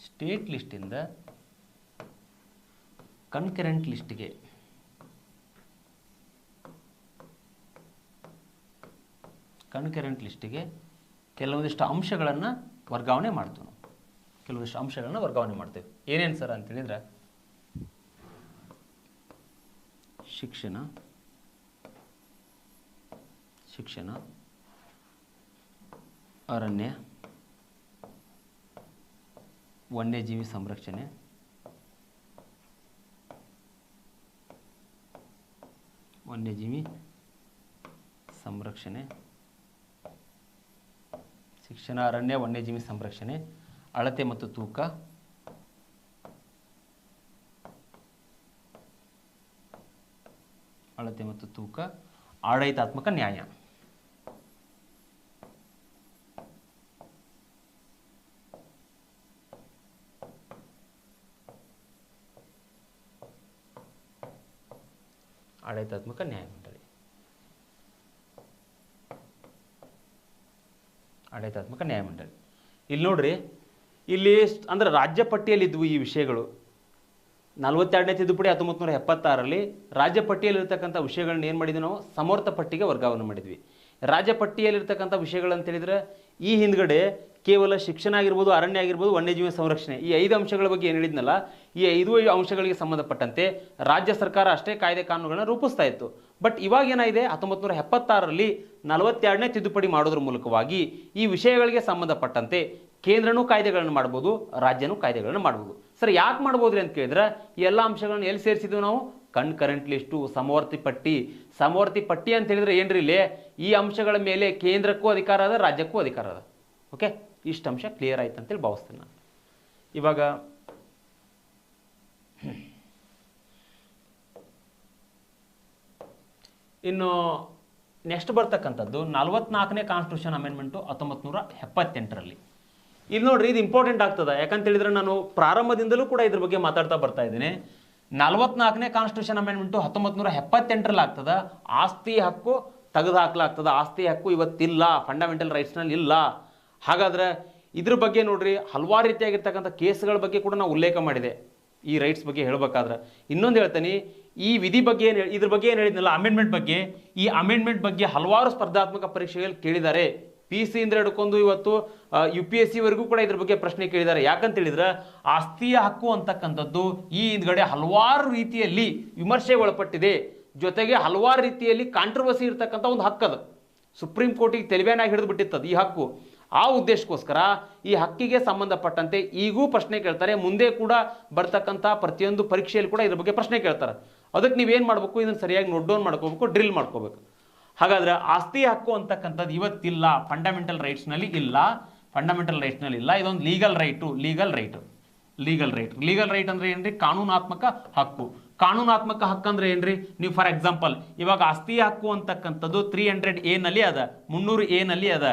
S3: ಸ್ಟೇಟ್ ಲಿಸ್ಟಿಂದ ಕನ್ಕರೆಂಟ್ ಲಿಸ್ಟಿಗೆ ಕೆಲವೊಂದಿಷ್ಟು ಅಂಶಗಳನ್ನು ವರ್ಗಾವಣೆ ಮಾಡ್ತೀವಿ ನಾವು. ಏನೇನು ಸರ್ ಅಂತೇಳಿದ್ರೆ ಶಿಕ್ಷಣ, ಅರಣ್ಯ, ವನ್ಯಜೀವಿ ಸಂರಕ್ಷಣೆ, ಶಿಕ್ಷಣ, ಅರಣ್ಯ, ವನ್ಯಜೀವಿ ಸಂರಕ್ಷಣೆ, ಅಳತೆ ಮತ್ತು ತೂಕ, ಆಡಳಿತಾತ್ಮಕ ನ್ಯಾಯ. ಆಡಳಿತಾತ್ಮಕ ನ್ಯಾಯಮಂಡಳಿ. ಇಲ್ಲಿ ನೋಡ್ರಿ, ಇಲ್ಲಿ ಅಂದ್ರೆ ರಾಜ್ಯ ಪಟ್ಟಿಯಲ್ಲಿ ಇದ್ವು ಈ ವಿಷಯಗಳು. 42ನೇ ತಿದ್ದುಪಡಿ 1976ರಲ್ಲಿ ರಾಜ್ಯ ಪಟ್ಟಿಯಲ್ಲಿರ್ತಕ್ಕಂಥ ವಿಷಯಗಳನ್ನ ಏನು ಮಾಡಿದ್ವಿ ನಾವು, ಸಮರ್ಥ ಪಟ್ಟಿಗೆ ವರ್ಗಾವಣೆ ಮಾಡಿದ್ವಿ. ರಾಜ್ಯ ಪಟ್ಟಿಯಲ್ಲಿರ್ತಕ್ಕಂಥ ವಿಷಯಗಳಂತ ಹೇಳಿದ್ರೆ ಈ ಹಿಂದ್ಗಡೆ ಕೇವಲ ಶಿಕ್ಷಣ ಆಗಿರ್ಬೋದು, ಅರಣ್ಯ ಆಗಿರ್ಬೋದು, ವನ್ಯಜೀವಿ ಸಂರಕ್ಷಣೆ, ಈ 5 ಅಂಶಗಳ ಬಗ್ಗೆ ಏನು ಹೇಳಿದ್ನಲ್ಲ, ಈ 5 ಅಂಶಗಳಿಗೆ ಸಂಬಂಧಪಟ್ಟಂತೆ ರಾಜ್ಯ ಸರ್ಕಾರ ಅಷ್ಟೇ ಕಾಯ್ದೆ ಕಾನೂನುಗಳನ್ನ ರೂಪಿಸ್ತಾ ಇತ್ತು. ಬಟ್ ಇವಾಗ ಏನಾಗಿದೆ, 1976ರಲ್ಲಿ 42ನೇ ತಿದ್ದುಪಡಿ ಮಾಡೋದ್ರ ಮೂಲಕವಾಗಿ ಈ ವಿಷಯಗಳಿಗೆ ಸಂಬಂಧಪಟ್ಟಂತೆ ಕೇಂದ್ರನೂ ಕಾಯ್ದೆಗಳನ್ನು ಮಾಡ್ಬೋದು, ರಾಜ್ಯನೂ ಕಾಯ್ದೆಗಳನ್ನು ಮಾಡ್ಬೋದು. ಸರ್ ಯಾಕೆ ಮಾಡ್ಬೋದ್ರಿ ಅಂತ ಕೇಳಿದ್ರೆ, ಈ ಎಲ್ಲ ಅಂಶಗಳನ್ನು ಎಲ್ಲಿ ಸೇರಿಸಿದ್ವಿ ನಾವು, ಕನ್ಕರೆಂಟ್ ಲಿಸ್ಟು, ಸಮವರ್ತಿ ಪಟ್ಟಿ ಅಂತ ಹೇಳಿದ್ರೆ ಏನ್ರಿ, ಇಲ್ಲಿ ಈ ಅಂಶಗಳ ಮೇಲೆ ಕೇಂದ್ರಕ್ಕೂ ಅಧಿಕಾರ ಅದ, ರಾಜ್ಯಕ್ಕೂ ಅಧಿಕಾರ ಅದ. ಓಕೆ, ಇಷ್ಟು ಅಂಶ ಕ್ಲಿಯರ್ ಆಯ್ತು ಅಂತೇಳಿ ಭಾವಿಸ್ತೇನೆ ನಾನು. ಇವಾಗ ಇನ್ನು ನೆಕ್ಸ್ಟ್ ಬರ್ತಕ್ಕಂಥದ್ದು 44ನೇ ಕಾನ್ಸ್ಟಿಟ್ಯೂಷನ್ ಅಮೆಂಡ್ಮೆಂಟು 1978ರಲ್ಲಿ. ಇದು ನೋಡ್ರಿ, ಇದು ಇಂಪಾರ್ಟೆಂಟ್ ಆಗ್ತದೆ. ಯಾಕಂತೇಳಿದ್ರೆ ನಾನು ಪ್ರಾರಂಭದಿಂದಲೂ ಕೂಡ ಇದ್ರ ಬಗ್ಗೆ ಮಾತಾಡ್ತಾ ಬರ್ತಾ ಇದ್ದೀನಿ. 44ನೇ ಕಾನ್ಸ್ಟಿಟ್ಯೂಷನ್ ಅಮೆಂಡ್ಮೆಂಟು 1978ರಲ್ಲಿ ಆಗ್ತದೆ. ಆಸ್ತಿ ಹಕ್ಕು ತೆಗೆದು ಹಾಕಲಾಗ್ತದೆ. ಆಸ್ತಿ ಹಕ್ಕು ಇವತ್ತಿಲ್ಲ, ಫಂಡಮೆಂಟಲ್ ರೈಟ್ಸ್ನಲ್ಲಿ ಇಲ್ಲ. ಹಾಗಾದ್ರೆ ಇದ್ರ ಬಗ್ಗೆ ನೋಡ್ರಿ, ಹಲವಾರು ರೀತಿಯಾಗಿರ್ತಕ್ಕಂಥ ಕೇಸ್ಗಳ ಬಗ್ಗೆ ಕೂಡ ನಾವು ಉಲ್ಲೇಖ ಮಾಡಿದೆ ಈ ರೈಟ್ಸ್ ಬಗ್ಗೆ ಹೇಳಬೇಕಾದ್ರೆ. ಇನ್ನೊಂದು ಹೇಳ್ತೀನಿ, ಈ ವಿಧಿ ಬಗ್ಗೆ ಇದ್ರ ಬಗ್ಗೆ ಏನು ಹೇಳಿದ್ನಲ್ಲ, ಅಮೆಂಡ್ಮೆಂಟ್ ಬಗ್ಗೆ, ಈ ಅಮೆಂಡ್ಮೆಂಟ್ ಬಗ್ಗೆ ಹಲವಾರು ಸ್ಪರ್ಧಾತ್ಮಕ ಪರೀಕ್ಷೆಗಳು ಕೇಳಿದ್ದಾರೆ. PC ಇಂದ ಹಿಡ್ಕೊಂಡು ಇವತ್ತು UPSC ವರೆಗೂ ಕೂಡ ಇದ್ರ ಬಗ್ಗೆ ಪ್ರಶ್ನೆ ಕೇಳಿದ್ದಾರೆ. ಯಾಕಂತ ಹೇಳಿದ್ರೆ ಆಸ್ತಿಯ ಹಕ್ಕು ಅಂತಕ್ಕಂಥದ್ದು ಈ ಹಿಂದ್ಗಡೆ ಹಲವಾರು ರೀತಿಯಲ್ಲಿ ವಿಮರ್ಶೆಗೆ ಒಳಪಟ್ಟಿದೆ. ಜೊತೆಗೆ ಹಲವಾರು ರೀತಿಯಲ್ಲಿ ಕಾಂಟ್ರವರ್ಸಿ ಇರ್ತಕ್ಕಂಥ ಒಂದು ಹಕ್ಕದು. ಸುಪ್ರೀಂ ಕೋರ್ಟಿಗೆ ತೆಲಿಬ್ಯಾನಾಗಿ ಹಿಡಿದು ಬಿಟ್ಟಿತ್ತದು ಈ ಹಕ್ಕು. ಆ ಉದ್ದೇಶಕ್ಕೋಸ್ಕರ ಈ ಹಕ್ಕಿಗೆ ಸಂಬಂಧಪಟ್ಟಂತೆ ಈಗೂ ಪ್ರಶ್ನೆ ಕೇಳ್ತಾರೆ, ಮುಂದೆ ಕೂಡ ಬರ್ತಕ್ಕಂಥ ಪ್ರತಿಯೊಂದು ಪರೀಕ್ಷೆಯಲ್ಲಿ ಕೂಡ ಇದ್ರ ಬಗ್ಗೆ ಪ್ರಶ್ನೆ ಕೇಳ್ತಾರೆ. ಅದಕ್ಕೆ ನೀವೇನು ಮಾಡಬೇಕು, ಇದನ್ನು ಸರಿಯಾಗಿ ನೋಟ್ ಡೌನ್ ಮಾಡ್ಕೋಬೇಕು, ಡ್ರಿಲ್ ಮಾಡ್ಕೋಬೇಕು. ಹಾಗಾದ್ರೆ ಆಸ್ತಿ ಹಕ್ಕು ಅಂತಕ್ಕಂಥದ್ದು ಇವತ್ತಿಲ್ಲ, ಫಂಡಮೆಂಟಲ್ ರೈಟ್ಸ್ನಲ್ಲಿ ಇಲ್ಲ, ಫಂಡಮೆಂಟಲ್ ರೈಟ್ಸ್ನಲ್ಲಿ ಇಲ್ಲ. ಇದೊಂದು ಲೀಗಲ್ ರೈಟ್ ಅಂದ್ರೆ ಏನ್ರಿ, ಕಾನೂನಾತ್ಮಕ ಹಕ್ಕು. ಕಾನೂನಾತ್ಮಕ ಹಕ್ಕು ಅಂದ್ರೆ ಏನ್ರಿ, ನೀವು ಫಾರ್ ಎಕ್ಸಾಂಪಲ್ ಇವಾಗ ಆಸ್ತಿ ಹಕ್ಕು ಅಂತಕ್ಕಂಥದ್ದು 300A ನಲ್ಲಿ ಅದ, 300A ನಲ್ಲಿ ಅದ.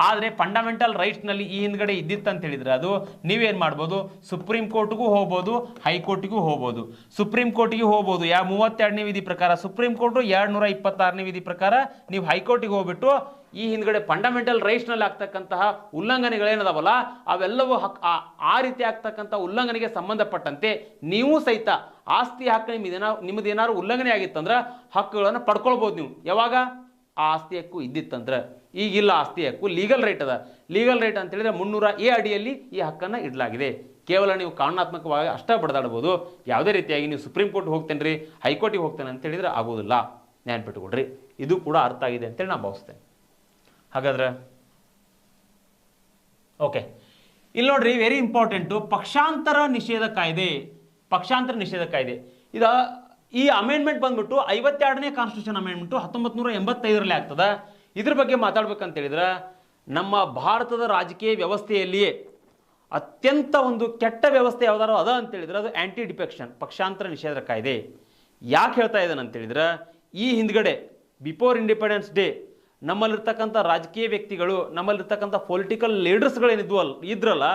S3: ಆದರೆ ಫಂಡಮೆಂಟಲ್ ರೈಟ್ಸ್ ನಲ್ಲಿ ಈ ಹಿಂದ್ಗಡೆ ಇದ್ದಿತ್ತಂತ ಹೇಳಿದ್ರೆ ಅದು ನೀವೇನ್ ಮಾಡ್ಬೋದು, ಸುಪ್ರೀಂ ಕೋರ್ಟ್ಗೂ ಹೋಗ್ಬೋದು, ಹೈಕೋರ್ಟ್ಗೂ ಹೋಗ್ಬೋದು. ಸುಪ್ರೀಂ ಕೋರ್ಟ್ಗೆ ಹೋಗ್ಬೋದು 32ನೇ ವಿಧಿ ಪ್ರಕಾರ, ಸುಪ್ರೀಂ ಕೋರ್ಟ್ 226ನೇ ವಿಧಿ ಪ್ರಕಾರ ನೀವು ಹೈಕೋರ್ಟಿಗೆ ಹೋಗ್ಬಿಟ್ಟು ಈ ಹಿಂದ್ಗಡೆ ಫಂಡಮೆಂಟಲ್ ರೈಟ್ಸ್ ನಲ್ಲಿ ಆಗ್ತಕ್ಕಂತಹ ಉಲ್ಲಂಘನೆಗಳೇನದಾವಲ್ಲ ಅವೆಲ್ಲವೂ ಆ ರೀತಿ ಆಗ್ತಕ್ಕಂಥ ಉಲ್ಲಂಘನೆಗೆ ಸಂಬಂಧಪಟ್ಟಂತೆ ನೀವು ಸಹಿತ ಆಸ್ತಿ ಹಕ್ಕು ನಿಮ್ಮದೇನಾದ್ರು ಉಲ್ಲಂಘನೆ ಆಗಿತ್ತಂದ್ರೆ ಹಕ್ಕುಗಳನ್ನು ಪಡ್ಕೊಳ್ಬೋದು ನೀವು. ಯಾವಾಗ ಆ ಆಸ್ತಿ ಹಕ್ಕು ಇದ್ದಿತ್ತಂದ್ರೆ. ಈಗಿಲ್ಲ ಆಸ್ತಿ ಹಕ್ಕು, ಲೀಗಲ್ ರೈಟ್ ಅದ. ಲೀಗಲ್ ರೈಟ್ ಅಂತ ಹೇಳಿದ್ರೆ 300A ಅಡಿಯಲ್ಲಿ ಈ ಹಕ್ಕನ್ನು ಇಡಲಾಗಿದೆ. ಕೇವಲ ನೀವು ಕಾನೂನಾತ್ಮಕವಾಗಿ ಅಷ್ಟೇ ಬಡದಾಡ್ಬೋದು. ಯಾವುದೇ ರೀತಿಯಾಗಿ ನೀವು ಸುಪ್ರೀಂ ಕೋರ್ಟ್ ಹೋಗ್ತೇನೆ ರೀ, ಹೈಕೋರ್ಟಿಗೆ ಹೋಗ್ತೇನೆ ಅಂತ ಹೇಳಿದ್ರೆ ಆಗೋದಿಲ್ಲ. ನೆನ್ಪಿಟ್ಕೊಡ್ರಿ, ಇದು ಕೂಡ ಅರ್ಥ ಆಗಿದೆ ಅಂತೇಳಿ ನಾನು ಭಾವಿಸ್ತೇನೆ. ಹಾಗಾದ್ರೆ ಓಕೆ, ಇಲ್ಲಿ ನೋಡ್ರಿ ವೆರಿ ಇಂಪಾರ್ಟೆಂಟು, ಪಕ್ಷಾಂತರ ನಿಷೇಧ ಕಾಯ್ದೆ. ಈ ಅಮೆಂಡ್ಮೆಂಟ್ ಬಂದ್ಬಿಟ್ಟು 52ನೇ ಕಾನ್ಸ್ಟಿಟ್ಯೂಷನ್ ಅಮೆಂಡ್ಮೆಂಟು 1985ರಲ್ಲಿ ಆಗ್ತದ. ಇದ್ರ ಬಗ್ಗೆ ಮಾತಾಡ್ಬೇಕಂತ ಹೇಳಿದ್ರೆ ನಮ್ಮ ಭಾರತದ ರಾಜಕೀಯ ವ್ಯವಸ್ಥೆಯಲ್ಲಿಯೇ ಅತ್ಯಂತ ಒಂದು ಕೆಟ್ಟ ವ್ಯವಸ್ಥೆ ಯಾವ್ದಾರು ಅದ ಅಂತ ಹೇಳಿದ್ರೆ ಅದು ಆಂಟಿ ಡಿಫೆಕ್ಷನ್, ಪಕ್ಷಾಂತರ ನಿಷೇಧ ಕಾಯ್ದೆ. ಯಾಕೆ ಹೇಳ್ತಾ ಇದ್ದಾನೆ ಅಂತ ಹೇಳಿದ್ರೆ, ಈ ಹಿಂದ್ಗಡೆ ಬಿಫೋರ್ ಇಂಡಿಪೆಂಡೆನ್ಸ್ ಡೇ ನಮ್ಮಲ್ಲಿರ್ತಕ್ಕಂಥ ರಾಜಕೀಯ ವ್ಯಕ್ತಿಗಳು, ನಮ್ಮಲ್ಲಿರ್ತಕ್ಕಂಥ ಪೊಲಿಟಿಕಲ್ ಇದ್ರಲ್ಲ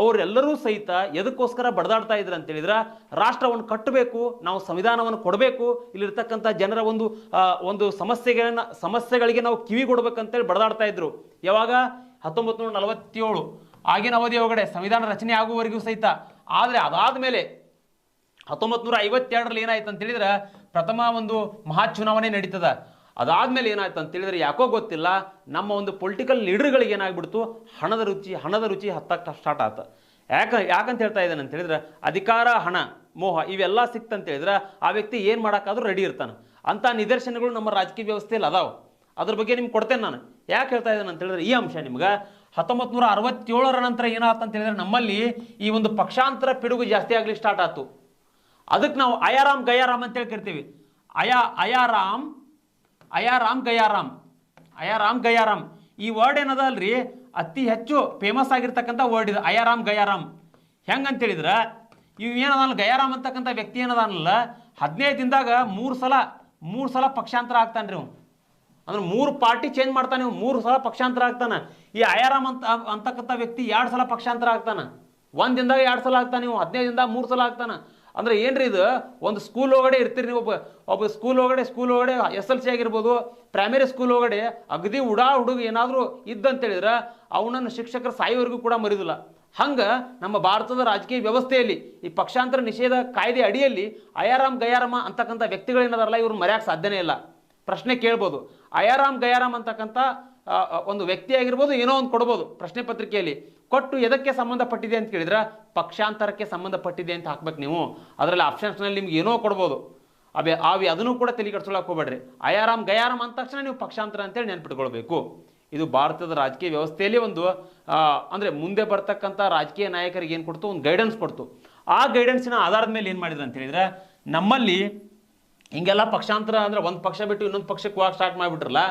S3: ಅವರೆಲ್ಲರೂ ಸಹಿತ ಎದಕ್ಕೋಸ್ಕರ ಬಡದಾಡ್ತಾ ಇದ್ರು ಅಂತ ಹೇಳಿದ್ರೆ, ರಾಷ್ಟ್ರವನ್ನು ಕಟ್ಟಬೇಕು, ನಾವು ಸಂವಿಧಾನವನ್ನು ಕೊಡಬೇಕು, ಇಲ್ಲಿರ್ತಕ್ಕಂಥ ಜನರ ಒಂದು ಸಮಸ್ಯೆಗಳಿಗೆ ನಾವು ಕಿವಿ ಕೊಡ್ಬೇಕಂತೇಳಿ ಬಡದಾಡ್ತಾ ಇದ್ರು. ಯಾವಾಗ 1947 ಆಗಿನ ಅವಧಿ ಒಳಗಡೆ ಸಂವಿಧಾನ ರಚನೆ ಆಗುವವರೆಗೂ ಸಹಿತ. ಆದರೆ ಅದಾದ ಮೇಲೆ 1952ರಲ್ಲಿ ಏನಾಯ್ತು ಅಂತ ಹೇಳಿದ್ರೆ ಪ್ರಥಮ ಒಂದು ಮಹಾ ಚುನಾವಣೆ ನಡೀತದ. ಅದಾದ್ಮೇಲೆ ಏನಾಯ್ತು ಅಂತ ಹೇಳಿದ್ರೆ ಯಾಕೋ ಗೊತ್ತಿಲ್ಲ, ನಮ್ಮ ಒಂದು ಪೊಲಿಟಿಕಲ್ ಲೀಡರ್ಗಳಿಗೆ ಏನಾಗ್ಬಿಡ್ತು, ಹಣದ ರುಚಿ ಹತ್ತಕ್ಕೆ ಸ್ಟಾರ್ಟ್ ಆಯ್ತು. ಯಾಕಂತ ಹೇಳ್ತಾ ಇದ್ದಾನೆ ಅಂತ ಹೇಳಿದ್ರೆ, ಅಧಿಕಾರ, ಹಣ, ಮೋಹ ಇವೆಲ್ಲ ಸಿಕ್ತಂತ ಹೇಳಿದ್ರೆ ಆ ವ್ಯಕ್ತಿ ಏನು ಮಾಡೋಕ್ಕಾದ್ರೂ ರೆಡಿ ಇರ್ತಾನೆ. ಅಂಥ ನಿದರ್ಶನಗಳು ನಮ್ಮ ರಾಜಕೀಯ ವ್ಯವಸ್ಥೆಯಲ್ಲಿ ಅದಾವೆ. ಅದ್ರ ಬಗ್ಗೆ ನಿಮ್ಗೆ ಕೊಡ್ತೇನೆ ನಾನು. ಯಾಕೆ ಹೇಳ್ತಾ ಇದ್ದಾನೆ ಅಂತ ಹೇಳಿದ್ರೆ, ಈ ಅಂಶ ನಿಮ್ಗೆ 1967ರ ನಂತರ ಏನಾಯ್ತು ಅಂತ ಹೇಳಿದ್ರೆ ನಮ್ಮಲ್ಲಿ ಈ ಒಂದು ಪಕ್ಷಾಂತರ ಪಿಡುಗು ಜಾಸ್ತಿ ಆಗ್ಲಿಕ್ಕೆ ಸ್ಟಾರ್ಟ್ ಆಯ್ತು. ಅದಕ್ಕೆ ನಾವು ಅಯಾರಾಮ್ ಗಯಾರಾಮ್ ಅಂತೇಳಿ ಕರಿತೀವಿ. ಅಯಾರಾಮ್ ಗಯಾರಾಮ್ ಈ ವರ್ಡ್ ಏನದ ಅಲ್ರಿ, ಅತಿ ಹೆಚ್ಚು ಫೇಮಸ್ ಆಗಿರ್ತಕ್ಕಂಥ ವರ್ಡ್ ಇದು ಅಯಾರಾಮ್ ಗಯಾರಾಮ್. ಹೆಂಗಂತ ಹೇಳಿದ್ರೆ ಇವ್ ಏನದಲ್ಲ, ಗಯಾರಾಮ್ ಅಂತಕ್ಕಂಥ ವ್ಯಕ್ತಿ ಏನದಲ್ಲ 15 ದಿನದಾಗ 3 ಸಲ ಪಕ್ಷಾಂತರ ಆಗ್ತಾನೆ ರೀ. ಅಂದ್ರೆ 3 ಪಾರ್ಟಿ ಚೇಂಜ್ ಮಾಡ್ತಾನೆ, 3 ಸಲ ಪಕ್ಷಾಂತರ ಆಗ್ತಾನೆ. ಈ ಅಯಾರಾಮ್ ಅಂತಕ್ಕಂಥ ವ್ಯಕ್ತಿ 2 ಸಲ ಪಕ್ಷಾಂತರ ಆಗ್ತಾನೆ. 1 ದಿನದಾಗ 2 ಸಲ ಆಗ್ತಾನೆ, ನೀವು 15 ದಿನದಾಗ 3 ಸಲ ಆಗ್ತಾನೆ. ಅಂದ್ರೆ ಏನ್ರಿ ಇದು, ಒಂದು ಸ್ಕೂಲ್ ಒಳಗಡೆ ಇರ್ತೀರಿ ನೀವು, ಒಬ್ಬ ಸ್ಕೂಲ್ ಒಳಗಡೆ SLC ಆಗಿರ್ಬೋದು, ಪ್ರೈಮರಿ ಸ್ಕೂಲ್ ಒಳಗಡೆ ಅಗದಿ ಹುಡುಗ ಏನಾದರೂ ಇದ್ದಂತೇಳಿದ್ರೆ ಅವನನ್ನು ಶಿಕ್ಷಕರು ಸಾಯೋವರೆಗೂ ಕೂಡ ಮರಿದಿಲ್ಲ. ಹಂಗೆ ನಮ್ಮ ಭಾರತದ ರಾಜಕೀಯ ವ್ಯವಸ್ಥೆಯಲ್ಲಿ ಈ ಪಕ್ಷಾಂತರ ನಿಷೇಧ ಕಾಯ್ದೆ ಅಡಿಯಲ್ಲಿ ಅಯಾರಾಮ್ ಗಯಾರಾಮ ಅಂತಕ್ಕಂಥ ವ್ಯಕ್ತಿಗಳೇನದಾರಲ್ಲ ಇವ್ರು ಮರೆಯೋಕೆ ಸಾಧ್ಯನೇ ಇಲ್ಲ. ಪ್ರಶ್ನೆ ಕೇಳ್ಬೋದು, ಅಯಾರಾಮ್ ಗಯಾರಾಮ್ ಅಂತಕ್ಕಂಥ ಒಂದು ವ್ಯಕ್ತಿ ಆಗಿರ್ಬೋದು, ಏನೋ ಒಂದು ಕೊಡ್ಬೋದು ಪ್ರಶ್ನೆ ಪತ್ರಿಕೆಯಲ್ಲಿ. ಕೊಟ್ಟು ಎದಕ್ಕೆ ಸಂಬಂಧಪಟ್ಟಿದೆ ಅಂತ ಕೇಳಿದ್ರೆ ಪಕ್ಷಾಂತರಕ್ಕೆ ಸಂಬಂಧಪಟ್ಟಿದೆ ಅಂತ ಹಾಕ್ಬೇಕು ನೀವು. ಅದರಲ್ಲಿ ಆಪ್ಷನ್ಸ್ನಲ್ಲಿ ನಿಮ್ಗೆ ಏನೋ ಕೊಡ್ಬೋದು. ಅದನ್ನು ಕೂಡ ತಲೆ ಕೆಡಿಸ್ಕೊಳ್ಳೋಕೆ ಹೋಗ್ಬೇಡ್ರಿ. ಅಯಾರಾಮ್ ಗಯಾರಾಮ್ ಅಂದ ತಕ್ಷಣ ನೀವು ಪಕ್ಷಾಂತರ ಅಂತೇಳಿ ನೆನ್ಪಿಟ್ಕೊಳ್ಬೇಕು. ಇದು ಭಾರತದ ರಾಜಕೀಯ ವ್ಯವಸ್ಥೆಯಲ್ಲಿ ಒಂದು ಅಂದರೆ ಮುಂದೆ ಬರ್ತಕ್ಕಂಥ ರಾಜಕೀಯ ನಾಯಕರಿಗೆ ಏನು ಕೊಡ್ತು, ಒಂದು ಗೈಡೆನ್ಸ್ ಕೊಡ್ತು. ಆ ಗೈಡೆನ್ಸಿನ ಆಧಾರದ ಮೇಲೆ ಏನು ಮಾಡಿದ್ರು ಅಂತ ಹೇಳಿದ್ರೆ, ನಮ್ಮಲ್ಲಿ ಹಿಂಗೆಲ್ಲ ಪಕ್ಷಾಂತರ ಅಂದರೆ ಒಂದು ಪಕ್ಷ ಬಿಟ್ಟು ಇನ್ನೊಂದು ಪಕ್ಷಕ್ಕೆ ಹೋಗಕ್ಕೆ ಸ್ಟಾರ್ಟ್ ಮಾಡಿಬಿಟ್ರಲ್ಲ,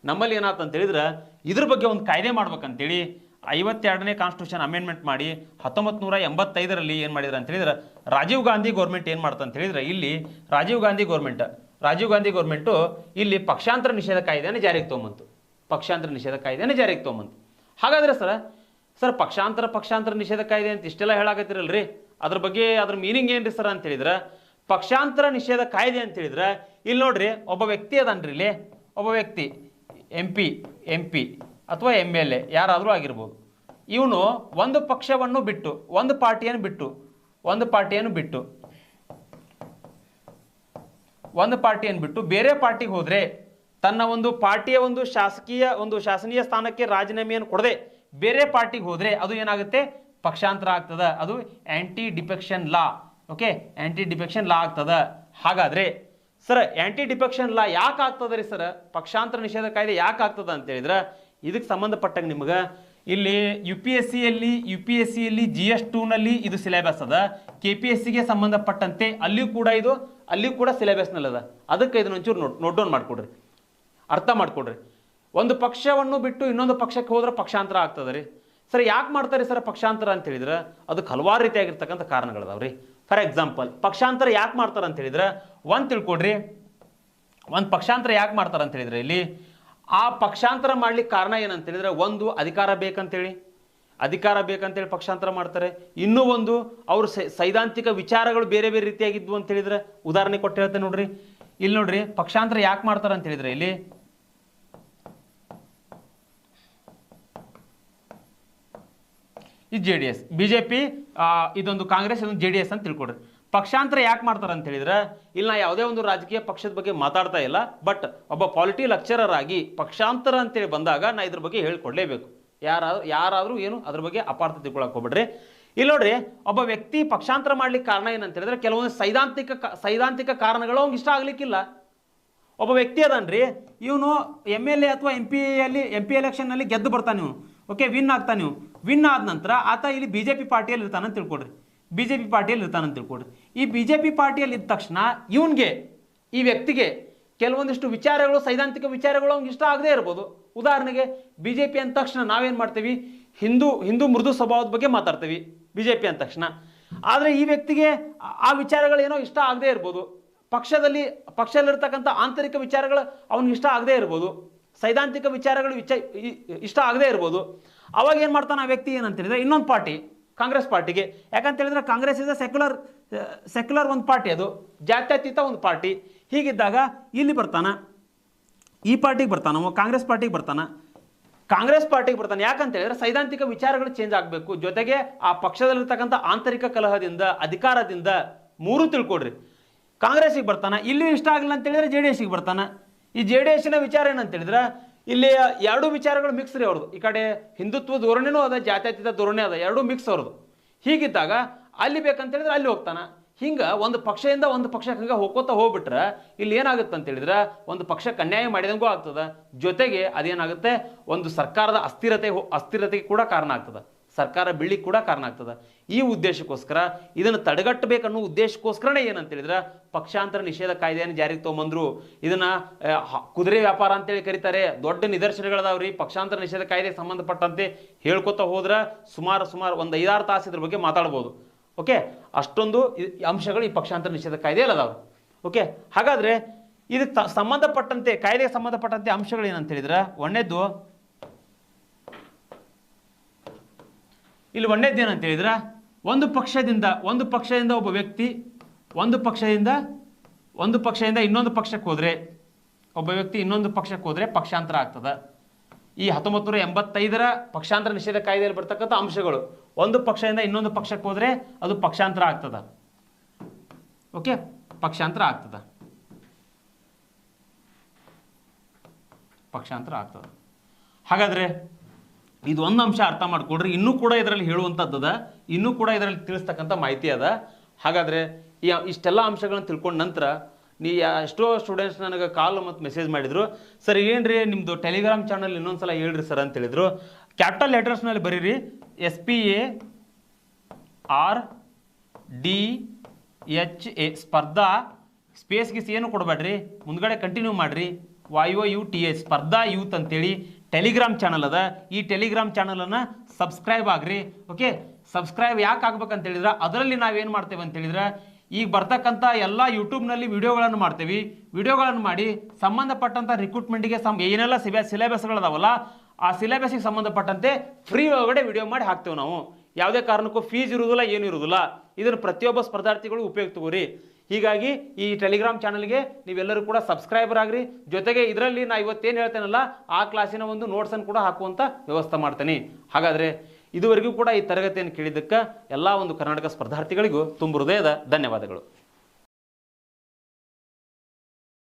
S3: ನಮ್ಮಲ್ಲಿ ಏನಾಯ್ತು ಅಂತ ಹೇಳಿದ್ರೆ ಇದ್ರ ಬಗ್ಗೆ ಒಂದು ಕಾಯ್ದೆ ಮಾಡ್ಬೇಕಂತೇಳಿ 52ನೇ ಕಾನ್ಸ್ಟಿಟ್ಯೂಷನ್ ಅಮೆಂಡ್ಮೆಂಟ್ ಮಾಡಿ 1985ರಲ್ಲಿ ಏನು ಮಾಡಿದ್ರು ಅಂತ ಹೇಳಿದ್ರೆ, ರಾಜೀವ್ ಗಾಂಧಿ ಗೌರ್ಮೆಂಟ್ ಏನು ಮಾಡ್ತು ಅಂತ ಹೇಳಿದ್ರೆ, ಇಲ್ಲಿ ರಾಜೀವ್ ಗಾಂಧಿ ಗೌರ್ಮೆಂಟು ಇಲ್ಲಿ ಪಕ್ಷಾಂತರ ನಿಷೇಧ ಕಾಯ್ದೆಯನ್ನು ಜಾರಿಗೆ ತೊಗೊಂಬಂತು. ಹಾಗಾದ್ರೆ ಸರ್ ಪಕ್ಷಾಂತರ ನಿಷೇಧ ಕಾಯ್ದೆ ಅಂತ ಇಷ್ಟೆಲ್ಲ ಹೇಳಾಕತ್ತಿರಲ್ರಿ, ಅದ್ರ ಮೀನಿಂಗ್ ಏನ್ರಿ ಸರ್ ಅಂತ ಹೇಳಿದ್ರೆ, ಪಕ್ಷಾಂತರ ನಿಷೇಧ ಕಾಯ್ದೆ ಅಂತ ಹೇಳಿದ್ರೆ ಇಲ್ಲಿ ನೋಡ್ರಿ, ಒಬ್ಬ ವ್ಯಕ್ತಿ ಅದನ್ರಿ, ಇಲ್ಲಿ ಒಬ್ಬ ವ್ಯಕ್ತಿ ಎಂ ಪಿ ಅಥವಾ MLA ಯಾರಾದರೂ ಆಗಿರ್ಬೋದು. ಇವನು ಒಂದು ಪಕ್ಷವನ್ನು ಬಿಟ್ಟು ಒಂದು ಪಾರ್ಟಿಯನ್ನು ಬಿಟ್ಟು ಬೇರೆ ಪಾರ್ಟಿಗೆ ಹೋದ್ರೆ, ತನ್ನ ಒಂದು ಪಾರ್ಟಿಯ ಒಂದು ಶಾಸನೀಯ ಸ್ಥಾನಕ್ಕೆ ರಾಜೀನಾಮೆಯನ್ನು ಕೊಡದೆ ಬೇರೆ ಪಾರ್ಟಿಗೆ ಹೋದ್ರೆ ಅದು ಏನಾಗುತ್ತೆ, ಪಕ್ಷಾಂತರ ಆಗ್ತದ. ಅದು ಆಂಟಿ ಡಿಫೆಕ್ಷನ್ ಲಾ. ಓಕೆ, ಆಂಟಿ ಡಿಫೆಕ್ಷನ್ ಲಾ ಆಗ್ತದ. ಹಾಗಾದ್ರೆ ಸರ್ ಆಂಟಿ ಡಿಫೆಕ್ಷನ್ ಲಾ ಯಾಕೆ ಆಗ್ತದ ರೀ ಸರ್, ಪಕ್ಷಾಂತರ ನಿಷೇಧ ಕಾಯ್ದೆ ಯಾಕೆ ಆಗ್ತದ ಅಂತ ಹೇಳಿದ್ರೆ, ಇದಕ್ಕೆ ಸಂಬಂಧಪಟ್ಟಂಗೆ ನಿಮ್ಗೆ ಇಲ್ಲಿ ಯು ಪಿ ಎಸ್ ಸಿಯಲ್ಲಿ GS2ನಲ್ಲಿ ಇದು ಸಿಲೆಬಸ್ ಅದ. KPSCಗೆ ಸಂಬಂಧಪಟ್ಟಂತೆ ಅಲ್ಲಿಯೂ ಕೂಡ ಸಿಲೆಬಸ್ನಲ್ಲಿ ಅದ. ಅದಕ್ಕೆ ಇದನ್ನ ಒಂಚೂರು ನೋಟ್ ಡೌನ್ ಮಾಡ್ಕೊಡ್ರಿ, ಅರ್ಥ ಮಾಡ್ಕೊಡ್ರಿ. ಒಂದು ಪಕ್ಷವನ್ನು ಬಿಟ್ಟು ಇನ್ನೊಂದು ಪಕ್ಷಕ್ಕೆ ಹೋದ್ರೆ ಪಕ್ಷಾಂತರ ಆಗ್ತದೆ ರೀ. ಸರ್ ಯಾಕೆ ಮಾಡ್ತಾರೆ ಸರ್ ಪಕ್ಷಾಂತರ ಅಂತ ಹೇಳಿದ್ರೆ ಅದಕ್ಕೆ ಹಲವಾರು ರೀತಿಯಾಗಿರ್ತಕ್ಕಂಥ ಕಾರಣಗಳದಾವ್ರಿ. ಫಾರ್ ಎಕ್ಸಾಂಪಲ್ ಪಕ್ಷಾಂತರ ಯಾಕೆ ಮಾಡ್ತಾರೆ ಅಂತ ಹೇಳಿದ್ರೆ ಒಂದು ತಿಳ್ಕೊಡ್ರಿ, ಒಂದು ಪಕ್ಷಾಂತರ ಯಾಕೆ ಮಾಡ್ತಾರೆ ಅಂತ ಹೇಳಿದ್ರೆ ಇಲ್ಲಿ ಆ ಪಕ್ಷಾಂತರ ಮಾಡ್ಲಿಕ್ಕೆ ಕಾರಣ ಏನಂತ ಹೇಳಿದ್ರೆ ಒಂದು ಅಧಿಕಾರ ಬೇಕಂತೇಳಿ ಪಕ್ಷಾಂತರ ಮಾಡ್ತಾರೆ. ಇನ್ನೂ ಒಂದು ಅವ್ರ ಸೈದ್ಧಾಂತಿಕ ವಿಚಾರಗಳು ಬೇರೆ ಬೇರೆ ರೀತಿಯಾಗಿದ್ವು ಅಂತ ಹೇಳಿದ್ರೆ ಉದಾಹರಣೆ ಕೊಟ್ಟು ಹೇಳ್ತೇನೆ ನೋಡ್ರಿ. ಇಲ್ಲಿ ನೋಡ್ರಿ ಪಕ್ಷಾಂತರ ಯಾಕೆ ಮಾಡ್ತಾರೆ ಅಂತ ಹೇಳಿದ್ರೆ ಇಲ್ಲಿ ಈ JDS BJP ಇದೊಂದು ಕಾಂಗ್ರೆಸ್ ಇದೊಂದು JDS ಅಂತ ತಿಳ್ಕೊಡ್ರಿ. ಪಕ್ಷಾಂತರ ಯಾಕೆ ಮಾಡ್ತಾರೆ ಅಂತ ಹೇಳಿದ್ರೆ ಇಲ್ಲಿ ನಾ ಯಾವುದೇ ಒಂದು ರಾಜಕೀಯ ಪಕ್ಷದ ಬಗ್ಗೆ ಮಾತಾಡ್ತಾ ಇಲ್ಲ, ಬಟ್ ಒಬ್ಬ ಪಾಲಿಟಿ ಲೆಕ್ಚರರ್ ಆಗಿ ಪಕ್ಷಾಂತರ ಅಂತೇಳಿ ಬಂದಾಗ ನಾ ಇದ್ರ ಬಗ್ಗೆ ಹೇಳ್ಕೊಡ್ಲೇಬೇಕು. ಯಾರಾದರೂ ಏನು ಅದ್ರ ಬಗ್ಗೆ ಅಪಾರ್ಥ ತಿಳ್ಕೊಳಕ್ ಹೋಗ್ಬಿಡ್ರಿ. ಇಲ್ಲಿ ನೋಡ್ರಿ ಒಬ್ಬ ವ್ಯಕ್ತಿ ಪಕ್ಷಾಂತರ ಮಾಡ್ಲಿಕ್ಕೆ ಕಾರಣ ಏನಂತ ಹೇಳಿದ್ರೆ ಕೆಲವೊಂದು ಸೈದ್ಧಾಂತಿಕ ಕಾರಣಗಳು ಅವ್ನಿಗೆ ಇಷ್ಟ ಆಗ್ಲಿಕ್ಕಿಲ್ಲ. ಒಬ್ಬ ವ್ಯಕ್ತಿ ಅದನ್ರಿ, ಇವನು MLA ಅಥವಾ MP ಎಲೆಕ್ಷನ್ನಲ್ಲಿ ಗೆದ್ದು ಬರ್ತಾನೆ, ಇವನು ಓಕೆ ವಿನ್ ಆಗ್ತಾನೆ. ನೀವು ವಿನ್ ಆದ ನಂತರ ಆತ ಇಲ್ಲಿ BJP ಪಾರ್ಟಿಯಲ್ಲಿ ಇರ್ತಾನಂತ ತಿಳ್ಕೊಡ್ರಿ. ಈ BJP ಪಾರ್ಟಿಯಲ್ಲಿ ಇದ್ದ ತಕ್ಷಣ ಈ ವ್ಯಕ್ತಿಗೆ ಕೆಲವೊಂದಿಷ್ಟು ವಿಚಾರಗಳು ಸೈದ್ಧಾಂತಿಕ ವಿಚಾರಗಳು ಅವ್ನಿಗೆ ಇಷ್ಟ ಆಗದೆ ಇರ್ಬೋದು. ಉದಾಹರಣೆಗೆ BJP ಅಂದ ತಕ್ಷಣ ನಾವೇನು ಮಾಡ್ತೀವಿ, ಹಿಂದೂ ಮೃದು ಸ್ವಭಾವದ ಬಗ್ಗೆ ಮಾತಾಡ್ತೀವಿ BJP ಅಂದ ತಕ್ಷಣ. ಆದರೆ ಈ ವ್ಯಕ್ತಿಗೆ ಆ ವಿಚಾರಗಳೇನೋ ಇಷ್ಟ ಆಗದೆ ಇರ್ಬೋದು, ಪಕ್ಷದಲ್ಲಿರ್ತಕ್ಕಂಥ ಆಂತರಿಕ ವಿಚಾರಗಳು ಅವ್ನಿಗೆ ಇಷ್ಟ ಆಗದೆ ಇರ್ಬೋದು, ಸೈದ್ಧಾಂತಿಕ ವಿಚಾರಗಳು ಇಷ್ಟ ಆಗದೆ ಇರ್ಬೋದು. ಅವಾಗ ಏನು ಮಾಡ್ತಾನೆ ಆ ವ್ಯಕ್ತಿ ಏನಂತ ಹೇಳಿದ್ರೆ ಇನ್ನೊಂದು ಪಾರ್ಟಿ ಕಾಂಗ್ರೆಸ್ ಪಾರ್ಟಿಗೆ, ಯಾಕಂತ ಹೇಳಿದ್ರೆ ಕಾಂಗ್ರೆಸ್ ಇಸ್ ಸೆಕ್ಯುಲರ್ ಒಂದು ಪಾರ್ಟಿ, ಅದು ಜಾತ್ಯತೀತ ಒಂದು ಪಾರ್ಟಿ. ಹೀಗಿದ್ದಾಗ ಇಲ್ಲಿ ಬರ್ತಾನ, ಈ ಪಾರ್ಟಿಗೆ ಬರ್ತಾನ, ಕಾಂಗ್ರೆಸ್ ಪಾರ್ಟಿಗೆ ಬರ್ತಾನ. ಯಾಕಂತ ಹೇಳಿದ್ರೆ ಸೈದ್ಧಾಂತಿಕ ವಿಚಾರಗಳು ಚೇಂಜ್ ಆಗಬೇಕು, ಜೊತೆಗೆ ಆ ಪಕ್ಷದಲ್ಲಿರ್ತಕ್ಕಂಥ ಆಂತರಿಕ ಕಲಹದಿಂದ ಅಧಿಕಾರದಿಂದ ಮೂರು ತಿಳ್ಕೊಡ್ರಿ. ಕಾಂಗ್ರೆಸ್ಸಿಗೆ ಬರ್ತಾನ, ಇಲ್ಲಿ ಇಷ್ಟ ಆಗಲಿಲ್ಲ ಅಂತ ಹೇಳಿದ್ರೆ JDSಗೆ ಬರ್ತಾನ. ಈ JDSನ ವಿಚಾರ ಏನಂತ ಹೇಳಿದ್ರೆ ಇಲ್ಲಿ ಎರಡು ವಿಚಾರಗಳು ಮಿಕ್ಸ್ ರೀ ಅವ್ರದ್ದು. ಈ ಕಡೆ ಹಿಂದುತ್ವ ಧೋರಣೆನೂ ಅದ, ಜಾತ್ಯತೀತ ಧೋರಣೆ ಅದ, ಎರಡೂ ಮಿಕ್ಸ್ ಅವ್ರದ್ದು. ಹೀಗಿದ್ದಾಗ ಅಲ್ಲಿ ಬೇಕಂತ ಹೇಳಿದ್ರೆ ಅಲ್ಲಿ ಹೋಗ್ತಾನ. ಹಿಂಗೆ ಒಂದು ಪಕ್ಷದಿಂದ ಒಂದು ಪಕ್ಷಕ್ಕೆ ಹಂಗೆ ಹೋಗ್ಬಿಟ್ರೆ ಇಲ್ಲಿ ಏನಾಗುತ್ತೆ ಅಂತ ಹೇಳಿದ್ರೆ ಒಂದು ಪಕ್ಷಕ್ಕೆ ಅನ್ಯಾಯ ಮಾಡಿದಂಗೂ ಆಗ್ತದೆ, ಜೊತೆಗೆ ಅದೇನಾಗುತ್ತೆ ಒಂದು ಸರ್ಕಾರದ ಅಸ್ಥಿರತೆಗೆ ಕೂಡ ಕಾರಣ ಆಗ್ತದೆ, ಸರ್ಕಾರ ಬೀಳಿಗೆ ಕೂಡ ಕಾರಣ ಆಗ್ತದೆ. ಈ ಉದ್ದೇಶಕ್ಕೋಸ್ಕರ ಇದನ್ನು ತಡೆಗಟ್ಟಬೇಕನ್ನೋ ಉದ್ದೇಶಕ್ಕೋಸ್ಕರನೇ ಏನಂತ ಹೇಳಿದ್ರೆ ಪಕ್ಷಾಂತರ ನಿಷೇಧ ಕಾಯ್ದೆಯನ್ನು ಜಾರಿಗೆ ತೊಗೊಂಬಂದ್ರು. ಇದನ್ನ ಕುದುರೆ ವ್ಯಾಪಾರ ಅಂತೇಳಿ ಕರೀತಾರೆ. ದೊಡ್ಡ ನಿದರ್ಶನಗಳದಾವ್ರಿ ಪಕ್ಷಾಂತರ ನಿಷೇಧ ಕಾಯ್ದೆಗೆ ಸಂಬಂಧಪಟ್ಟಂತೆ. ಹೇಳ್ಕೊತಾ ಹೋದ್ರೆ ಸುಮಾರು ಒಂದು 5-6 ತಾಸು ಇದ್ರ ಬಗ್ಗೆ ಮಾತಾಡ್ಬೋದು. ಓಕೆ, ಅಷ್ಟೊಂದು ಅಂಶಗಳು ಈ ಪಕ್ಷಾಂತರ ನಿಷೇಧ ಕಾಯ್ದೆಯಲ್ಲಿ ಅದಾವೆ. ಓಕೆ, ಹಾಗಾದ್ರೆ ಇದಕ್ಕೆ ಸಂಬಂಧಪಟ್ಟಂತೆ ಕಾಯ್ದೆಗೆ ಸಂಬಂಧಪಟ್ಟಂತೆ ಅಂಶಗಳು ಏನಂತ ಹೇಳಿದ್ರೆ ಇಲ್ಲಿ ಒಂದೇದ್ದು ಏನಂತ ಹೇಳಿದ್ರೆ ಒಂದು ಪಕ್ಷದಿಂದ ಒಬ್ಬ ವ್ಯಕ್ತಿ ಒಂದು ಪಕ್ಷದಿಂದ ಇನ್ನೊಂದು ಪಕ್ಷಕ್ಕೆ ಹೋದ್ರೆ, ಒಬ್ಬ ವ್ಯಕ್ತಿ ಇನ್ನೊಂದು ಪಕ್ಷಕ್ಕೆ ಹೋದ್ರೆ ಪಕ್ಷಾಂತರ ಆಗ್ತದೆ. ಈ 1985ರ ಪಕ್ಷಾಂತರ ನಿಷೇಧ ಕಾಯ್ದೆಯಲ್ಲಿ ಬರ್ತಕ್ಕಂಥ ಅಂಶಗಳು. ಒಂದು ಪಕ್ಷದಿಂದ ಇನ್ನೊಂದು ಪಕ್ಷಕ್ಕೆ ಹೋದ್ರೆ ಅದು ಪಕ್ಷಾಂತರ ಆಗ್ತದೆ. ಓಕೆ, ಪಕ್ಷಾಂತರ ಆಗ್ತದೆ. ಹಾಗಾದ್ರೆ ಇದು ಒಂದು ಅಂಶ ಅರ್ಥ ಮಾಡ್ಕೊಡ್ರಿ. ಇನ್ನೂ ಕೂಡ ಇದರಲ್ಲಿ ಹೇಳುವಂಥದ್ದು, ಇನ್ನೂ ಕೂಡ ಇದರಲ್ಲಿ ತಿಳಿಸ್ತಕ್ಕಂಥ ಮಾಹಿತಿ ಅದ. ಹಾಗಾದರೆ ಇಷ್ಟೆಲ್ಲ ಅಂಶಗಳನ್ನ ತಿಳ್ಕೊಂಡ ನಂತರ ಎಷ್ಟೋ ಸ್ಟೂಡೆಂಟ್ಸ್ ನನಗೆ ಕಾಲ್ ಮತ್ತು ಮೆಸೇಜ್ ಮಾಡಿದರು, ಸರ್ ಏನ್ರಿ ನಿಮ್ಮದು ಟೆಲಿಗ್ರಾಮ್ ಚಾನಲ್ ಇನ್ನೊಂದ್ಸಲ ಹೇಳ್ರಿ ಸರ್ ಅಂತ ಹೇಳಿದರು. ಕ್ಯಾಪಿಟಲ್ ಲೆಟರ್ಸ್ನಲ್ಲಿ ಬರೀರಿ SPARDA ಸ್ಪರ್ಧಾ ಸ್ಪೇಸ್ಗಿಸ್ ಏನು ಕೊಡಬೇಡ್ರಿ, ಮುಂದ್ಗಡೆ ಕಂಟಿನ್ಯೂ ಮಾಡಿರಿ YOUTH ಸ್ಪರ್ಧಾ ಯೂತ್ ಅಂತೇಳಿ ಟೆಲಿಗ್ರಾಮ್ ಚಾನಲ್ ಅದ. ಈ ಟೆಲಿಗ್ರಾಮ್ ಚಾನಲನ್ನು ಸಬ್ಸ್ಕ್ರೈಬ್ ಆಗ್ರಿ. ಓಕೆ, ಸಬ್ಸ್ಕ್ರೈಬ್ ಯಾಕೆ ಆಗ್ಬೇಕಂತ ಹೇಳಿದ್ರೆ ಅದರಲ್ಲಿ ನಾವೇನು ಮಾಡ್ತೇವೆ ಅಂತ ಹೇಳಿದ್ರೆ ಈಗ ಬರ್ತಕ್ಕಂಥ ಎಲ್ಲ ಯೂಟ್ಯೂಬ್ನಲ್ಲಿ ವಿಡಿಯೋಗಳನ್ನು ಮಾಡ್ತೀವಿ. ವಿಡಿಯೋಗಳನ್ನು ಮಾಡಿ ಸಂಬಂಧಪಟ್ಟಂಥ ರಿಕ್ರೂಟ್ಮೆಂಟಿಗೆ ಏನೆಲ್ಲ ಸಿಲೆಬಸ್ಗಳದಾವಲ್ಲ ಆ ಸಿಲೆಬಸ್ಸಿಗೆ ಸಂಬಂಧಪಟ್ಟಂತೆ ಫ್ರೀ ಒಳಗಡೆ ವಿಡಿಯೋ ಮಾಡಿ ಹಾಕ್ತೇವೆ ನಾವು. ಯಾವುದೇ ಕಾರಣಕ್ಕೂ ಫೀಸ್ ಇರುವುದಿಲ್ಲ, ಏನು ಇರುವುದಿಲ್ಲ. ಇದನ್ನು ಪ್ರತಿಯೊಬ್ಬ ಸ್ಪರ್ಧಾರ್ಥಿಗಳು ಉಪಯೋಗ ತಗೋರಿ. ಹೀಗಾಗಿ ಈ ಟೆಲಿಗ್ರಾಮ್ ಚಾನಲ್ಗೆ ನೀವೆಲ್ಲರೂ ಕೂಡ ಸಬ್ಸ್ಕ್ರೈಬರ್ ಆಗ್ರಿ. ಜೊತೆಗೆ ಇದರಲ್ಲಿ ನಾ ಇವತ್ತೇನು ಹೇಳ್ತೇನಲ್ಲ ಆ ಕ್ಲಾಸಿನ ಒಂದು ನೋಟ್ಸನ್ನು ಕೂಡ ಹಾಕುವಂಥ ವ್ಯವಸ್ಥೆ ಮಾಡ್ತೇನೆ. ಹಾಗಾದರೆ ಇದುವರೆಗೂ ಕೂಡ ಈ ತರಗತಿಯನ್ನು ಕೇಳಿದ್ದಕ್ಕೆ ಎಲ್ಲ ಒಂದು ಕರ್ನಾಟಕ ಸ್ಪರ್ಧಾರ್ಥಿಗಳಿಗೂ ತುಂಬ ಹೃದಯದ ಧನ್ಯವಾದಗಳು.